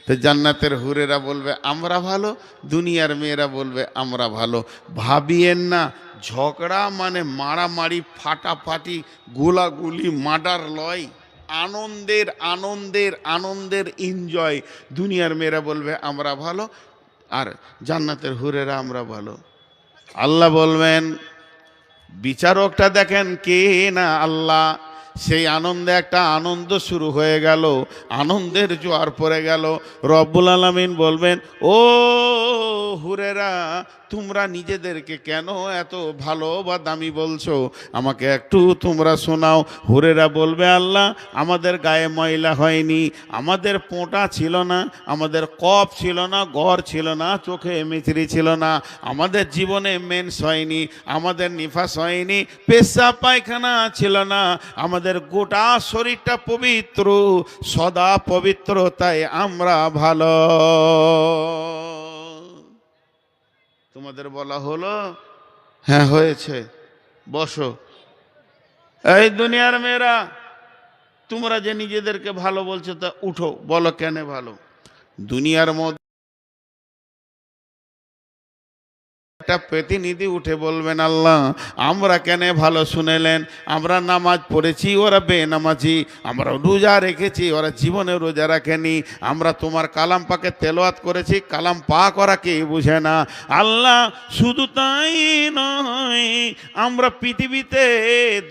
তো জান্নাতের হুরেরা বলবে আমরা ভালো, দুনিয়ার মেয়েরা বলবে আমরা ভালো। ভাবিয়েন না, ঝগড়া মানে মারামারি, ফাটাফাটি, গোলাগুলি, মার্ডার লয়, আনন্দের আনন্দের আনন্দের এনজয়। দুনিয়ার মেয়েরা বলবে আমরা ভালো, আর জান্নাতের হুরেরা আমরা ভালো। আল্লাহ বলবেন, বিচারকটা দেখেন কে না আল্লাহ। সেই আনন্দে একটা আনন্দ শুরু হয়ে গেল, আনন্দের জোয়ার পড়ে গেল। রব্বুল আলামিন বলবেন, ও হুরেরা, তোমরা নিজেদেরকে কেন এত ভালো বা দামি বলছো, আমাকে একটু তোমরা শোনাও। হুরেরা বলবে, আল্লাহ আমাদের গায়ে ময়লা হয়নি, আমাদের পোঁটা ছিল না, আমাদের কফ ছিল না, গড় ছিল না, চোখে মিচড়ি ছিল না, আমাদের জীবনে মেন্স হয়নি, আমাদের নিফাস হয়নি, পেশাব পায়খানা ছিল না, আমাদের গোটা শরীরটা পবিত্র, সদা পবিত্র, তাই আমরা ভালো। তোমাদের বলা হলো, হ্যাঁ হয়েছে, বসো। এই দুনিয়ার মেয়েরা, তোমরা যে নিজেদেরকে ভালো বলছো, তা উঠো, বলো কেন ভালো। দুনিয়ার মধ্যে একটা প্রতিনিধি উঠে বলবেন, আল্লাহ আমরা কেন ভালো শুনেলেন, আমরা নামাজ পড়েছি, ওরা বেনামাজি, আমরা রোজা রেখেছি, ওরা জীবনে রোজা রাখেনি, আমরা তোমার কালাম পাকে তেলাওয়াত করেছি, কালাম পাক ওরা কে বুঝে না। আল্লাহ শুধু তাই নয়, আমরা পৃথিবীতে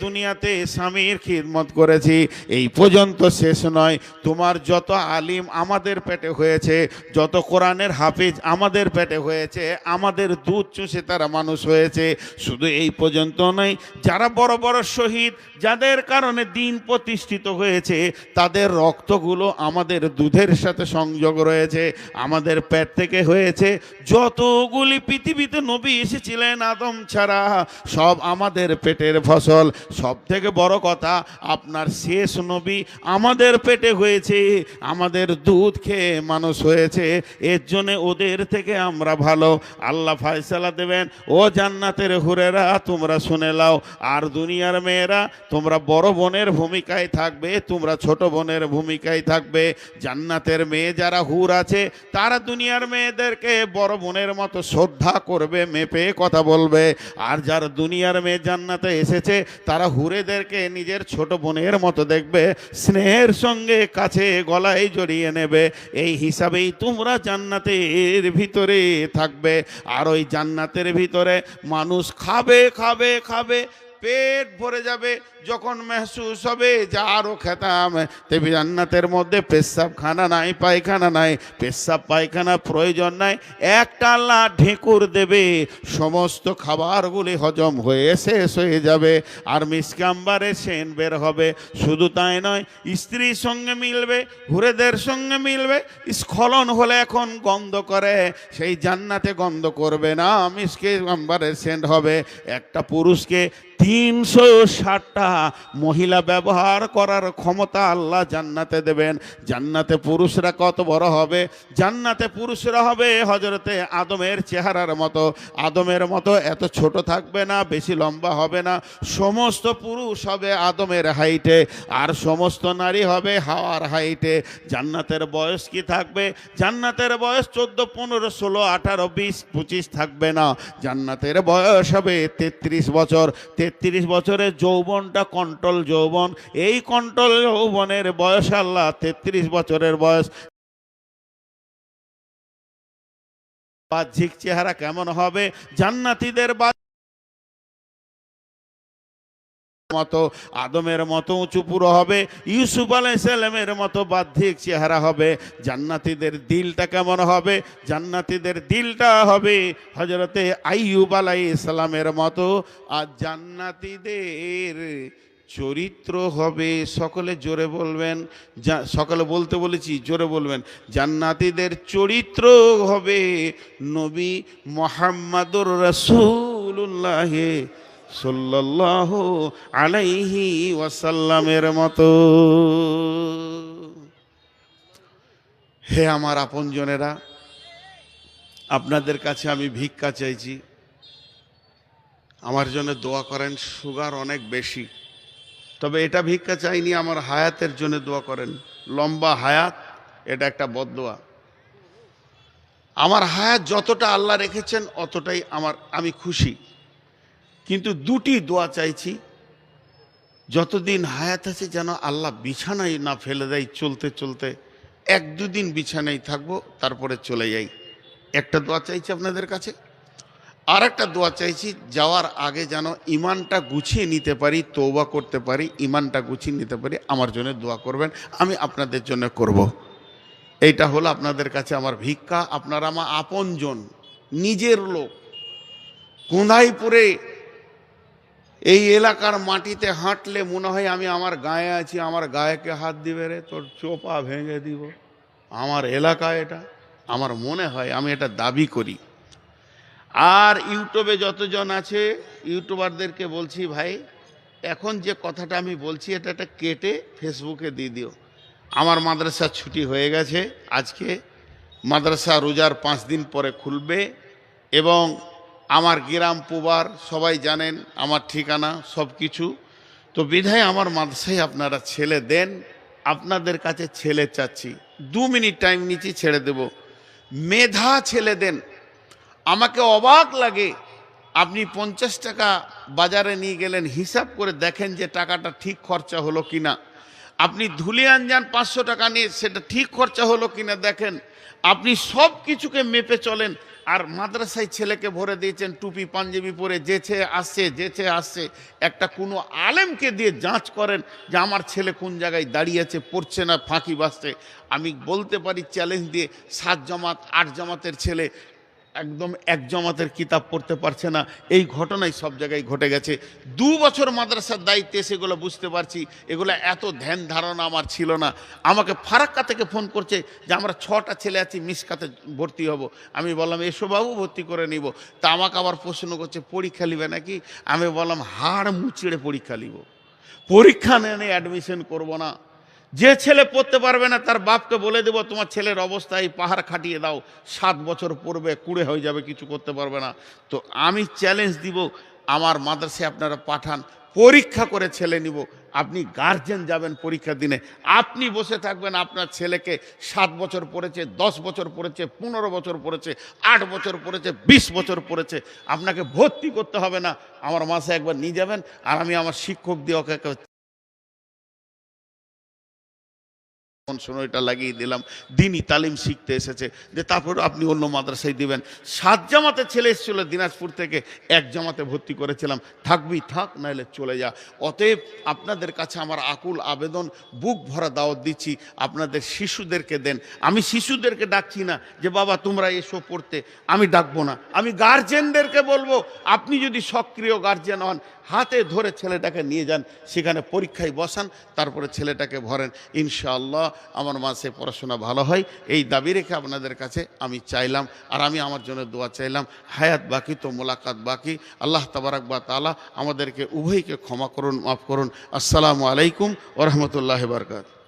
দুনিয়াতে স্বামীর খিদমত করেছি, এই পর্যন্ত শেষ নয়, তোমার যত আলিম আমাদের পেটে হয়েছে, যত কোরআনের হাফিজ আমাদের পেটে হয়েছে, আমাদের দুধ চুষে তারা মানুষ হয়েছে, শুধু এই পর্যন্ত নয়, যারা বড় বড় শহীদ, যাদের কারণে দিন প্রতিষ্ঠিত হয়েছে, তাদের রক্তগুলো আমাদের দুধের সাথে সংযোগ রয়েছে, আমাদের পেট থেকে হয়েছে। যতগুলি পৃথিবীতে নবী এসেছিলেন আদম ছাড়া, সব আমাদের পেটের ফসল। সব থেকে বড় কথা, আপনার শেষ নবী আমাদের পেটে হয়েছে, আমাদের দুধ খেয়ে মানুষ হয়েছে, এর জন্যে ওদের থেকে আমরা ভালো। আল্লাহ ফায়সালা দেবেন, ও জান্নাতের হুরেরা তোমরা শুনে লাও, আর দুনিয়ার মেয়েরা তোমরা বড় বোনের ভূমিকায় থাকবে, তোমরা ছোট বোনের ভূমিকায় থাকবে। জান্নাতের মেয়ে যারা হুর আছে, তারা দুনিয়ার মেয়েদেরকে বড় বোনের মতো শ্রদ্ধা করবে, মেপে কথা বলবে। আর যারা দুনিয়ার মেয়ে জান্নাতে এসেছে, তারা হুরেদেরকে নিজের ছোট বোনের মতো দেখবে, স্নেহের সঙ্গে কাছে গলায় জড়িয়ে নেবে। এই হিসাবেই তোমরা জান্নাতের ভিতরে থাকবে। আর ওই জান্নাতের ভিতরে মানুষ খাবে খাবে খাবে, পেট ভরে যাবে, যখন মেহসুস হবে যে আরও খেতাম, তেমনি জান্নাতের মধ্যে পেশাবখানা নাই, পায়খানা নাই, পেশাব পায়খানা প্রয়োজন নাই, একটা আল্লাহ ঢেকুর দেবে, সমস্ত খাবারগুলি হজম হয়ে শেষ হয়ে যাবে, আর মিসকাম্বারে সেন বের হবে। শুধু তাই নয়, স্ত্রীর সঙ্গে মিলবে, হুরেদের সঙ্গে মিলবে, স্খলন হলে এখন গন্ধ করে, সেই জান্নাতে গন্ধ করবে না, মিসকাম্বারে সেন্ট হবে। একটা পুরুষকে 360টা মহিলা ব্যবহার করার ক্ষমতা আল্লাহ জান্নাতে দেবেন। জান্নাতে পুরুষরা কত বড় হবে? জান্নাতে পুরুষরা হবে হযরতে আদমের চেহারার মতো, আদমের মতো এত ছোট থাকবে না, বেশি লম্বা হবে না, সমস্ত পুরুষ হবে আদমের হাইটে, আর সমস্ত নারী হবে হাওয়ার হাইটে। জান্নাতের বয়স কি থাকবে? জান্নাতের বয়স 14, 15, 16, 18, 20, 25 থাকবে না। জান্নাতের বয়স হবে 33 বছর। 33 বছরের যৌবনটা কন্ট্রোল যৌবন, এই কন্ট্রোল যৌবনের বয়স আল্লাহ 33 বছরের বয়স। বাহ্যিক চেহারা কেমন হবে? জান্নাতীদের মতো আদমের মতো উঁচু পুরো হবে, ইউসুফ আলাইহিস সালামের মতো বাহ্যিক চেহারা হবে। জান্নাতীদের দিলটা কেমন হবে? জান্নাতীদের দিলটা হবে হযরতে আইয়ুব আলাইহিস সালামের মতো। আর জান্নাতীদের চরিত্র হবে, সকলে জোরে বলবেন, সকলে বলতে বলেছি, জোরে বলবেন, জান্নাতীদের চরিত্র হবে নবী মুহাম্মদুর রাসূলুল্লাহ সাল্লাল্লাহু আলাইহি ওয়াসাল্লামের মতো। হে আমার আপনজনেরা, আপনাদের কাছে আমি ভিক্ষা চাইছি, আমার জন্য দোয়া করেন। সুগার অনেক বেশি, তবে এটা ভিক্ষা চাইনি, আমার হায়াতের জন্য দোয়া করেন। লম্বা হায়াত এটা একটা বদদোয়া। আমার হায়াত যতটা আল্লাহ রেখেছেন অতটাই আমি খুশি, কিন্তু দুটি দোয়া চাইছি, যতদিন হায়াত আছে যেন আল্লাহ বিছানায় না ফেলে দেয়। চলতে চলতে 1-2 দিন বিছানায় থাকবো, তারপরে চলে যাই। একটা দোয়া চাইছি আপনাদের কাছে। আর একটা দোয়া চাইছি, যাওয়ার আগে যেন ইমানটা গুছিয়ে নিতে পারি, তওবা করতে পারি, ইমানটা গুছিয়ে নিতে পারি। আমার জন্য দোয়া করবেন, আমি আপনাদের জন্য করব। এইটা হলো আপনাদের কাছে আমার ভিক্ষা। আপনারা আমার আপনজন, নিজের লোক। কোঁধাইপুরে এই এলাকার মাটিতে হাঁটলে মনে হয় আমি আমার গায়ে আছি, আমার গায়েকে হাত দিবে রে, তোর চোপা ভেঙে দিব। আমার এলাকা এটা, আমার মনে হয়, আমি এটা দাবি করি। আর ইউটিউবে যতজন আছে ইউটিউবারদেরকে বলছি, ভাই এখন যে কথাটা আমি বলছি এটা কেটে ফেসবুকে দিয়ে দিও। আমার মাদ্রাসা ছুটি হয়ে গেছে, আজকে মাদ্রাসা রোজার 5 দিন পরে খুলবে, এবং আমার গ্রাম পুবার সবাই জানেন, আমার ঠিকানা সব কিছু। তো বিধায় আমার মাদ্রাসায় আপনারা ছেলে দেন, আপনাদের কাছে ছেলে চাচ্ছি। 2 মিনিট টাইম নিচ্ছি, ছেড়ে দেব। মেধা ছেলে দেন। আমাকে অবাক লাগে, আপনি 50 টাকা বাজারে নিয়ে গেলেন, হিসাব করে দেখেন যে টাকাটা ঠিক খরচা হলো কিনা। আপনি ধুলিয়ান যান 500 টাকা নিয়ে, সেটা ঠিক খরচা হলো কিনা দেখেন। আপনি সব কিছুকে মেপে চলেন। আর মাদ্রাসায় ছেলেকে ভরে দিয়েছেন টুপি পাঞ্জাবি পরে, যেছে আসছে। একটা কোনো আলেমকে দিয়ে যাঁচ করেন যে আমার ছেলে কোন জায়গায় দাঁড়িয়ে আছে, পড়ছে না, ফাঁকি বাজছে। আমি বলতে পারি চ্যালেঞ্জ দিয়ে, 7 জামাত 8 জামাতের ছেলে একদম 1 জামাতের কিতাব পড়তে পারছে না। এই ঘটনাই সব জায়গায় ঘটে গেছে। 2 বছর মাদ্রাসার দায়িত্বে সেগুলো বুঝতে পারছি। এগুলো এত ধ্যান ধারণা আমার ছিল না। আমাকে ফারাক্কা থেকে ফোন করছে যে আমরা 6টা ছেলে আছি, মিসকাতে ভর্তি হব। আমি বললাম এসো বাবু, ভর্তি করে নিব। তা আমাকে আবার প্রশ্ন করছে পরীক্ষা নিবে নাকি। আমি বললাম হাড় মুচিড়ে পরীক্ষা নিব, পরীক্ষা নিয়ে অ্যাডমিশন করব না। যে ছেলে পড়তে পারবে না তার বাপকে বলে দেব তোমার ছেলের অবস্থা এই, পাহাড় খাটিয়ে দাও, 7 বছর পড়বে, কুড়ে হয়ে যাবে, কিছু করতে পারবে না। তো আমি চ্যালেঞ্জ দিব, আমার মাদ্রাসায় আপনারা পাঠান, পরীক্ষা করে ছেলে নিব। আপনি গার্জেন যাবেন পরীক্ষার দিনে, আপনি বসে থাকবেন, আপনার ছেলেকে 7 বছর পড়েছে, 10 বছর পড়েছে, 15 বছর পড়েছে, 8 বছর পড়েছে, 20 বছর পড়েছে, আপনাকে ভর্তি করতে হবে না। আমার মাসে একবার নিয়ে যাবেন, আর আমি আমার শিক্ষক দিয়ে ওকে শোনো এটা লাগিয়ে দিলাম, দিনই তালিম শিখতে এসেছে, যে তারপর আপনি অন্য মাদ্রাসায় দিবেন। 7 জামাতে ছেলে এসেছিল দিনাজপুর থেকে, 1 জামাতে ভর্তি করেছিলাম, থাকবি থাক, নাহলে চলে যা। অতএব আপনাদের কাছে আমার আকুল আবেদন, বুক ভরা দাওয়াত দিচ্ছি, আপনাদের শিশুদেরকে দেন। আমি শিশুদেরকে ডাকছি না যে বাবা তোমরা এসো পড়তে, আমি ডাকবো না। আমি গার্জেনদেরকে বলবো, আপনি যদি সক্রিয় গার্জেন হন, হাতে ধরে ছেলেটাকে নিয়ে যান, সেখানে পরীক্ষায় বসান, তারপরে ছেলেটাকে ভরেন। ইনশাআল্লাহ আমার মাসে পড়াশোনা ভালো হয়, এই দাবি রেখে আপনাদের কাছে আমি চাইলাম। আর আমি আমার জন্য দোয়া চাইলাম। হায়াত বাকি তো মোলাকাত বাকি। আল্লাহ তাবারাক ওয়া তাআলা আমাদেরকে উভয়কে ক্ষমা করুন, মাফ করুন। আসসালামু আলাইকুম ওয়া রাহমাতুল্লাহি ওয়া বারাকাতুহু।